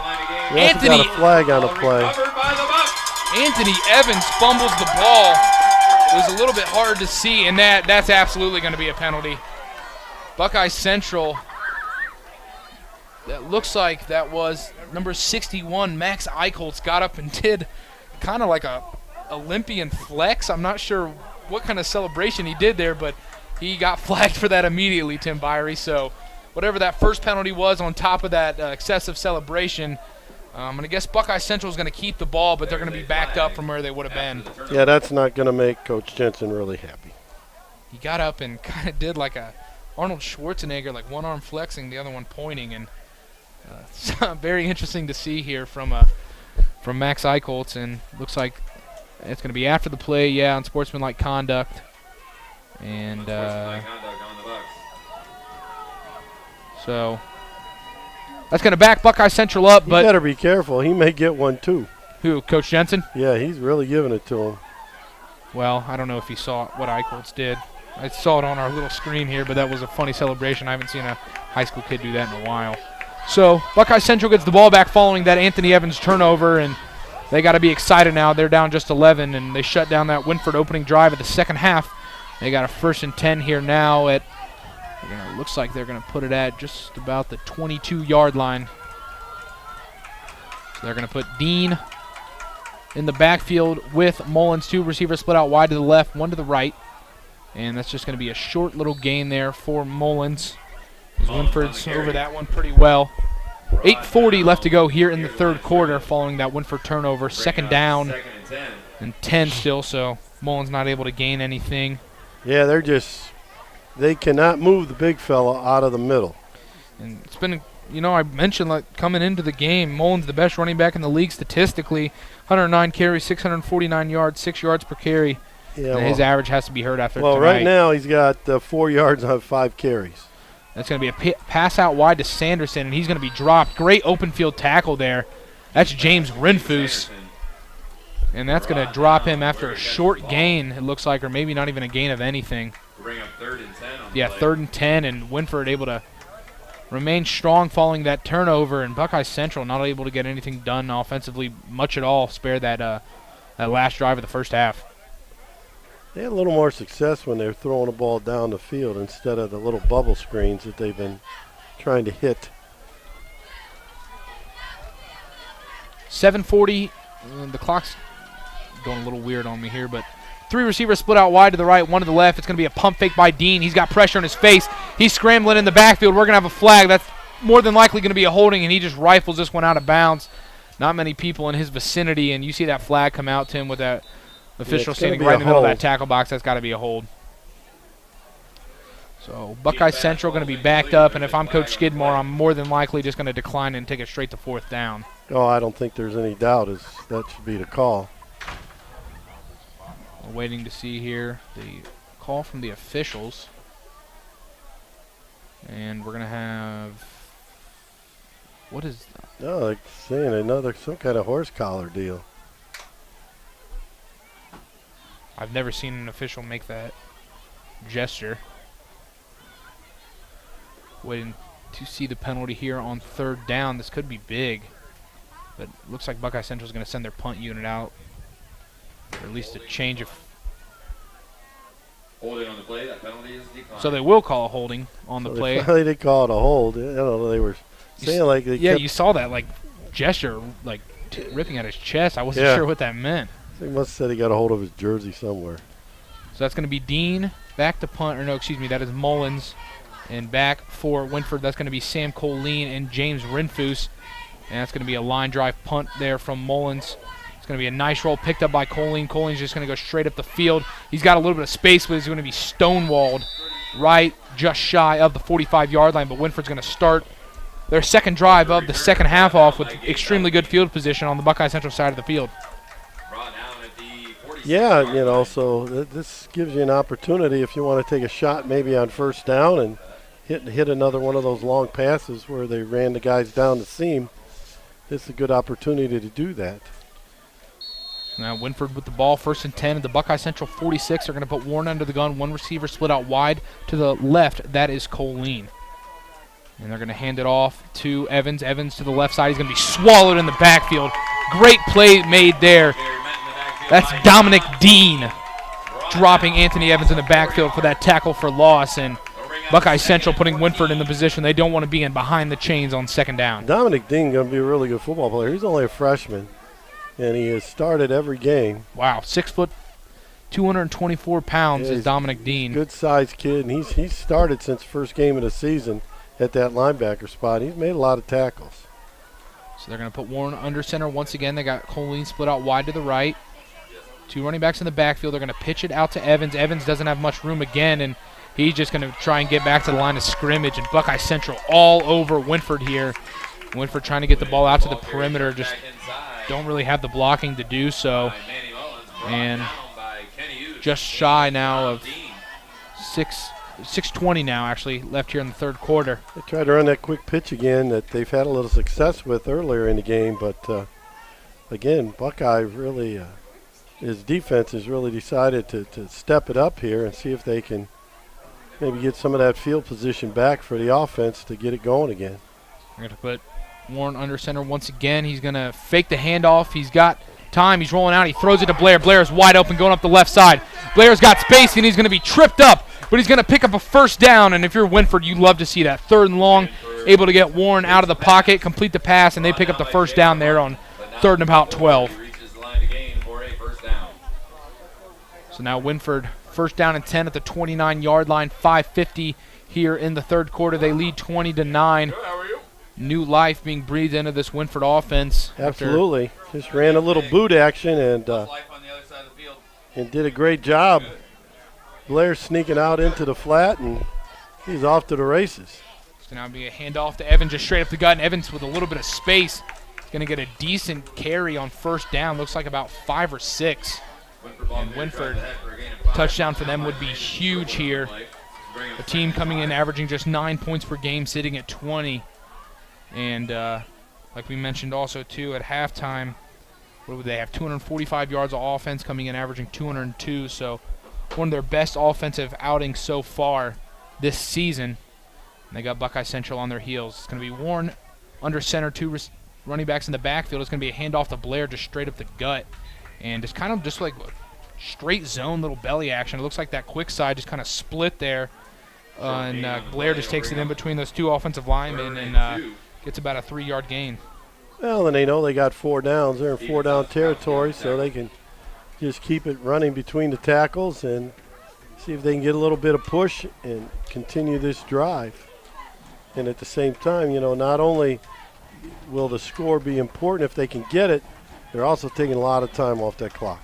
Anthony got a flag on a play. Anthony Evans fumbles the ball. It was a little bit hard to see, and that's absolutely going to be a penalty. Buckeye Central, that looks like that was number 61, Max Eicholtz, got up and did kind of like a Olympian flex. I'm not sure what kind of celebration he did there, but he got flagged for that immediately, Tim Birie. So whatever that first penalty was on top of that excessive celebration, I'm going to guess Buckeye Central is going to keep the ball, but they're going to be backed up from where they would have been. Yeah, that's not going to make Coach Jensen really happy. He got up and kind of did like a Arnold Schwarzenegger, like one arm flexing, the other one pointing, and it's very interesting to see here from Max Eicholtz, and looks like it's going to be after the play, yeah, on sportsmanlike conduct. And so that's going to back Buckeye Central up. But you better be careful. He may get one too. Who, Coach Jensen? Yeah, he's really giving it to him. Well, I don't know if he saw what Eicholtz did. I saw it on our little screen here, but that was a funny celebration. I haven't seen a high school kid do that in a while. So Buckeye Central gets the ball back following that Anthony Evans turnover, and they got to be excited now. They're down just 11, and they shut down that Wynford opening drive of the second half. They got a 1st and 10 here now at, looks like they're going to put it at just about the 22-yard line. So they're going to put Dean in the backfield with Mullins, 2 receivers split out wide to the left, 1 to the right. And that's just going to be a short little gain there for Mullins. Wynford's over that one pretty well. 8:40 left to go here in the third quarter following that Wynford turnover. 2nd down and 10 still, so Mullins not able to gain anything. Yeah, they cannot move the big fella out of the middle. And it's been, I mentioned like coming into the game, Mullins the best running back in the league statistically. 109 carries, 649 yards, 6 yards per carry. Yeah, and his average has to be hurt after tonight. Well, right now he's got 4 yards on 5 carries. That's going to be a pass out wide to Sanderson, and he's going to be dropped. Great open field tackle there. That's James Renfus. And that's going to drop him after a short gain, it looks like, or maybe not even a gain of anything. Bring up 3rd and 10 on the play. 3rd and 10, and Wynford able to remain strong following that turnover, and Buckeye Central not able to get anything done offensively much at all, spare that last drive of the first half. They had a little more success when they were throwing the ball down the field instead of the little bubble screens that they've been trying to hit. 7:40, the clock's going a little weird on me here, but 3 receivers split out wide to the right, 1 to the left. It's going to be a pump fake by Dean. He's got pressure in his face. He's scrambling in the backfield. We're going to have a flag. That's more than likely going to be a holding, and he just rifles this one out of bounds. Not many people in his vicinity, and you see that flag come out to him with that official standing right in the middle of that tackle box. That's got to be a hold. So Buckeye Central going to be backed up, and if I'm Coach Skidmore, I'm more than likely just going to decline and take it straight to 4th down. Oh, I don't think there's any doubt that should be the call. We're waiting to see here the call from the officials. And we're going to have, what is that? No, like saying some kind of horse collar deal. I've never seen an official make that gesture. Waiting to see the penalty here on 3rd down. This could be big, but it looks like Buckeye Central is going to send their punt unit out, or at least a change of. Holding on the play. That penalty is declined. So they will call a holding on the play. They did call it a hold. I don't know. They were saying like they. Yeah, you saw that like gesture, like ripping at his chest. I wasn't sure what that meant. He must have said he got a hold of his jersey somewhere. So that's going to be Dean back to punt, or no, excuse me, that is Mullins. And back for Wynford, that's going to be Sam Colleen and James Renfus. And that's going to be a line drive punt there from Mullins. It's going to be a nice roll picked up by Colleen. Colleen's just going to go straight up the field. He's got a little bit of space, but he's going to be stonewalled right just shy of the 45-yard line. But Wynford's going to start their second drive of the second half off with extremely good field position on the Buckeye Central side of the field. Yeah, you know, so this gives you an opportunity if you want to take a shot maybe on first down and hit another one of those long passes where they ran the guys down the seam. This is a good opportunity to do that. Now Wynford with the ball, 1st and 10 at the Buckeye Central 46. They're going to put Warren under the gun. One receiver split out wide to the left. That is Colleen. And they're going to hand it off to Evans. Evans to the left side. He's going to be swallowed in the backfield. Great play made there. That's Dominic Dean dropping Anthony Evans in the backfield for that tackle for loss. And Buckeye Central putting Wynford in the position they don't want to be in, behind the chains on 2nd down. Dominic Dean going to be a really good football player. He's only a freshman, and he has started every game. Wow, 6 foot, 224 pounds is Dominic Dean. Good-sized kid, and he's started since first game of the season at that linebacker spot. He's made a lot of tackles. So they're going to put Warren under center once again. They got Colleen split out wide to the right. 2 running backs in the backfield. They're going to pitch it out to Evans. Evans doesn't have much room again, and he's just going to try and get back to the line of scrimmage. And Buckeye Central all over Wynford here. Wynford trying to get the ball out to the perimeter. Just don't really have the blocking to do so. And just shy now of 6:20 now, actually, left here in the 3rd quarter. They tried to run that quick pitch again that they've had a little success with earlier in the game. But, again, Buckeye really, his defense has really decided to step it up here and see if they can maybe get some of that field position back for the offense to get it going again. We're going to put Warren under center once again. He's going to fake the handoff. He's got time. He's rolling out. He throws it to Blair. Blair is wide open going up the left side. Blair's got space, and he's going to be tripped up, but he's going to pick up a 1st down, and if you're Wynford, you love to see that. 3rd and long, able to get Warren out of the pocket, complete the pass, and they pick up the 1st down there on 3rd and about 12. So now Wynford, 1st down and 10 at the 29-yard line, 5:50 here in the 3rd quarter. They lead 20-9. New life being breathed into this Wynford offense. Absolutely. Just ran a little boot action and did a great job. Blair sneaking out into the flat, and he's off to the races. It's going to be a handoff to Evans, just straight up the gut, and Evans with a little bit of space. He's going to get a decent carry on 1st down. Looks like about 5 or 6. And Wynford, touchdown for them would be huge here. A team coming in averaging just 9 points per game, sitting at 20. And like we mentioned also, too, at halftime, what would they have? 245 yards of offense, coming in averaging 202. So one of their best offensive outings so far this season. And they got Buckeye Central on their heels. It's going to be Warren under center, 2 running backs in the backfield. It's going to be a handoff to Blair just straight up the gut. And it's kind of just like straight zone little belly action. It looks like that quick side just kind of split there. And Blair just takes it in between those 2 offensive linemen and gets about a 3-yard gain. Well, and they know they got 4 downs. They're in 4-down territory, so they can just keep it running between the tackles and see if they can get a little bit of push and continue this drive. And at the same time, you know, not only will the score be important if they can get it, they're also taking a lot of time off that clock.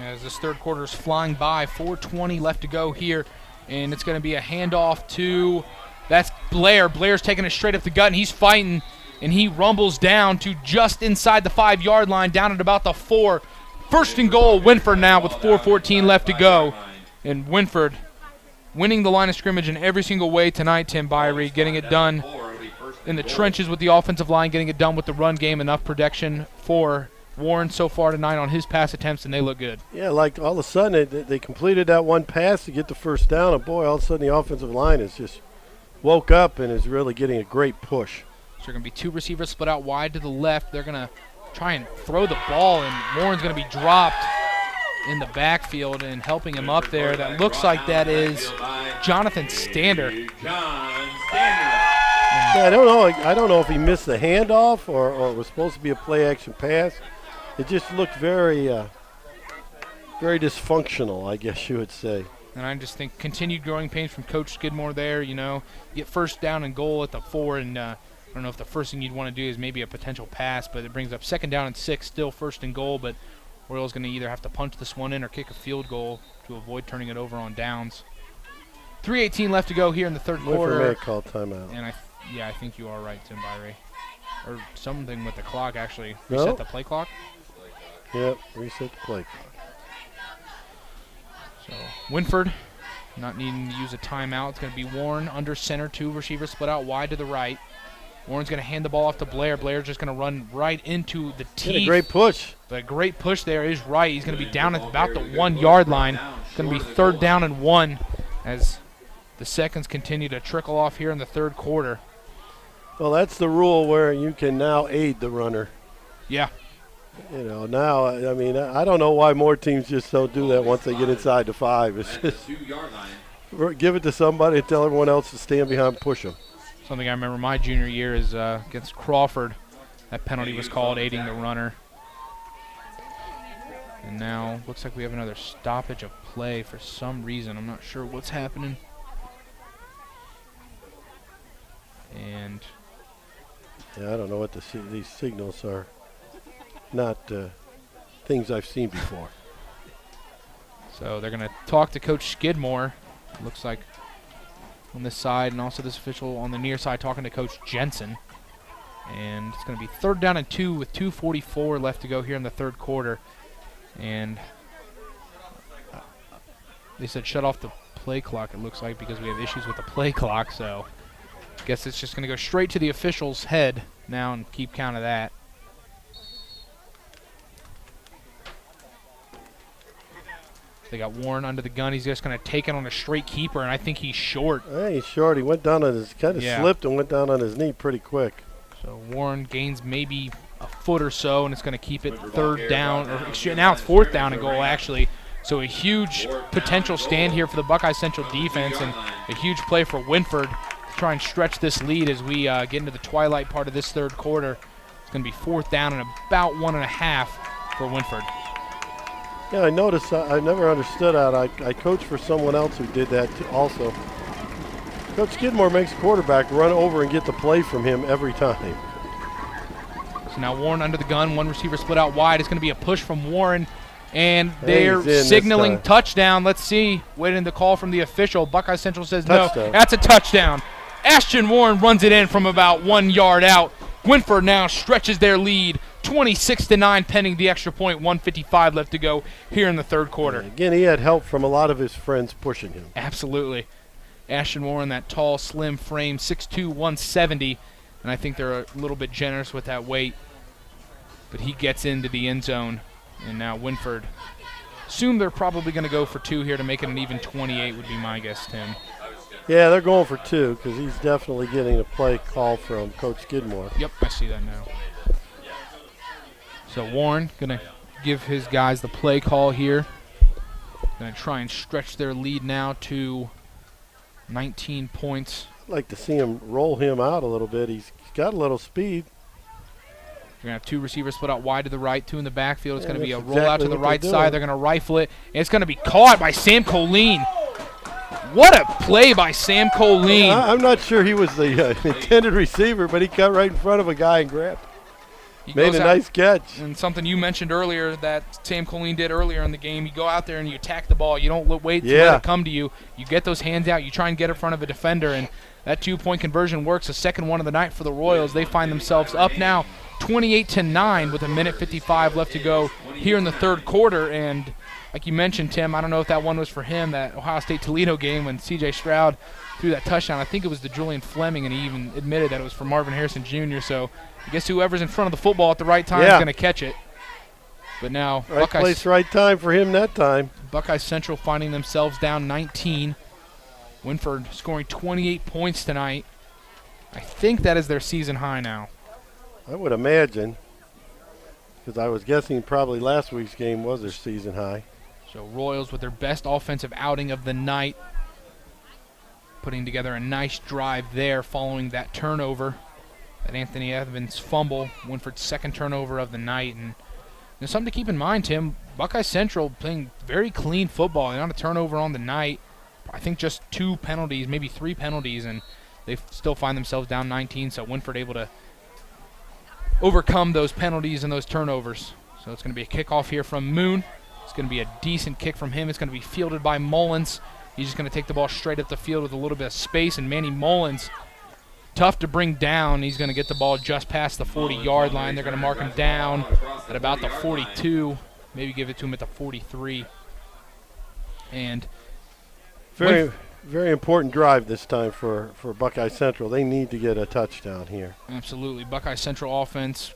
As this 3rd quarter is flying by, 4:20 left to go here, and it's going to be a handoff to, that's Blair. Blair's taking it straight up the gut, and he's fighting, and he rumbles down to just inside the 5-yard line, down at about the 4. 1st and goal, Wynford now with 4:14 left to go. And Wynford winning the line of scrimmage in every single way tonight, Tim Birie, getting it done in the trenches with the offensive line, getting it done with the run game, enough protection for Warren so far tonight on his pass attempts, and they look good. Yeah, like all of a sudden they completed that one pass to get the 1st down, and boy, all of a sudden the offensive line is just woke up and is really getting a great push. So they're going to be 2 receivers split out wide to the left. They're going to try and throw the ball, and Warren's going to be dropped in the backfield, and helping him up there, that looks like that is Jonathan Stander. Yeah, I don't know if he missed the handoff or it was supposed to be a play-action pass. It just looked very dysfunctional, I guess you would say. And I just think continued growing pains from Coach Skidmore there. You know, get 1st down and goal at the 4, and I don't know if the first thing you'd want to do is maybe a potential pass, but it brings up 2nd down and 6, still 1st and goal, but Royals going to either have to punch this one in or kick a field goal to avoid turning it over on downs. 3:18 left to go here in the 3rd quarter. Wynford may call timeout. And I think you are right, Tim Birie. Or something with the clock, actually. No? Reset the play clock? Yep, reset the play clock. Wynford not needing to use a timeout. It's going to be Warren under center, 2 receivers split out wide to the right. Warren's going to hand the ball off to Blair. Blair's just going to run right into the teeth. A great push. But a great push there is right. He's going to be down at about the 1-yard line. It's going to be 3rd down and 1 as the seconds continue to trickle off here in the 3rd quarter. Well, that's the rule where you can now aid the runner. Yeah. You know, now, I mean, I don't know why more teams just don't do that once they get inside the 5. It's just give it to somebody and tell everyone else to stand behind and push them. Something I remember my junior year is against Crawford. That penalty was called aiding the runner. And now looks like we have another stoppage of play for some reason. I'm not sure what's happening. And yeah, I don't know what these signals are. Not things I've seen before. So they're going to talk to Coach Skidmore. Looks like on this side, and also this official on the near side talking to Coach Jensen. And it's going to be 3rd down and 2 with 2:44 left to go here in the 3rd quarter. And they said shut off the play clock, it looks like, because we have issues with the play clock. So I guess it's just going to go straight to the official's head now and keep count of that. They got Warren under the gun. He's just going to take it on a straight keeper, and I think he's short. Yeah, he's short. He went down on his, kind of slipped and went down on his knee pretty quick. So Warren gains maybe a foot or so, and it's going to keep it 3rd down. Or now it's 4th down and goal, actually. So a huge potential stand here for the Buckeye Central defense, and a huge play for Wynford to try and stretch this lead as we get into the twilight part of this 3rd quarter. It's going to be 4th down and about 1.5 for Wynford. Yeah, I noticed. I never understood that. I coached for someone else who did that also. Coach Skidmore makes the quarterback run over and get the play from him every time. So now Warren under the gun. 1 receiver split out wide. It's going to be a push from Warren, and they're signaling touchdown. Let's see. Waiting the call from the official. Buckeye Central says touchdown. No. That's a touchdown. Ashton Warren runs it in from about 1 yard out. Wynford now stretches their lead, 26-9, pending the extra point. 1:55 left to go here in the 3rd quarter. Yeah, again, he had help from a lot of his friends pushing him. Absolutely. Ashton Warren, that tall, slim frame, 6'2", 170, and I think they're a little bit generous with that weight. But he gets into the end zone, and now Wynford. Assume they're probably going to go for 2 here to make it an even 28 would be my guess, Tim. Yeah, they're going for 2 because he's definitely getting a play call from Coach Skidmore. Yep, I see that now. So Warren going to give his guys the play call here. Going to try and stretch their lead now to 19 points. I'd like to see him roll him out a little bit. He's got a little speed. We're going to have 2 receivers split out wide to the right, 2 in the backfield. It's going to be a rollout to the right side. They're going to rifle it, and it's going to be caught by Sam Colleen. What a play by Sam Colleen. I'm not sure he was the intended receiver, but he got right in front of a guy and grabbed. Made a nice catch. And something you mentioned earlier that Sam Colleen did earlier in the game, you go out there and you attack the ball. You don't wait to let it come to you. You get those hands out. You try and get in front of a defender, and that 2-point conversion works. The second one of the night for the Royals. They find themselves up now 28-9 with 1:55 left to go here in the 3rd quarter. And like you mentioned, Tim, I don't know if that one was for him, that Ohio State-Toledo game when C.J. Stroud threw that touchdown. I think it was to Julian Fleming, and he even admitted that it was for Marvin Harrison Jr., so I guess whoever's in front of the football at the right time is going to catch it. But now right place, right time for him that time. Buckeye Central finding themselves down 19. Wynford scoring 28 points tonight. I think that is their season high now. I would imagine, because I was guessing probably last week's game was their season high. So Royals with their best offensive outing of the night, putting together a nice drive there following that turnover. That Anthony Evans fumble, Wynford's 2nd turnover of the night. And there's something to keep in mind, Tim. Buckeye Central playing very clean football. They're not a turnover on the night. I think just 2 penalties, maybe 3 penalties, and they still find themselves down 19. So Wynford able to overcome those penalties and those turnovers. So it's going to be a kickoff here from Moone. It's going to be a decent kick from him. It's going to be fielded by Mullins. He's just going to take the ball straight up the field with a little bit of space, and Manny Mullins, tough to bring down. He's going to get the ball just past the 40-yard line. They're going to mark him down at about the 42, maybe give it to him at the 43. And Very important drive this time for Buckeye Central. They need to get a touchdown here. Absolutely. Buckeye Central offense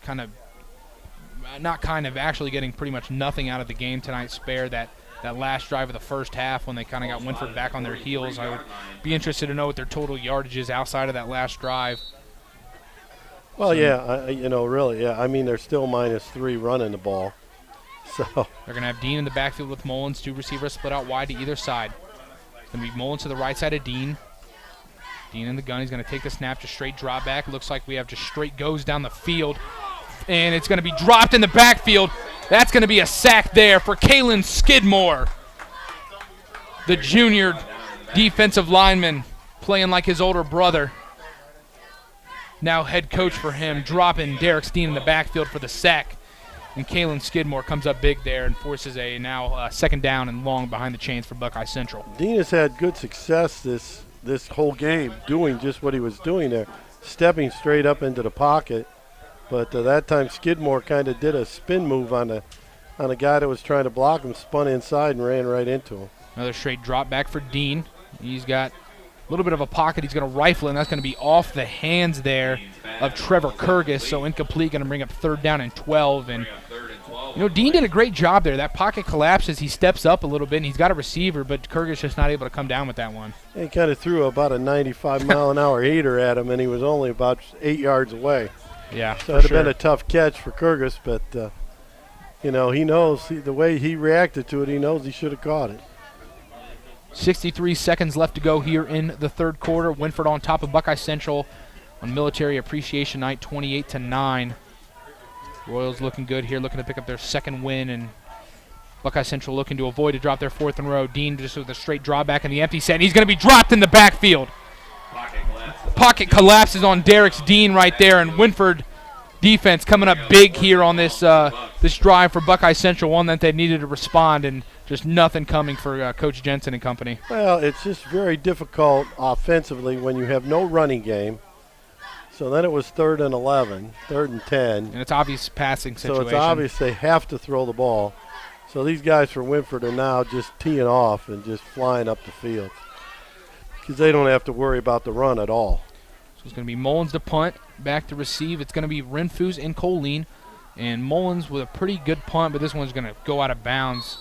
actually getting pretty much nothing out of the game tonight. Spare that last drive of the first half when they kind of got Wynford back on their heels. I would be interested to know what their total yardage is outside of that last drive. Well, really, yeah. I mean, they're still -3 running the ball. So they're going to have Dean in the backfield with Mullins, 2 receivers split out wide to either side. It's going to be Mullins to the right side of Dean. Dean in the gun. He's going to take the snap, just straight drop back. Looks like we have just straight goes down the field. And it's going to be dropped in the backfield. That's going to be a sack there for Kalen Skidmore, the junior defensive lineman, playing like his older brother. Now head coach for him, dropping Derex Dean in the backfield for the sack. And Kalen Skidmore comes up big there and forces a second down and long behind the chains for Buckeye Central. Dean has had good success this whole game doing just what he was doing there, stepping straight up into the pocket. But that time Skidmore kind of did a spin move on a guy that was trying to block him, spun inside and ran right into him. Another straight drop back for Dean. He's got a little bit of a pocket. He's going to rifle, and that's going to be off the hands there of Trevor Kurgis, so incomplete, going to bring up 3rd down and 12. And, Dean did a great job there. That pocket collapses. He steps up a little bit, and he's got a receiver, but Kurgis just not able to come down with that one. He kind of threw about a 95-mile-an-hour heater at him, and he was only about 8 yards away. Yeah, so it would have been a tough catch for Kurgis, but, he knows the way he reacted to it, he knows he should have caught it. 63 seconds left to go here in the third quarter. Wynford on top of Buckeye Central on Military Appreciation Night, 28-9. Royals looking good here, looking to pick up their second win, and Buckeye Central looking to avoid a drop their 4th in a row. Dean just with a straight draw back in the empty set, and he's going to be dropped in the backfield. Pocket collapses on Derex Dean right there, and Wynford defense coming up big here on this drive for Buckeye Central, one that they needed to respond, and just nothing coming for Coach Jensen and company. Well, it's just very difficult offensively when you have no running game. So then it was 3rd and 11, 3rd and 10. And it's obvious passing situation. So it's obvious they have to throw the ball. So these guys for Wynford are now just teeing off and just flying up the field because they don't have to worry about the run at all. So it's going to be Mullins to punt, back to receive. It's going to be Renfus and Colleen. And Mullins with a pretty good punt, but this one's going to go out of bounds.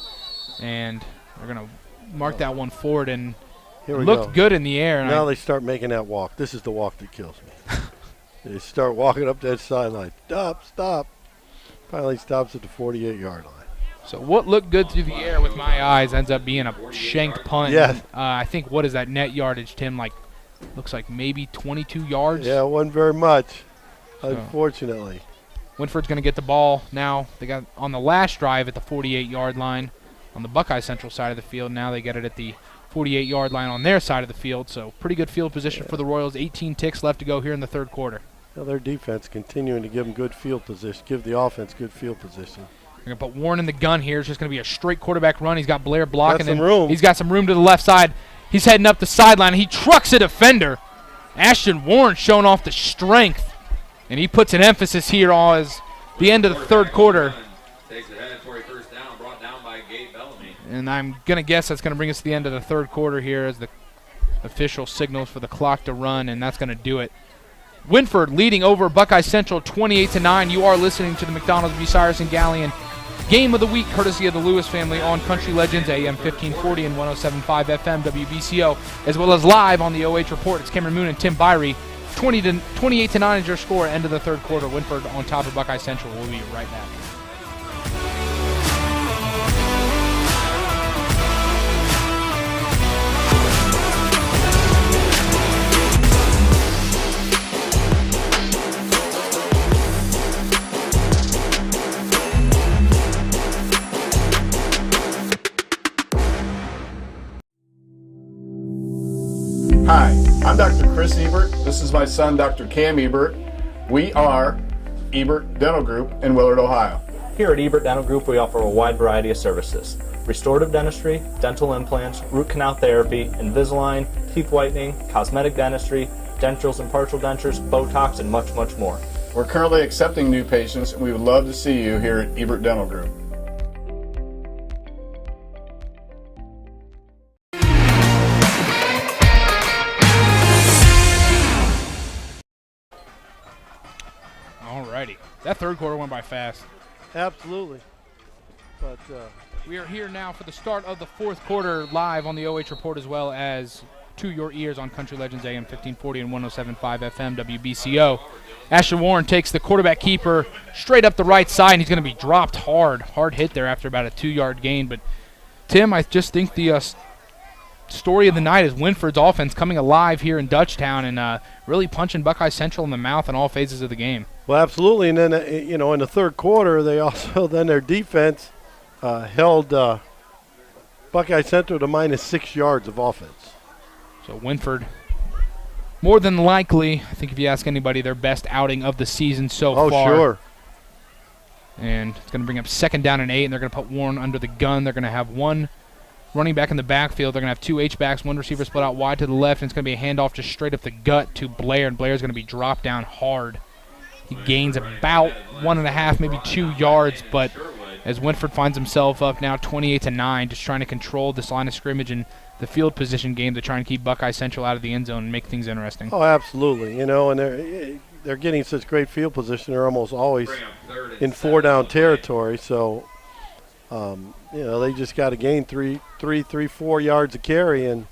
And they're going to mark that one forward, and it looked good in the air. Now they start making that walk. This is the walk that kills me. They start walking up that sideline. Stop. Finally stops at the 48-yard line. So what looked good through the air with my eyes ends up being a shanked punt. Yeah. I think, what is that net yardage, Tim? Looks like maybe 22 yards. Yeah, it wasn't very much, unfortunately. Wynford's going to get the ball now. They got on the last drive at the 48-yard line on the Buckeye Central side of the field. Now they get it at the 48-yard line on their side of the field. So pretty good field position for the Royals. 18 ticks left to go here in the third quarter. Well, their defense continuing to give them good field position, give the offense good field position. We're going to put Warren in the gun here. It's just going to be a straight quarterback run. He's got Blair blocking him. Room. He's got some room to the left side. He's heading up the sideline. He trucks a defender. Ashton Warren showing off the strength. And he puts an emphasis here on the end of the third quarter. Takes it ahead for a first down, brought down by Gabe Bellamy. And I'm going to guess that's going to bring us to the end of the third quarter here as the official signals for the clock to run, and that's going to do it. Wynford leading over Buckeye Central 28-9. You are listening to the McDonald's Bucyrus and Gallion Game of the Week, courtesy of the Lewis family on Country Legends, AM 1540 and 107.5 FM WBCO, as well as live on the OH Report. It's Cameron Moone and Tim Birie. 28-9 is your score, end of the third quarter. Wynford on top of Buckeye Central. We'll be right back. Hi, I'm Dr. Chris Ebert. This is my son, Dr. Cam Ebert. We are Ebert Dental Group in Willard, Ohio. Here at Ebert Dental Group, we offer a wide variety of services. Restorative dentistry, dental implants, root canal therapy, Invisalign, teeth whitening, cosmetic dentistry, denturals and partial dentures, Botox, and much, much more. We're currently accepting new patients, and we would love to see you here at Ebert Dental Group. That third quarter went by fast. Absolutely. But we are here now for the start of the fourth quarter live on the OH Report as well as to your ears on Country Legends AM 1540 and 107.5 FM WBCO. Asher Warren takes the quarterback keeper straight up the right side, and he's going to be dropped hard. Hard hit there after about a 2-yard gain. But, Tim, I just think the story of the night is Wynford's offense coming alive here in Dutchtown and really punching Buckeye Central in the mouth in all phases of the game. Well, absolutely. And then, in the third quarter, they also, then their defense held Buckeye Central to minus 6 yards of offense. So Wynford, more than likely, I think if you ask anybody, their best outing of the season so far. Oh, sure. And it's going to bring up 2nd down and 8, and they're going to put Warren under the gun. They're going to have one running back in the backfield. They're going to have 2 H-backs, one receiver split out wide to the left, and it's going to be a handoff just straight up the gut to Blair, and Blair's going to be dropped down hard. He gains about 1.5, maybe 2 yards, but as Wynford finds himself up now 28-9, just trying to control this line of scrimmage and the field position game to try and keep Buckeye Central out of the end zone and make things interesting. Oh, absolutely. And they're getting such great field position. They're almost always in 4-down territory. So, they just got to gain 4 yards of carry, and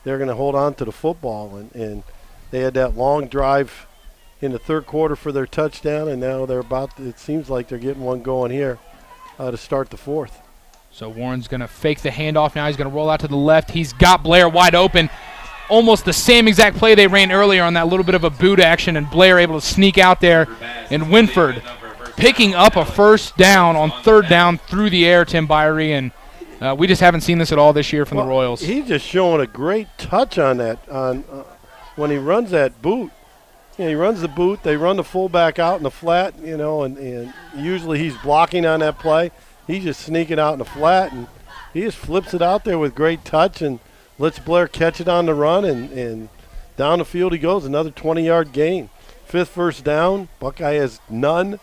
they're going to hold on to the football. And they had that long drive in the third quarter for their touchdown, and now it seems like they're getting one going here to start the fourth. So Warren's going to fake the handoff now. He's going to roll out to the left. He's got Blair wide open. Almost the same exact play they ran earlier on that little bit of a boot action, and Blair able to sneak out there. And Wynford picking up a first down on 3rd down through the air, Tim Birie. And we just haven't seen this at all this year from the Royals. He's just showing a great touch on that when he runs that boot. He runs the boot. They run the fullback out in the flat, and usually he's blocking on that play. He's just sneaking out in the flat, and he just flips it out there with great touch and lets Blair catch it on the run, and down the field he goes, another 20-yard gain. 5th first down. Buckeye has none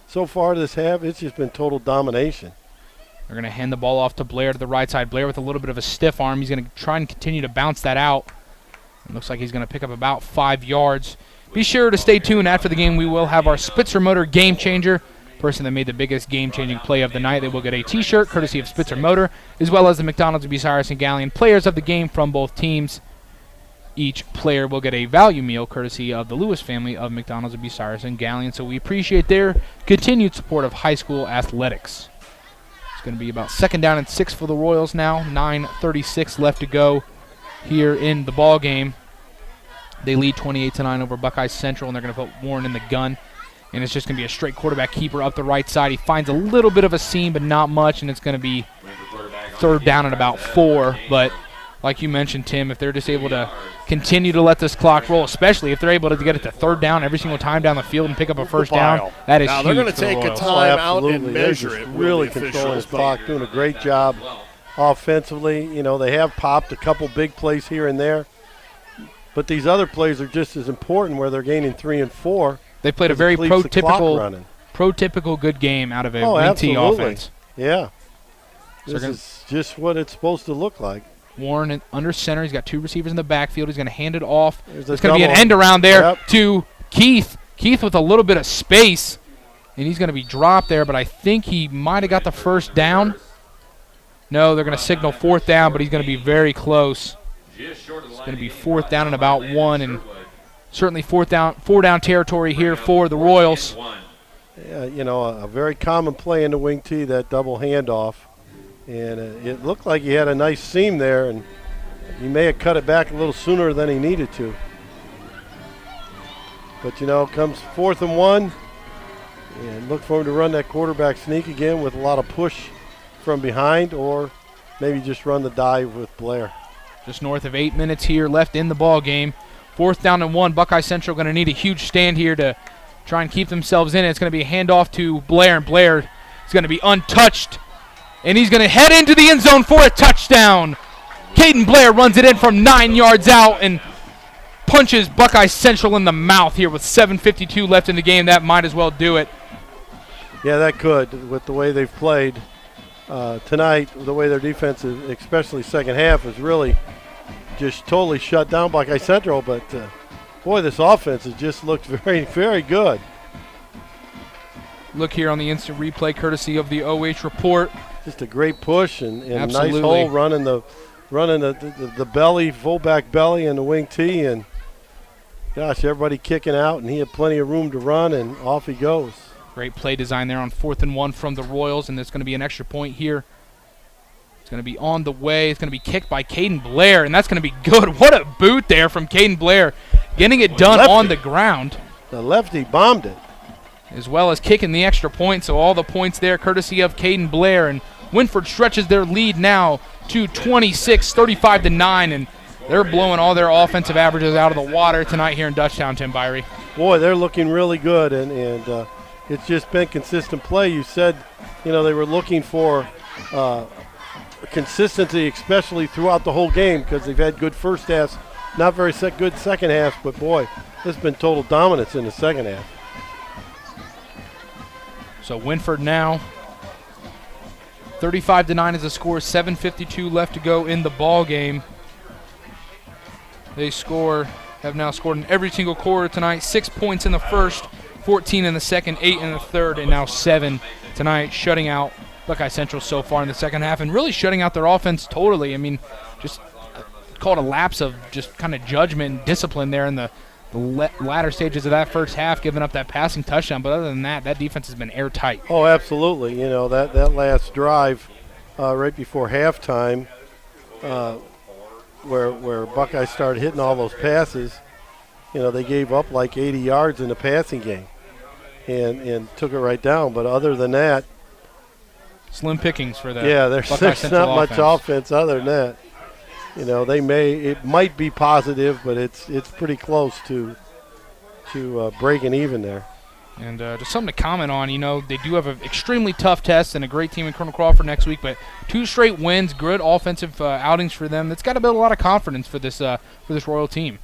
so far this half. It's just been total domination. They're going to hand the ball off to Blair to the right side. Blair with a little bit of a stiff arm. He's going to try and continue to bounce that out. It looks like he's going to pick up about 5 yards. Be sure to stay tuned. After the game, we will have our Spitzer Motor Game Changer. Person that made the biggest game-changing play of the night. They will get a T-shirt courtesy of Spitzer Motor, as well as the McDonald's Bucyrus and Galleon players of the game from both teams. Each player will get a value meal courtesy of the Lewis family of McDonald's Bucyrus and Galleon. So we appreciate their continued support of high school athletics. It's going to be about 2nd down and 6 for the Royals now. 9:36 left to go here in the ball game. They lead 28-9 over Buckeye Central, and they're going to put Warren in the gun. And it's just going to be a straight quarterback keeper up the right side. He finds a little bit of a seam, but not much, and it's going to be 3rd down and about 4. But like you mentioned, Tim, if they're just able to continue to let this clock roll, especially if they're able to get it to 3rd down every single time down the field and pick up a first down, that is huge. Now they're going to take a time out and measure it. Really controlling the clock, doing a great job offensively. They have popped a couple big plays here and there, but these other plays are just as important where they're gaining 3 and 4. They played a very prototypical good game out of a Wing T offense. Yeah. This is just what it's supposed to look like. Warren under center. He's got 2 receivers in the backfield. He's going to hand it off. There's going to be an end around there to Keith. Keith with a little bit of space, and he's going to be dropped there, but I think he might have got the first down. No, they're going to signal 4th down, but he's going to be very close. It's going to be 4th down and about 1, and certainly 4 down territory here for the Royals. Yeah, a very common play in the Wing T, that double handoff. And it looked like he had a nice seam there, and he may have cut it back a little sooner than he needed to. But, comes 4th and 1. And look for him to run that quarterback sneak again with a lot of push from behind, or maybe just run the dive with Blair. Just north of 8 minutes here left in the ball game. 4th down and 1. Buckeye Central going to need a huge stand here to try and keep themselves in it. It's going to be a handoff to Blair, and Blair is going to be untouched. And he's going to head into the end zone for a touchdown. Caden Blair runs it in from 9 yards out and punches Buckeye Central in the mouth here with 7:52 left in the game. That might as well do it. Yeah, that could, with the way they've played tonight, the way their defense, especially second half, is really just totally shut down Buckeye Central. But, boy, this offense has just looked very, very good. look here on the instant replay, courtesy of the OH report. Just a great push and nice hole running the belly, fullback belly and the wing tee, and gosh, everybody kicking out, and he had plenty of room to run, and off he goes. Great play design there on 4th and 1 from the Royals, and there's going to be an extra point here. It's going to be on the way. It's going to be kicked by Caden Blair, and that's going to be good. What a boot there from Caden Blair, getting it done on the ground. The lefty bombed it. As well as kicking the extra point, so all the points there courtesy of Caden Blair, and Wynford stretches their lead now to 26, 35-9, and they're blowing all their offensive averages out of the water tonight here in Dutchtown, Tim Birie. Boy, they're looking really good, and it's just been consistent play. You said, they were looking for consistency, especially throughout the whole game, because they've had good first halves, not very good second halves, but boy, there's been total dominance in the second half. So Wynford now 35-9 is the score. 7:52 left to go in the ball game. They have now scored in every single quarter tonight. 6 points in the first, 14 in the second, 8 in the third, and now 7 tonight, shutting out Buckeye Central so far in the second half and really shutting out their offense totally. I mean, just call it a lapse of just kind of judgment and discipline there in the latter stages of that first half, giving up that passing touchdown. But other than that, that defense has been airtight. Oh, absolutely. That last drive right before halftime where Buckeye started hitting all those passes, they gave up like 80 yards in the passing game and took it right down. But other than that, slim pickings for that. Yeah, there's not much offense other than that. It might be positive, but it's pretty close to breaking even there. And just something to comment on, they do have an extremely tough test and a great team in Colonel Crawford next week, but 2 straight wins, good offensive outings for them. That's got to build a lot of confidence for this Royal team.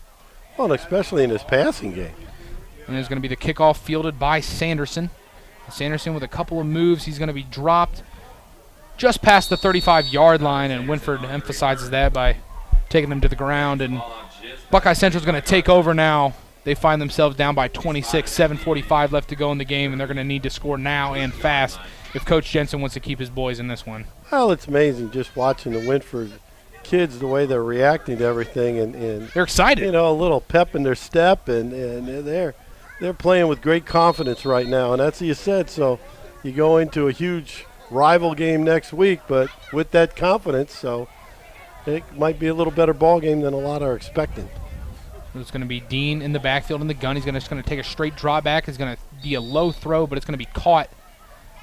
Well, especially in this passing game. And there's going to be the kickoff fielded by Sanderson. Sanderson with a couple of moves. He's going to be dropped just past the 35-yard line, and Wynford emphasizes that by taking them to the ground. And Buckeye Central's going to take over now. They find themselves down by 26, 7:45 left to go in the game, and they're going to need to score now and fast if Coach Jensen wants to keep his boys in this one. Well, it's amazing just watching the Wynford kids, the way they're reacting to everything. And they're excited. A little pep in their step, and they're playing with great confidence right now. And that's what you said. So you go into a huge rival game next week, but with that confidence, so it might be a little better ball game than a lot are expecting. It's going to be Dean in the backfield in the gun. He's just going to take a straight draw back. It's going to be a low throw, but it's going to be caught.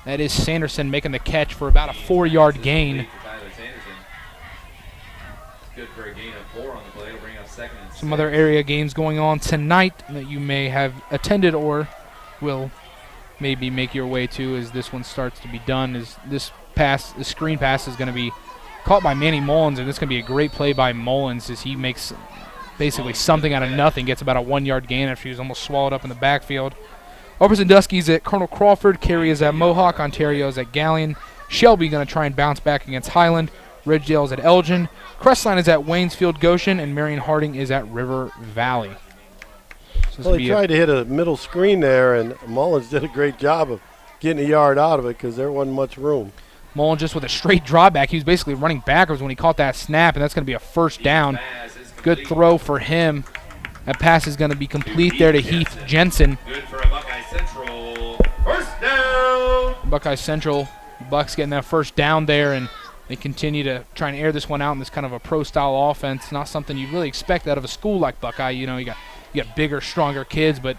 That is Sanderson making the catch for about a 4-yard gain. Good for a gain of 4 on the play. It'll bring up 2nd and 6. Some other area games going on tonight that you may have attended or will maybe make your way to as this one starts to be done. Is this screen pass is going to be caught by Manny Mullins, and it's going to be a great play by Mullins as he makes basically something out of nothing, gets about a 1-yard gain after he was almost swallowed up in the backfield. Upper Sandusky's at Colonel Crawford, Cary is at Mohawk, Ontario's at Galleon, Shelby going to try and bounce back against Highland, Ridgedale's at Elgin, Crestline is at Waynesfield Goshen, and Marion Harding is at River Valley. So he tried to hit a middle screen there, and Mullins did a great job of getting a yard out of it because there wasn't much room. Mullins just with a straight drawback. He was basically running backwards when he caught that snap, and that's going to be a first down. Good throw for him. That pass is going to be complete there to Heath Jensen. Good for a Buckeye Central. First down. Buckeye Central, Bucks getting that first down there, and they continue to try and air this one out in this kind of a pro-style offense. Not something you really expect out of a school like Buckeye. You got bigger, stronger kids, but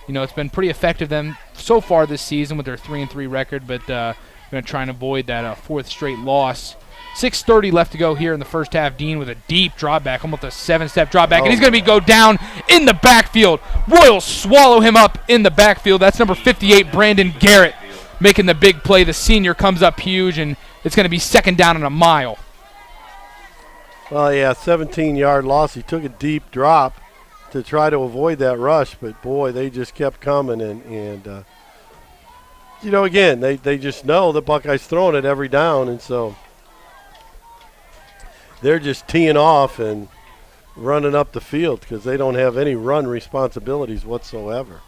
it's been pretty effective them so far this season with their 3-3 record. But going to try and avoid that 4th straight loss. 6:30 left to go here in the first half. Dean with a deep drawback, almost a 7-step drawback, and he's going to go down in the backfield. Royals swallow him up in the backfield. That's number 58, Brandon Garrett, making the big play. The senior comes up huge, and it's going to be 2nd down and a mile. Well, yeah, 17-yard loss. He took a deep drop to try to avoid that rush, but, boy, they just kept coming. And again, they just know that Buckeye's throwing it every down, and so they're just teeing off and running up the field because they don't have any run responsibilities whatsoever.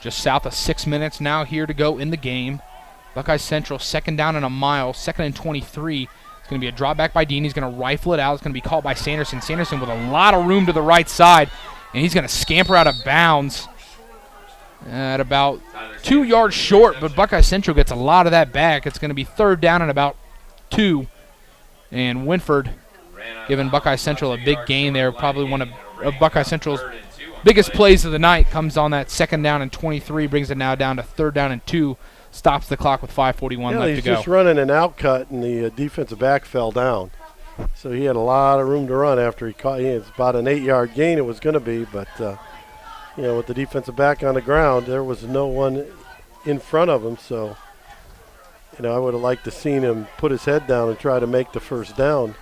Just south of 6 minutes now here to go in the game. Buckeye Central, 2nd down and a mile, 2nd and 23. It's going to be a drop back by Dean. He's going to rifle it out. It's going to be caught by Sanderson. Sanderson with a lot of room to the right side, and he's going to scamper out of bounds at about 2 yards short, but Buckeye Central gets a lot of that back. It's going to be 3rd down and about 2, and Wynford giving Buckeye Central a big gain there. Probably one of Buckeye Central's biggest plays of the night comes on that 2nd down and 23, brings it now down to 3rd down and 2. Stops the clock with 5:41 left to go. He's just running an out cut, and the defensive back fell down. So he had a lot of room to run after he caught. It's about an 8-yard gain it was going to be, but with the defensive back on the ground, there was no one in front of him. So, I would have liked to seen him put his head down and try to make the 1st down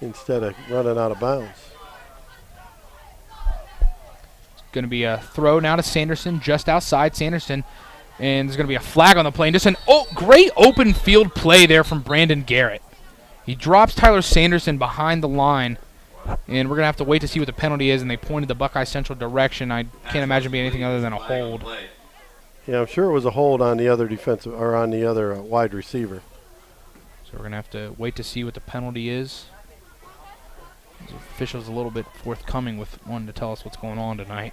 instead of running out of bounds. It's going to be a throw now to Sanderson, just outside Sanderson. And there's going to be a flag on the play. And just great open field play there from Brandon Garrett. He drops Tyler Sanderson behind the line. And we're going to have to wait to see what the penalty is. And they pointed the Buckeye Central direction. I can't imagine being anything other than a hold. Yeah, I'm sure it was a hold on the other defensive or on the other wide receiver. So we're going to have to wait to see what the penalty is. The official's a little bit forthcoming with wanting to tell us what's going on tonight.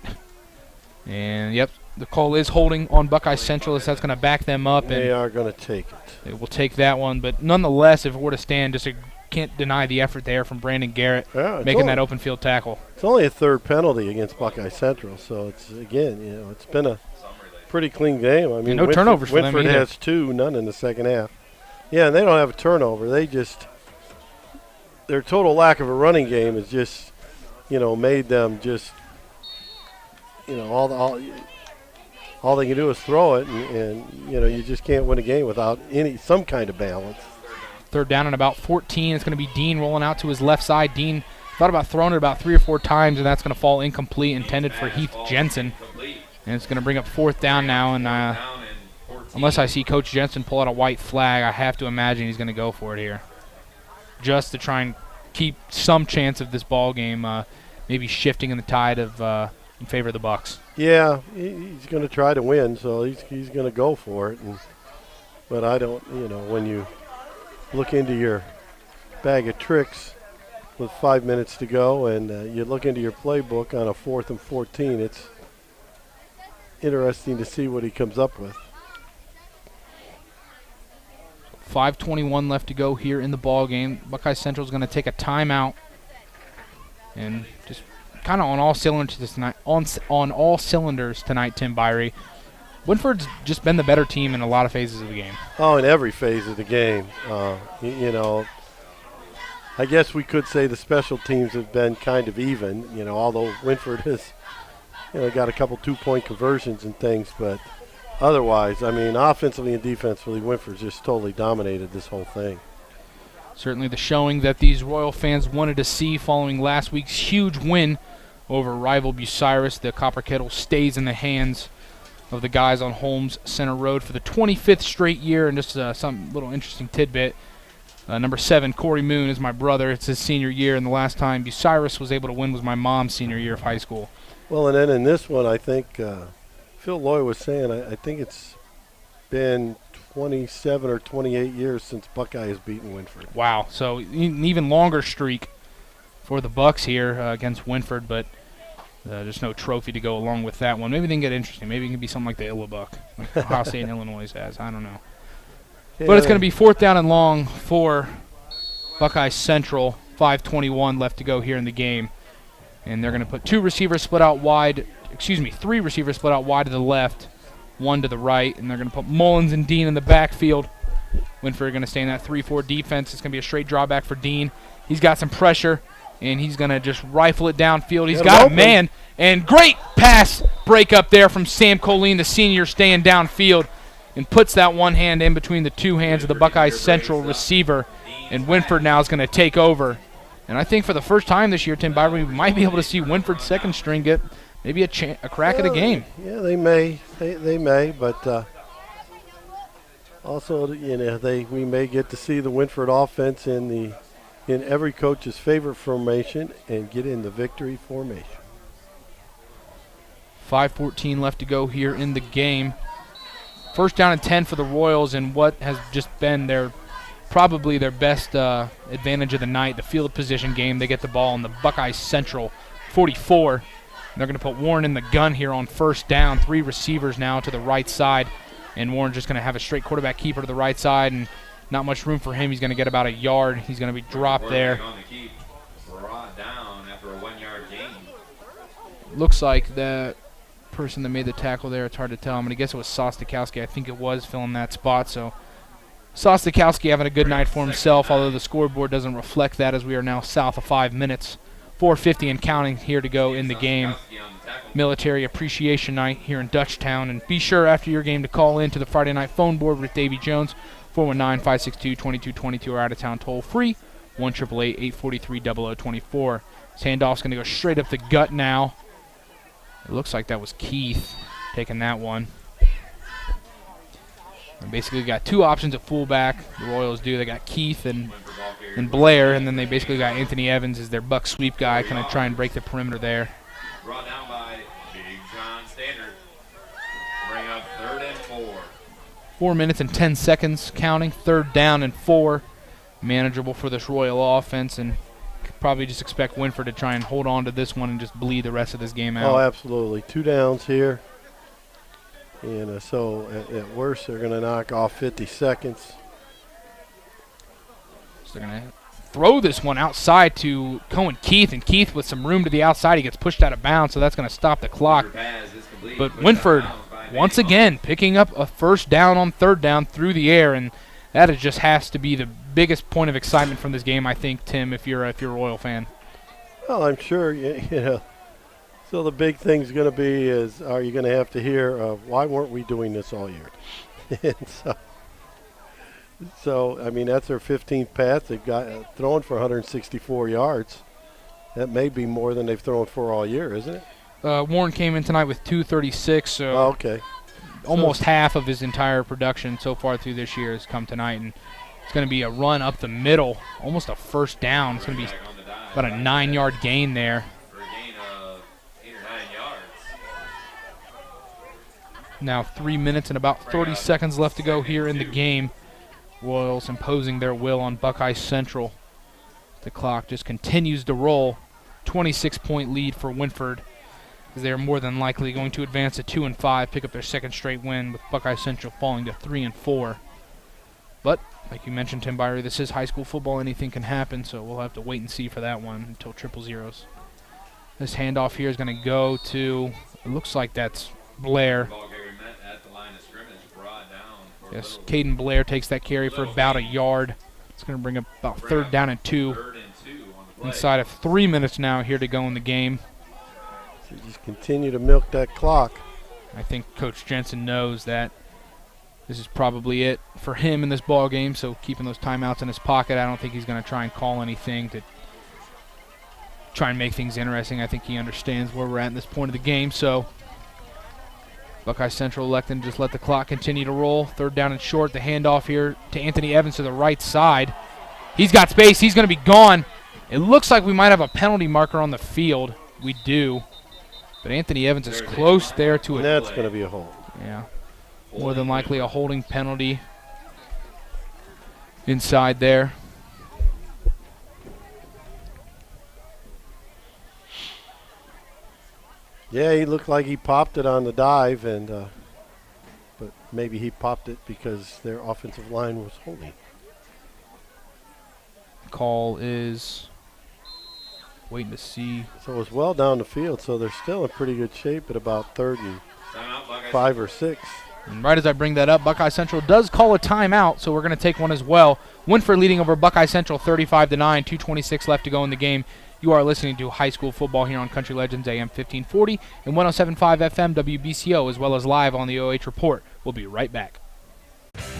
And, yep, the call is holding on Buckeye Central. That's going to back them up. They are going to take it. They will take that one. But nonetheless, if it were to stand, just can't deny the effort there from Brandon Garrett making that open field tackle. It's only a 3rd penalty against Buckeye Central. So, it's it's been a pretty clean game. I mean, no turnovers for them Wynford either. has 2, none in the 2nd half. Yeah, and they don't have a turnover. They just – their total lack of a running game has just, made them just – all they can do is throw it, and you just can't win a game without some kind of balance. 3rd down and about 14. It's going to be Dean rolling out to his left side. Dean thought about throwing it about 3 or 4 times, and that's going to fall incomplete, intended for Heath Jensen. And it's going to bring up 4th down now, and unless I see Coach Jensen pull out a white flag, I have to imagine he's going to go for it here, just to try and keep some chance of this ball game maybe shifting in the tide of in favor of the Bucks. Yeah, he's going to try to win, so he's going to go for it. But I don't, when you look into your bag of tricks with 5 minutes to go and you look into your playbook on a 4th and 14, it's interesting to see what he comes up with. 5:21 left to go here in the ball game. Buckeye Central is going to take a timeout and just kind of on all cylinders tonight. On all cylinders tonight, Tim Birie. Wynford's just been the better team in a lot of phases of the game. Oh, in every phase of the game. I guess we could say the special teams have been kind of even. Although Wynford has, got a couple 2-point conversions and things, but otherwise, offensively and defensively, Wynford's just totally dominated this whole thing. Certainly the showing that these Royal fans wanted to see following last week's huge win over rival Bucyrus. The Copper Kettle stays in the hands of the guys on Holmes Center Road for the 25th straight year. And just some little interesting tidbit, number 7, Corey Moone, is my brother. It's his senior year, and the last time Bucyrus was able to win was my mom's senior year of high school. Well, and then in this one, I think Phil Loy was saying, I think it's been 27 or 28 years since Buckeye has beaten Wynford. Wow, so an even longer streak for the Bucks here against Wynford, but there's no trophy to go along with that one. Maybe they can get interesting. Maybe it can be something like the Illabuck, like Ohio State and Illinois has. I don't know. Yeah, but it's going to be 4th down and long for Buckeye Central. 5:21 left to go here in the game. And they're going to put 3 receivers split out wide to the left, 1 to the right, and they're going to put Mullins and Dean in the backfield. Wynford are going to stay in that 3-4 defense. It's going to be a straight drawback for Dean. He's got some pressure, and he's going to just rifle it downfield. He's got a man, and great pass break up there from Sam Colleen, the senior, staying downfield, and puts that one hand in between the 2 hands of the Buckeye Central receiver, and Wynford now is going to take over. And I think for the first time this year, Tim Birie, we might be able to see Wynford's second string get maybe a crack at a game. Yeah, they may. They may, but also, we may get to see the Wynford offense in every coach's favorite formation and get in the victory formation. 5:14 left to go here in the game. First down and 10 for the Royals in what has just been probably their best advantage of the night, the field position game. They get the ball on the Buckeye Central 44. They're going to put Warren in the gun here on first down. 3 receivers now to the right side, and Warren's just going to have a straight quarterback keeper to the right side, and not much room for him. He's going to get about a yard. He's going to be dropped there. On the keep, brought down after a 1-yard gain. Looks like the person that made the tackle there, it's hard to tell. I'm going to guess it was Sostakowski. I think it was filling that spot. So Sostakowski having a good night for himself, although the scoreboard doesn't reflect that, as we are now south of 5 minutes. 4:50 and counting here to go in the game. Military Appreciation Night here in Dutchtown. And be sure after your game to call in to the Friday Night Phone Board with Davy Jones, 419-562-2222, or out-of-town toll-free, 1-888-843-0024. This handoff's going to go straight up the gut now. It looks like that was Keith taking that one. And basically got 2 options at fullback, the Royals do. They got Keith and Blair, and then they basically got Anthony Evans as their buck sweep guy, kind of try and break the perimeter there. Brought down by Big John Standard. Bring up 3rd and 4. 4 minutes and 10 seconds counting. 3rd down and 4. Manageable for this Royal offense, and probably just expect Wynford to try and hold on to this one and just bleed the rest of this game out. Oh, absolutely. 2 downs here. And so at worst, they're going to knock off 50 seconds. So they're going to throw this one outside to Cohen Keith, and Keith with some room to the outside, he gets pushed out of bounds, so that's going to stop the clock. But Wynford, once again, picking up a first down on 3rd down through the air, and that just has to be the biggest point of excitement from this game, I think, Tim, if you're a Royal fan. Well, I'm sure, you know. So the big thing's going to be is, are you going to have to hear, why weren't we doing this all year? And so, I mean, that's their 15th pass. They've got thrown for 164 yards. That may be more than they've thrown for all year, isn't it? Warren came in tonight with 236, so okay. Almost half of his entire production so far through this year has come tonight, and it's going to be a run up the middle, almost a first down. It's going to be about a 9-yard gain there. Now 3 minutes and about 30 seconds left to go here in the game. Royals imposing their will on Buckeye Central. The clock just continues to roll. 26-point lead for Wynford, as they are more than likely going to advance to 2-5, pick up their 2nd straight win, with Buckeye Central falling to 3-4. But, like you mentioned, Tim Birie, this is high school football. Anything can happen, so we'll have to wait and see for that one until 0-0s. This handoff here is going to go to, it looks like that's Blair. Yes, Caden Blair takes that carry for about a yard. It's going to bring up about 3rd down and 2. Inside of 3 minutes now here to go in the game. So just continue to milk that clock. I think Coach Jensen knows that this is probably it for him in this ball game, so keeping those timeouts in his pocket, I don't think he's going to try and call anything to try and make things interesting. I think he understands where we're at this point of the game, so Buckeye Central electing to just let the clock continue to roll. 3rd down and short. The handoff here to Anthony Evans to the right side. He's got space. He's going to be gone. It looks like we might have a penalty marker on the field. We do. But Anthony Evans is close there to it. That's going to be a hold. Yeah. More than likely a holding penalty inside there. Yeah, he looked like he popped it on the dive, and but maybe he popped it because their offensive line was holding. Call is waiting to see. So it was well down the field, so they're still in pretty good shape at about 3rd and 5 or 6. And right as I bring that up, Buckeye Central does call a timeout, so we're going to take one as well. Wynford leading over Buckeye Central 35-9, 2:26 left to go in the game. You are listening to high school football here on Country Legends AM 1540 and 107.5 FM WBCO, as well as live on the OH Report. We'll be right back.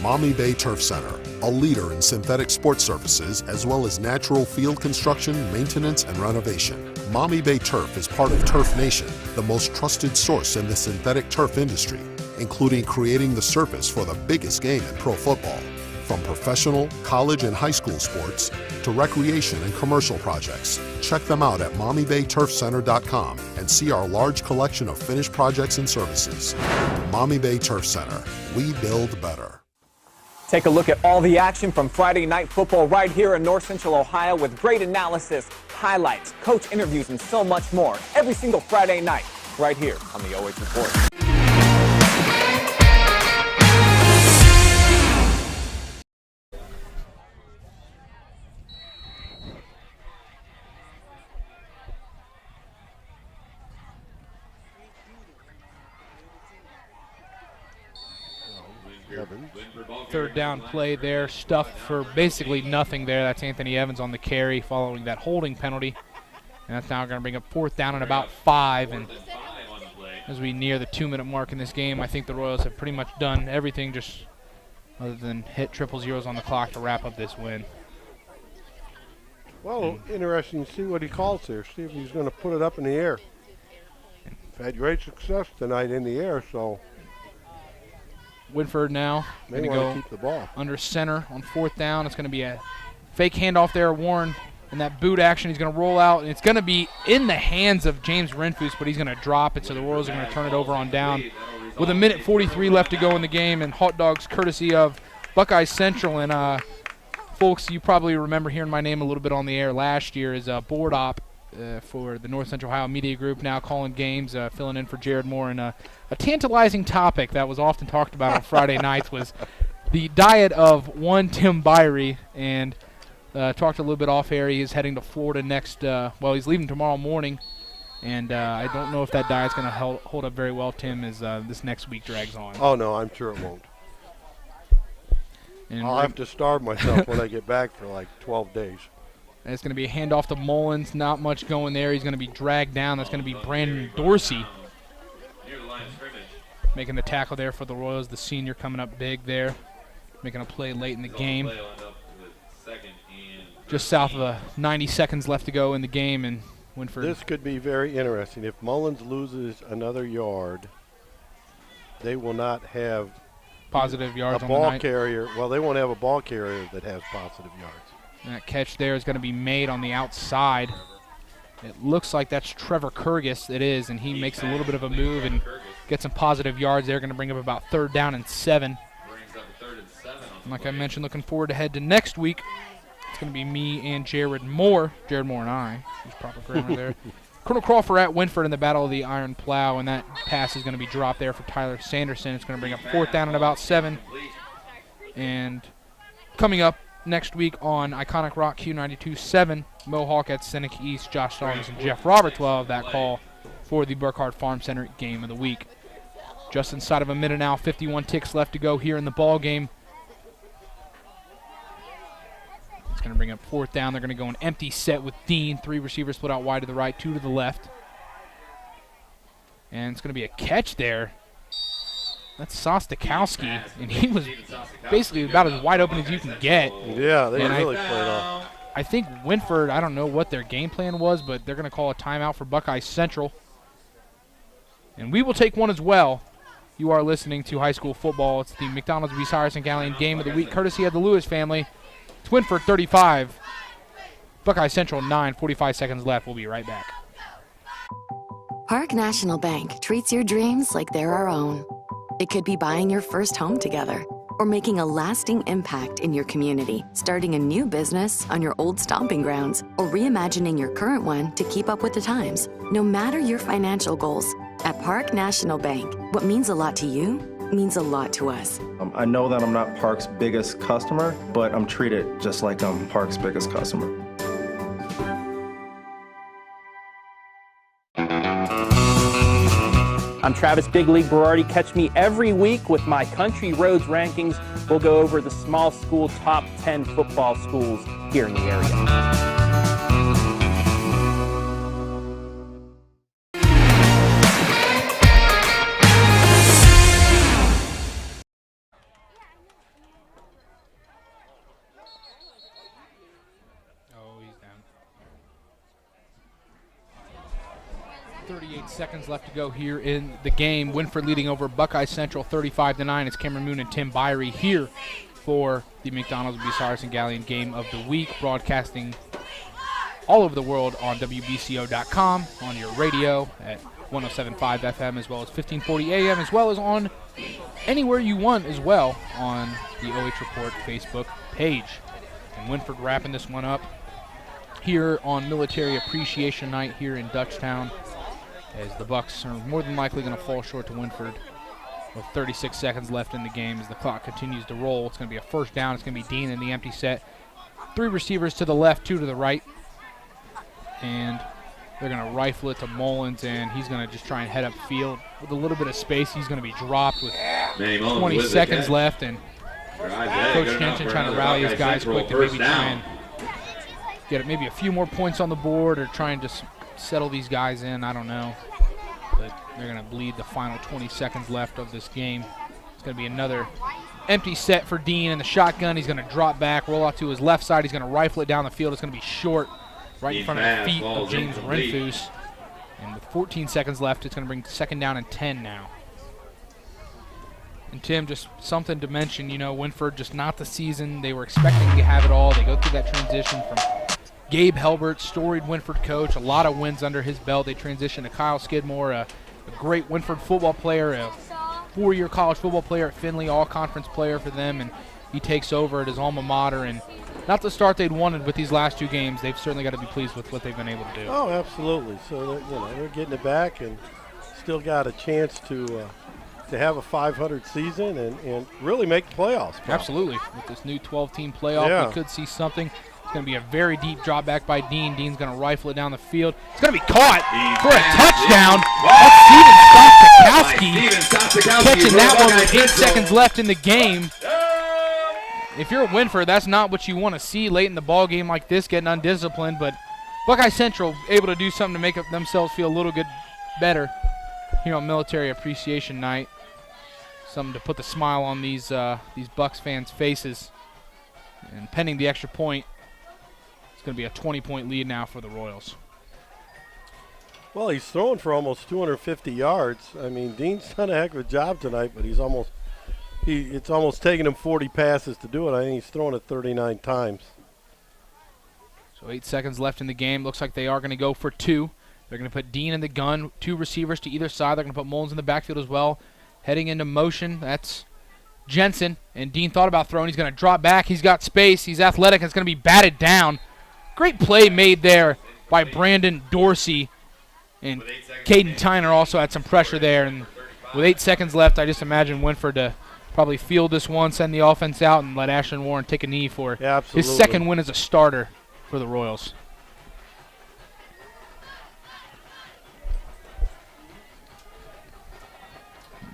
Maumee Bay Turf Center, a leader in synthetic sports services as well as natural field construction, maintenance, and renovation. Maumee Bay Turf is part of Turf Nation, the most trusted source in the synthetic turf industry, including creating the surface for the biggest game in pro football. From professional, college, and high school sports to recreation and commercial projects, check them out at MaumeeBayTurfCenter.com and see our large collection of finished projects and services. Maumee Bay Turf Center. We build better. Take a look at all the action from Friday night football right here in North Central Ohio with great analysis, highlights, coach interviews, and so much more every single Friday night right here on the OH Report. Third down play there, stuffed for basically nothing there. That's Anthony Evans on the carry following that holding penalty. And that's now going to bring up fourth down and about 5. And as we near the 2-minute mark in this game, I think the Royals have pretty much done everything just other than hit triple zeros on the clock to wrap up this win. Well, interesting to see what he calls here. See if he's going to put it up in the air. Had great success tonight in the air, so Wynford now going to go keep the ball under center on fourth down. It's going to be a fake handoff there, Warren, and that boot action. He's going to roll out, and it's going to be in the hands of James Renfus, but he's going to drop it, so the Royals are going to turn it over on down with 1:43 left to go in the game, and hot dogs courtesy of Buckeye Central. And folks, you probably remember hearing my name a little bit on the air last year as a board op for the North Central Ohio Media Group, now calling games, filling in for Jared Moore. And a tantalizing topic that was often talked about on Friday nights was the diet of one Tim Birie. And talked a little bit off air. He is heading to Florida next, he's leaving tomorrow morning. And I don't know if that diet's going to hold up very well, Tim, as this next week drags on. Oh, no, I'm sure it won't. And I'll have to starve myself when I get back for like 12 days. And it's going to be a handoff to Mullins. Not much going there. He's going to be dragged down. That's going to be Brandon Dorsey making the tackle there for the Royals. The senior coming up big there, making a play late in the game. Just south of 90 seconds left to go in the game, and Wynford. This could be very interesting. If Mullins loses another yard, they will not have positive yards on the night. Carrier. Well, they won't have a ball carrier that has positive yards. And that catch there is going to be made on the outside. It looks like that's Trevor Kurgis. It is, and he makes a little bit of a move and gets some positive yards. They're going to bring up about 3rd down and 7. And like I mentioned, looking forward to head to next week. It's going to be me and Jared Moore and I. There's proper grammar there. Colonel Crawford at Wynford in the Battle of the Iron Plow, and that pass is going to be dropped there for Tyler Sanderson. It's going to bring up 4th down and about 7. And coming up next week on Iconic Rock Q92.7, Mohawk at Seneca East, Josh Stallings and Jeff Roberts will have that call for the Burkhardt Farm Center Game of the Week. Just inside of a minute now, 51 ticks left to go here in the ball game. It's going to bring up 4th down. They're going to go an empty set with Dean. 3 receivers split out wide to the right, 2 to the left. And it's going to be a catch there. That's Sostakowski, and he was basically about as wide open as you can get. Yeah, they really played off. I think Wynford, I don't know what their game plan was, but they're going to call a timeout for Buckeye Central. And we will take one as well. You are listening to high school football. It's the McDonald's v. Ryerson Galleon Game of the Week, courtesy of the Lewis family. It's Wynford 35, Buckeye Central 9, 45 seconds left. We'll be right back. Park National Bank treats your dreams like they're our own. It could be buying your first home together or making a lasting impact in your community, starting a new business on your old stomping grounds, or reimagining your current one to keep up with the times. No matter your financial goals, at Park National Bank, what means a lot to you means a lot to us. I know that I'm not Park's biggest customer, but I'm treated just like I'm Park's biggest customer. I'm Travis Big League Berardi. Catch me every week with my Country Roads rankings. We'll go over the small school top 10 football schools here in the area. Seconds left to go here in the game. Wynford leading over Buckeye Central 35-9. It's Cameron Moone and Tim Birie here for the McDonald's Bucyrus and Gallion Game of the Week, broadcasting all over the world on WBCO.com, on your radio at 107.5 FM, as well as 1540 AM, as well as on anywhere you want as well on the OH.REPORT Facebook page. And Wynford wrapping this one up here on Military Appreciation Night here in Dutchtown, as the Bucks are more than likely going to fall short to Wynford with 36 seconds left in the game as the clock continues to roll. It's going to be a first down. It's going to be Dean in the empty set. 3 receivers to the left, 2 to the right. And they're going to rifle it to Mullins, and he's going to just try and head up field with a little bit of space. He's going to be dropped with 20 seconds left, and Coach Jensen trying to rally his guys quick to maybe try and get maybe a few more points on the board, or try and just settle these guys in. I don't know. But they're going to bleed the final 20 seconds left of this game. It's going to be another empty set for Dean in the shotgun. He's going to drop back, roll out to his left side. He's going to rifle it down the field. It's going to be short, right in front of the feet of James Renfus. And with 14 seconds left, it's going to bring second down and 10 now. And Tim, just something to mention, you know, Wynford, just not the season they were expecting to have it all. They go through that transition from Gabe Helbert, storied Wynford coach, a lot of wins under his belt. They transitioned to Kyle Skidmore, a great Wynford football player, a 4-year college football player at Findlay, all-conference player for them, and he takes over at his alma mater. And not the start they'd wanted with these last 2 games. They've certainly got to be pleased with what they've been able to do. Oh, absolutely. So they're getting it back and still got a chance to have a 500 season and really make the playoffs. Probably. Absolutely. With this new 12-team playoff, we could see something. It's going to be a very deep drop back by Dean. Dean's going to rifle it down the field. It's going to be caught for a touchdown. That's Steven Stopkowski catching that one with 8 seconds left in the game. If you're a Wynford, that's not what you want to see late in the ball game like this, getting undisciplined. But Buckeye Central able to do something to make themselves feel a little bit better here on Military Appreciation Night. Something to put the smile on these Bucks fans' faces. And pending the extra point, it's going to be a 20-point lead now for the Royals. Well, he's throwing for almost 250 yards. I mean, Dean's done a heck of a job tonight, but it's almost taken him 40 passes to do it. I think he's thrown it 39 times. So 8 seconds left in the game. Looks like they are going to go for 2. They're going to put Dean in the gun, 2 receivers to either side. They're going to put Mullins in the backfield as well. Heading into motion, that's Jensen, and Dean thought about throwing. He's going to drop back. He's got space. He's athletic. It's going to be batted down. Great play made there by Brandon Dorsey. And Caden Tyner also had some pressure there. And with 8 seconds left, I just imagine Wynford to probably field this one, send the offense out, and let Ashton Warren take a knee for his second win as a starter for the Royals.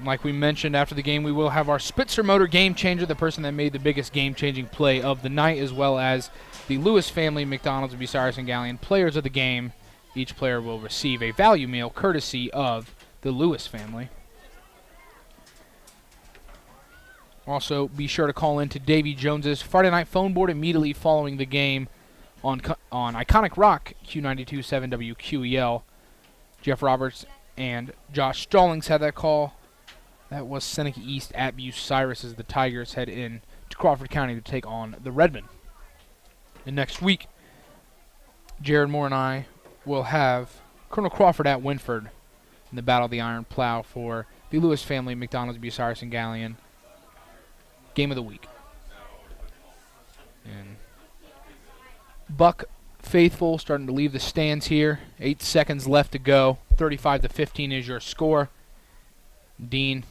Like we mentioned after the game, we will have our Spitzer Motor Game Changer, the person that made the biggest game-changing play of the night, as well as the Lewis family, McDonald's, Bucyrus, and Gallion players of the game. Each player will receive a value meal courtesy of the Lewis family. Also, be sure to call in to Davy Jones's Friday night phone board immediately following the game on Iconic Rock, Q92.7 WQEL. Jeff Roberts and Josh Stallings had that call. That was Seneca East at Bucyrus as the Tigers head in to Crawford County to take on the Redmen. And next week, Jared Moore and I will have Colonel Crawford at Wynford in the Battle of the Iron Plow for the Lewis family, McDonald's, Bucyrus, and Gallion Game of the Week. And Buck faithful starting to leave the stands here. 8 seconds left to go. 35-15 is your score. Dean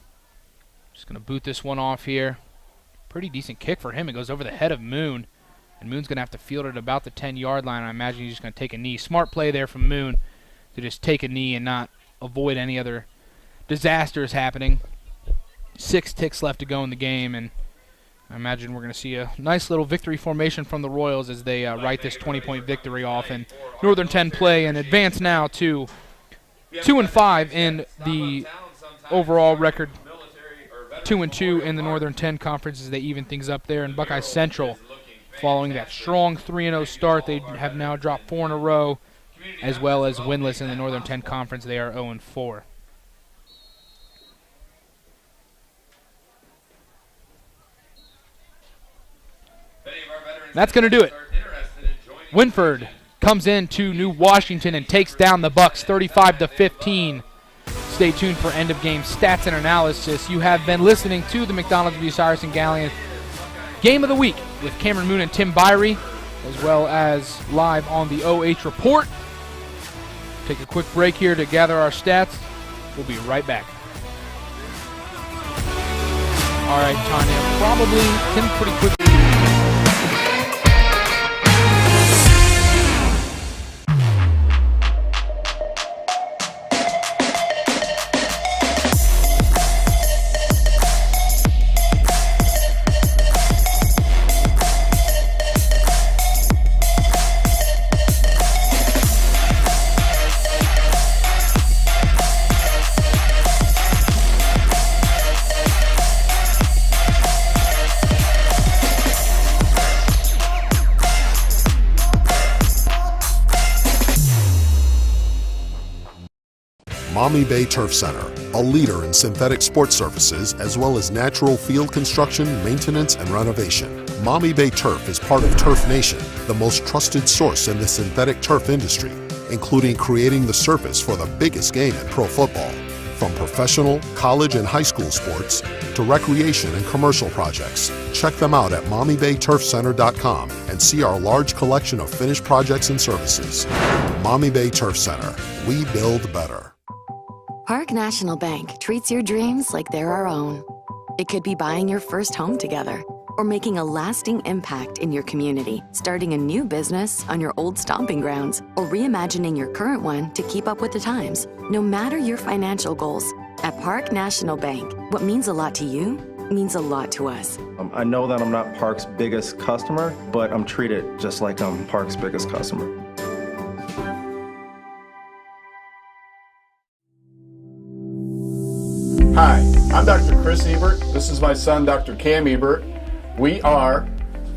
just going to boot this one off here. Pretty decent kick for him. It goes over the head of Moone. And Moone's going to have to field it at about the 10-yard line. I imagine he's just going to take a knee. Smart play there from Moone to just take a knee and not avoid any other disasters happening. 6 ticks left to go in the game, and I imagine we're going to see a nice little victory formation from the Royals as they write this 20-point victory off in Northern 10 play and advance now to 2-5 in the overall record. 2-2 in the Northern 10 Conference as they even things up there. And Buckeye Central, following that strong 3-0 start, they have now dropped 4 in a row, as well as winless in the Northern 10 Conference. They are 0-4. That's going to do it. Wynford comes into New Washington and takes down the Bucks 35-15. Stay tuned for end of game stats and analysis. You have been listening to the McDonald's Bucyrus and Gallion Game of the Week with Cameron Moone and Tim Birie, as well as live on the OH Report. Take a quick break here to gather our stats. We'll be right back. All right, Tanya, probably Tim pretty quickly. Maumee Bay Turf Center, a leader in synthetic sports surfaces as well as natural field construction, maintenance, and renovation. Maumee Bay Turf is part of Turf Nation, the most trusted source in the synthetic turf industry, including creating the surface for the biggest game in pro football. From professional, college, and high school sports to recreation and commercial projects, check them out at MaumeeBayTurfCenter.com and see our large collection of finished projects and services. Maumee Bay Turf Center, we build better. Park National Bank treats your dreams like they're our own. It could be buying your first home together or making a lasting impact in your community, starting a new business on your old stomping grounds, or reimagining your current one to keep up with the times. No matter your financial goals, at Park National Bank, what means a lot to you means a lot to us. I know that I'm not Park's biggest customer, but I'm treated just like I'm Park's biggest customer. Hi, I'm Dr. Chris Ebert. This is my son, Dr. Cam Ebert. We are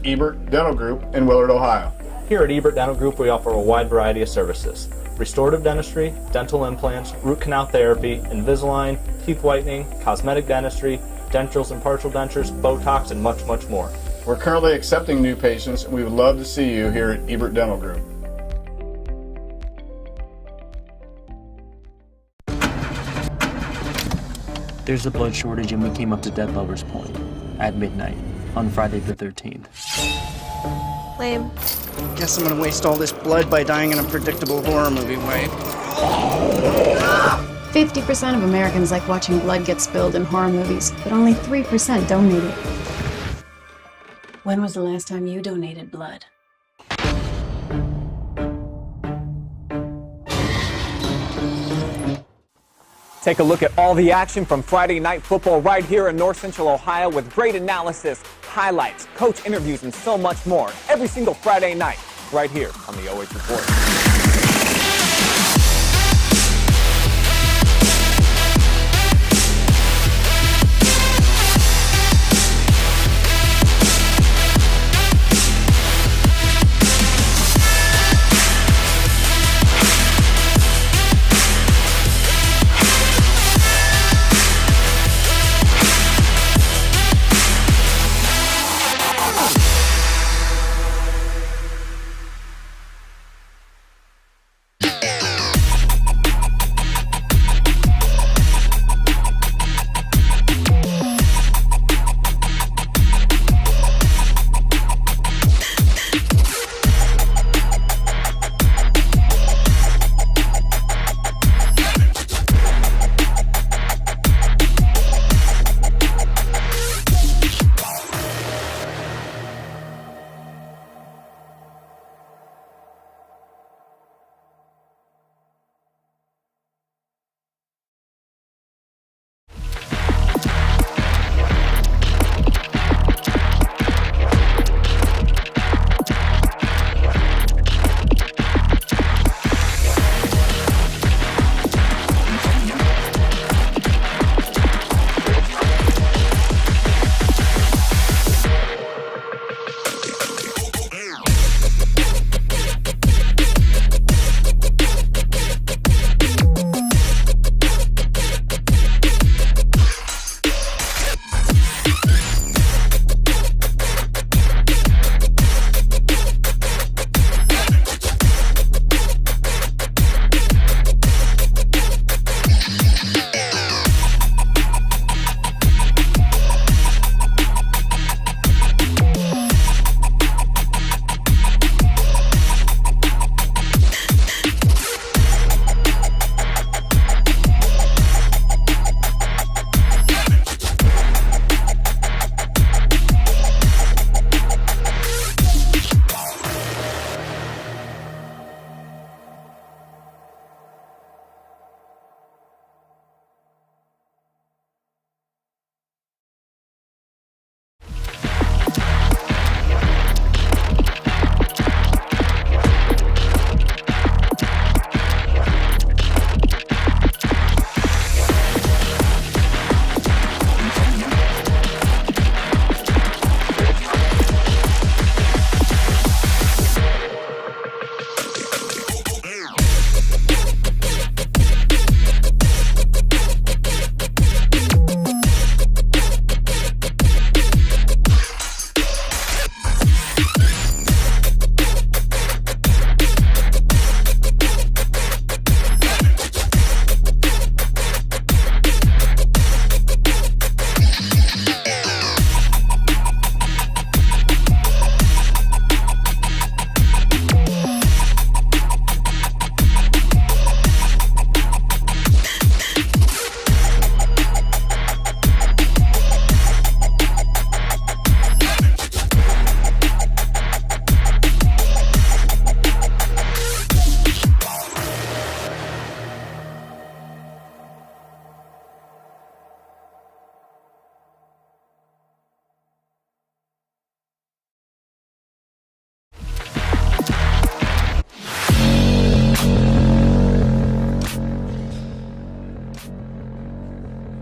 Ebert Dental Group in Willard, Ohio. Here at Ebert Dental Group, we offer a wide variety of services: restorative dentistry, dental implants, root canal therapy, Invisalign, teeth whitening, cosmetic dentistry, dentrals and partial dentures, Botox, and much, much more. We're currently accepting new patients, and we would love to see you here at Ebert Dental Group. There's a blood shortage and we came up to Dead Lover's Point at midnight on Friday the 13th. Lame. Guess I'm gonna waste all this blood by dying in a predictable horror movie way. 50% of Americans like watching blood get spilled in horror movies, but only 3% donate it. When was the last time you donated blood? Take a look at all the action from Friday Night Football right here in North Central Ohio with great analysis, highlights, coach interviews, and so much more every single Friday night right here on the OH Report.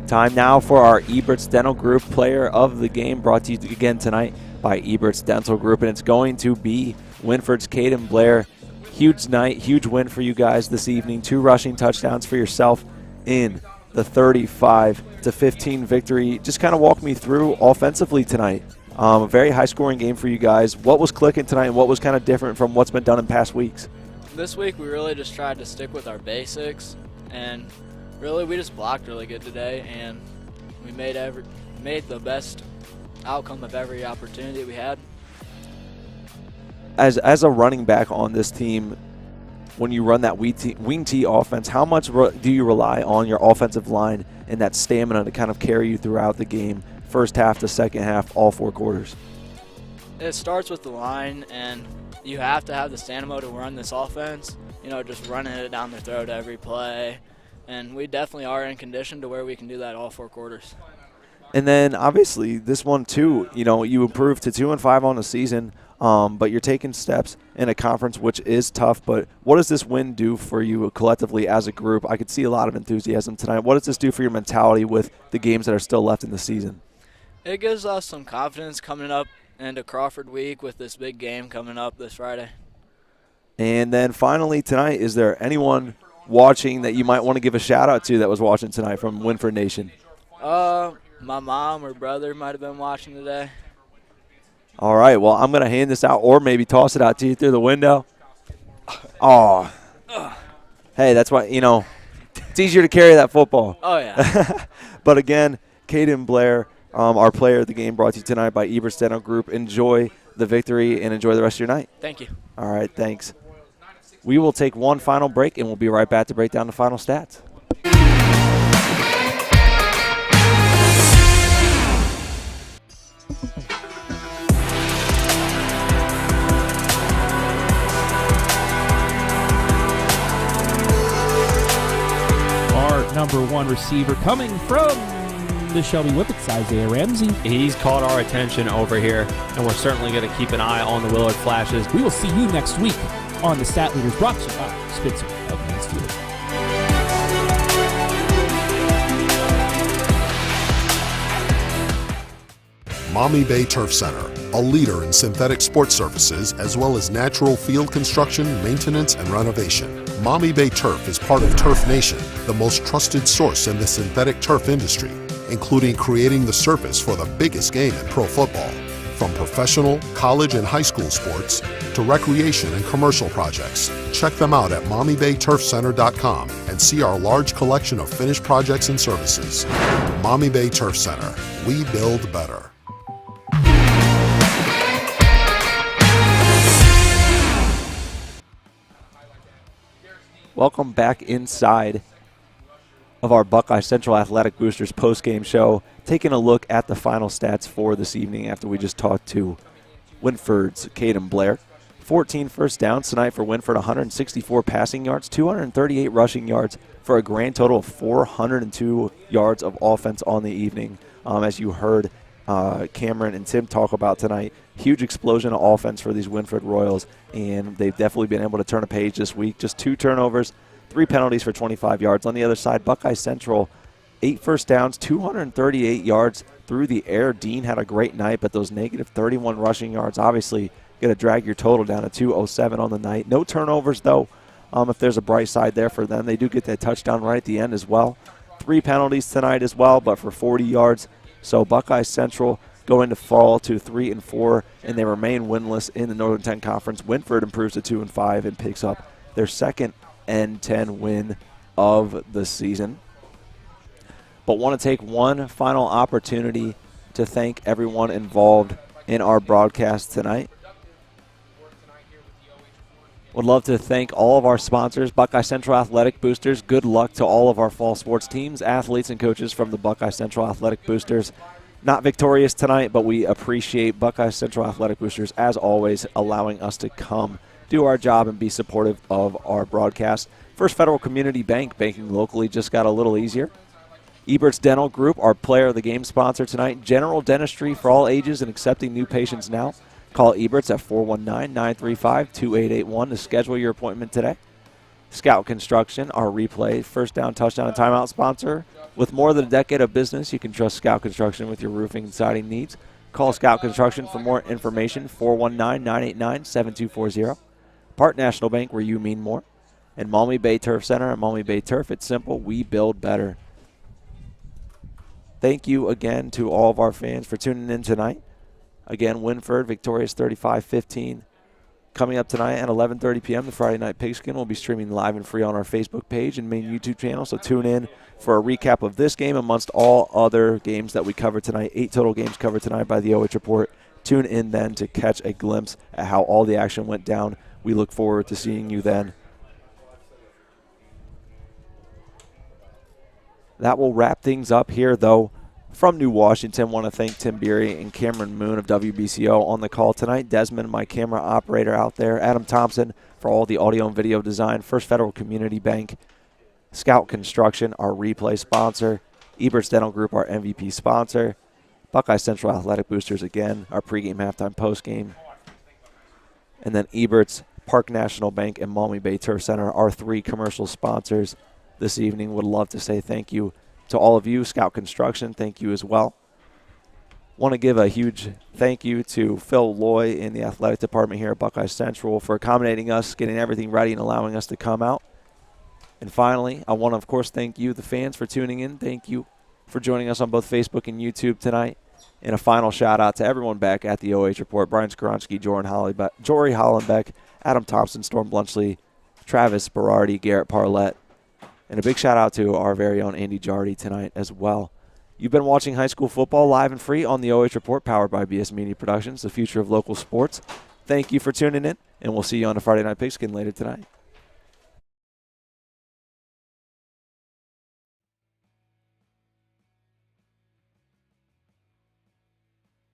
Time now for our Ebert's Dental Group Player of the Game, brought to you again tonight by Ebert's Dental Group, and it's going to be Wynford's Caden Blair. Huge night, huge win for you guys this evening. 2 rushing touchdowns for yourself in the 35-15 victory. Just kind of walk me through offensively tonight. A very high-scoring game for you guys. What was clicking tonight, and what was kind of different from what's been done in past weeks? This week we really just tried to stick with our basics, and really we just blocked really good today, and we made the best outcome of every opportunity we had. As a running back on this team, when you run that wing tee offense, how much do you rely on your offensive line and that stamina to kind of carry you throughout the game, first half to second half, all 4 quarters? It starts with the line, and you have to have the stamina to run this offense, just running it down their throat every play. And we definitely are in condition to where we can do that all 4 quarters. And then, obviously, this one, too, you improved to 2-5 on the season, but you're taking steps in a conference which is tough. But what does this win do for you collectively as a group? I could see a lot of enthusiasm tonight. What does this do for your mentality with the games that are still left in the season? It gives us some confidence coming up into Crawford Week with this big game coming up this Friday. And then, finally, tonight, is there anyone watching that you might want to give a shout-out to that was watching tonight from Wynford Nation? My mom or brother might have been watching today. All right, well, I'm going to hand this out or maybe toss it out to you through the window. Oh. Hey, that's why, it's easier to carry that football. Oh, yeah. But, again, Caden Blair, our player of the game, brought to you tonight by Ebert's Dental Group. Enjoy the victory and enjoy the rest of your night. Thank you. All right, thanks. We will take one final break, and we'll be right back to break down the final stats. Our number 1 receiver coming from the Shelby Whippets, Isaiah Ramsey. He's caught our attention over here, and we're certainly going to keep an eye on the Willard Flashes. We will see you next week on the Stat Leaders, brought to you by Spencer of Mansfield. Maumee Bay Turf Center, a leader in synthetic sports services as well as natural field construction, maintenance, and renovation. Maumee Bay Turf is part of Turf Nation, the most trusted source in the synthetic turf industry, including creating the surface for the biggest game in pro football. From professional, college, and high school sports to recreation and commercial projects, check them out at MaumeeBayTurfCenter.com and see our large collection of finished projects and services. Maumee Bay Turf Center, we build better. Welcome back inside of our Buckeye Central Athletic Boosters postgame show, taking a look at the final stats for this evening after we just talked to Wynford's Caden Blair. 14 first downs tonight for Wynford, 164 passing yards, 238 rushing yards for a grand total of 402 yards of offense on the evening. As you heard Cameron and Tim talk about tonight, huge explosion of offense for these Wynford Royals, and they've definitely been able to turn a page this week. Just 2 turnovers, 3 penalties for 25 yards. On the other side, Buckeye Central, 8 first downs, 238 yards through the air. Dean had a great night, but those negative 31 rushing yards obviously going to drag your total down to 207 on the night. No turnovers, though, if there's a bright side there for them. They do get that touchdown right at the end as well. 3 penalties tonight as well, but for 40 yards. So Buckeye Central going to fall to 3-4, and they remain winless in the Northern 10 Conference. Wynford improves to 2-5 and picks up their second N10 win of the season. But want to take one final opportunity to thank everyone involved in our broadcast tonight. Would love to thank all of our sponsors, Buckeye Central Athletic Boosters. Good luck to all of our fall sports teams, athletes, and coaches from the Buckeye Central Athletic Boosters. Not victorious tonight, but we appreciate Buckeye Central Athletic Boosters, as always, allowing us to come do our job and be supportive of our broadcast. First Federal Community Bank, banking locally, just got a little easier. Ebert's Dental Group, our player of the game sponsor tonight. General dentistry for all ages and accepting new patients now. Call Ebert's at 419-935-2881 to schedule your appointment today. Scout Construction, our replay, first down, touchdown, and timeout sponsor. With more than a decade of business, you can trust Scout Construction with your roofing and siding needs. Call Scout Construction for more information, 419-989-7240. Park National Bank, where you mean more. And Maumee Bay Turf Center and Maumee Bay Turf. It's simple. We build better. Thank you again to all of our fans for tuning in tonight. Again, Wynford victorious 35-15. Coming up tonight at 11:30 p.m., the Friday Night Pigskin will be streaming live and free on our Facebook page and main YouTube channel, so tune in for a recap of this game amongst all other games that we covered tonight. 8 total games covered tonight by the OH Report. Tune in then to catch a glimpse at how all the action went down. We look forward to seeing you then. That will wrap things up here, though. From New Washington, want to thank Tim Birie and Cameron Moone of WBCO on the call tonight. Desmond, my camera operator out there. Adam Thompson for all the audio and video design. First Federal Community Bank. Scout Construction, our replay sponsor. Ebert's Dental Group, our MVP sponsor. Buckeye Central Athletic Boosters, again, our pregame, halftime, postgame. And then Ebert's, Park National Bank, and Maumee Bay Turf Center, our 3 commercial sponsors this evening. Would love to say thank you to all of you. Scout Construction, thank you as well. Want to give a huge thank you to Phil Loy in the athletic department here at Buckeye Central for accommodating us, getting everything ready, and allowing us to come out. And finally, I want to, of course, thank you, the fans, for tuning in. Thank you for joining us on both Facebook and YouTube tonight. And a final shout-out to everyone back at the OH Report: Brian Skoronski, Jory Hollenbeck, Adam Thompson, Storm Blunchley, Travis Berardi, Garrett Parlett. And a big shout-out to our very own Andy Jardy tonight as well. You've been watching high school football live and free on the OH Report, powered by BS Media Productions, the future of local sports. Thank you for tuning in, and we'll see you on the Friday Night Pigskin later tonight.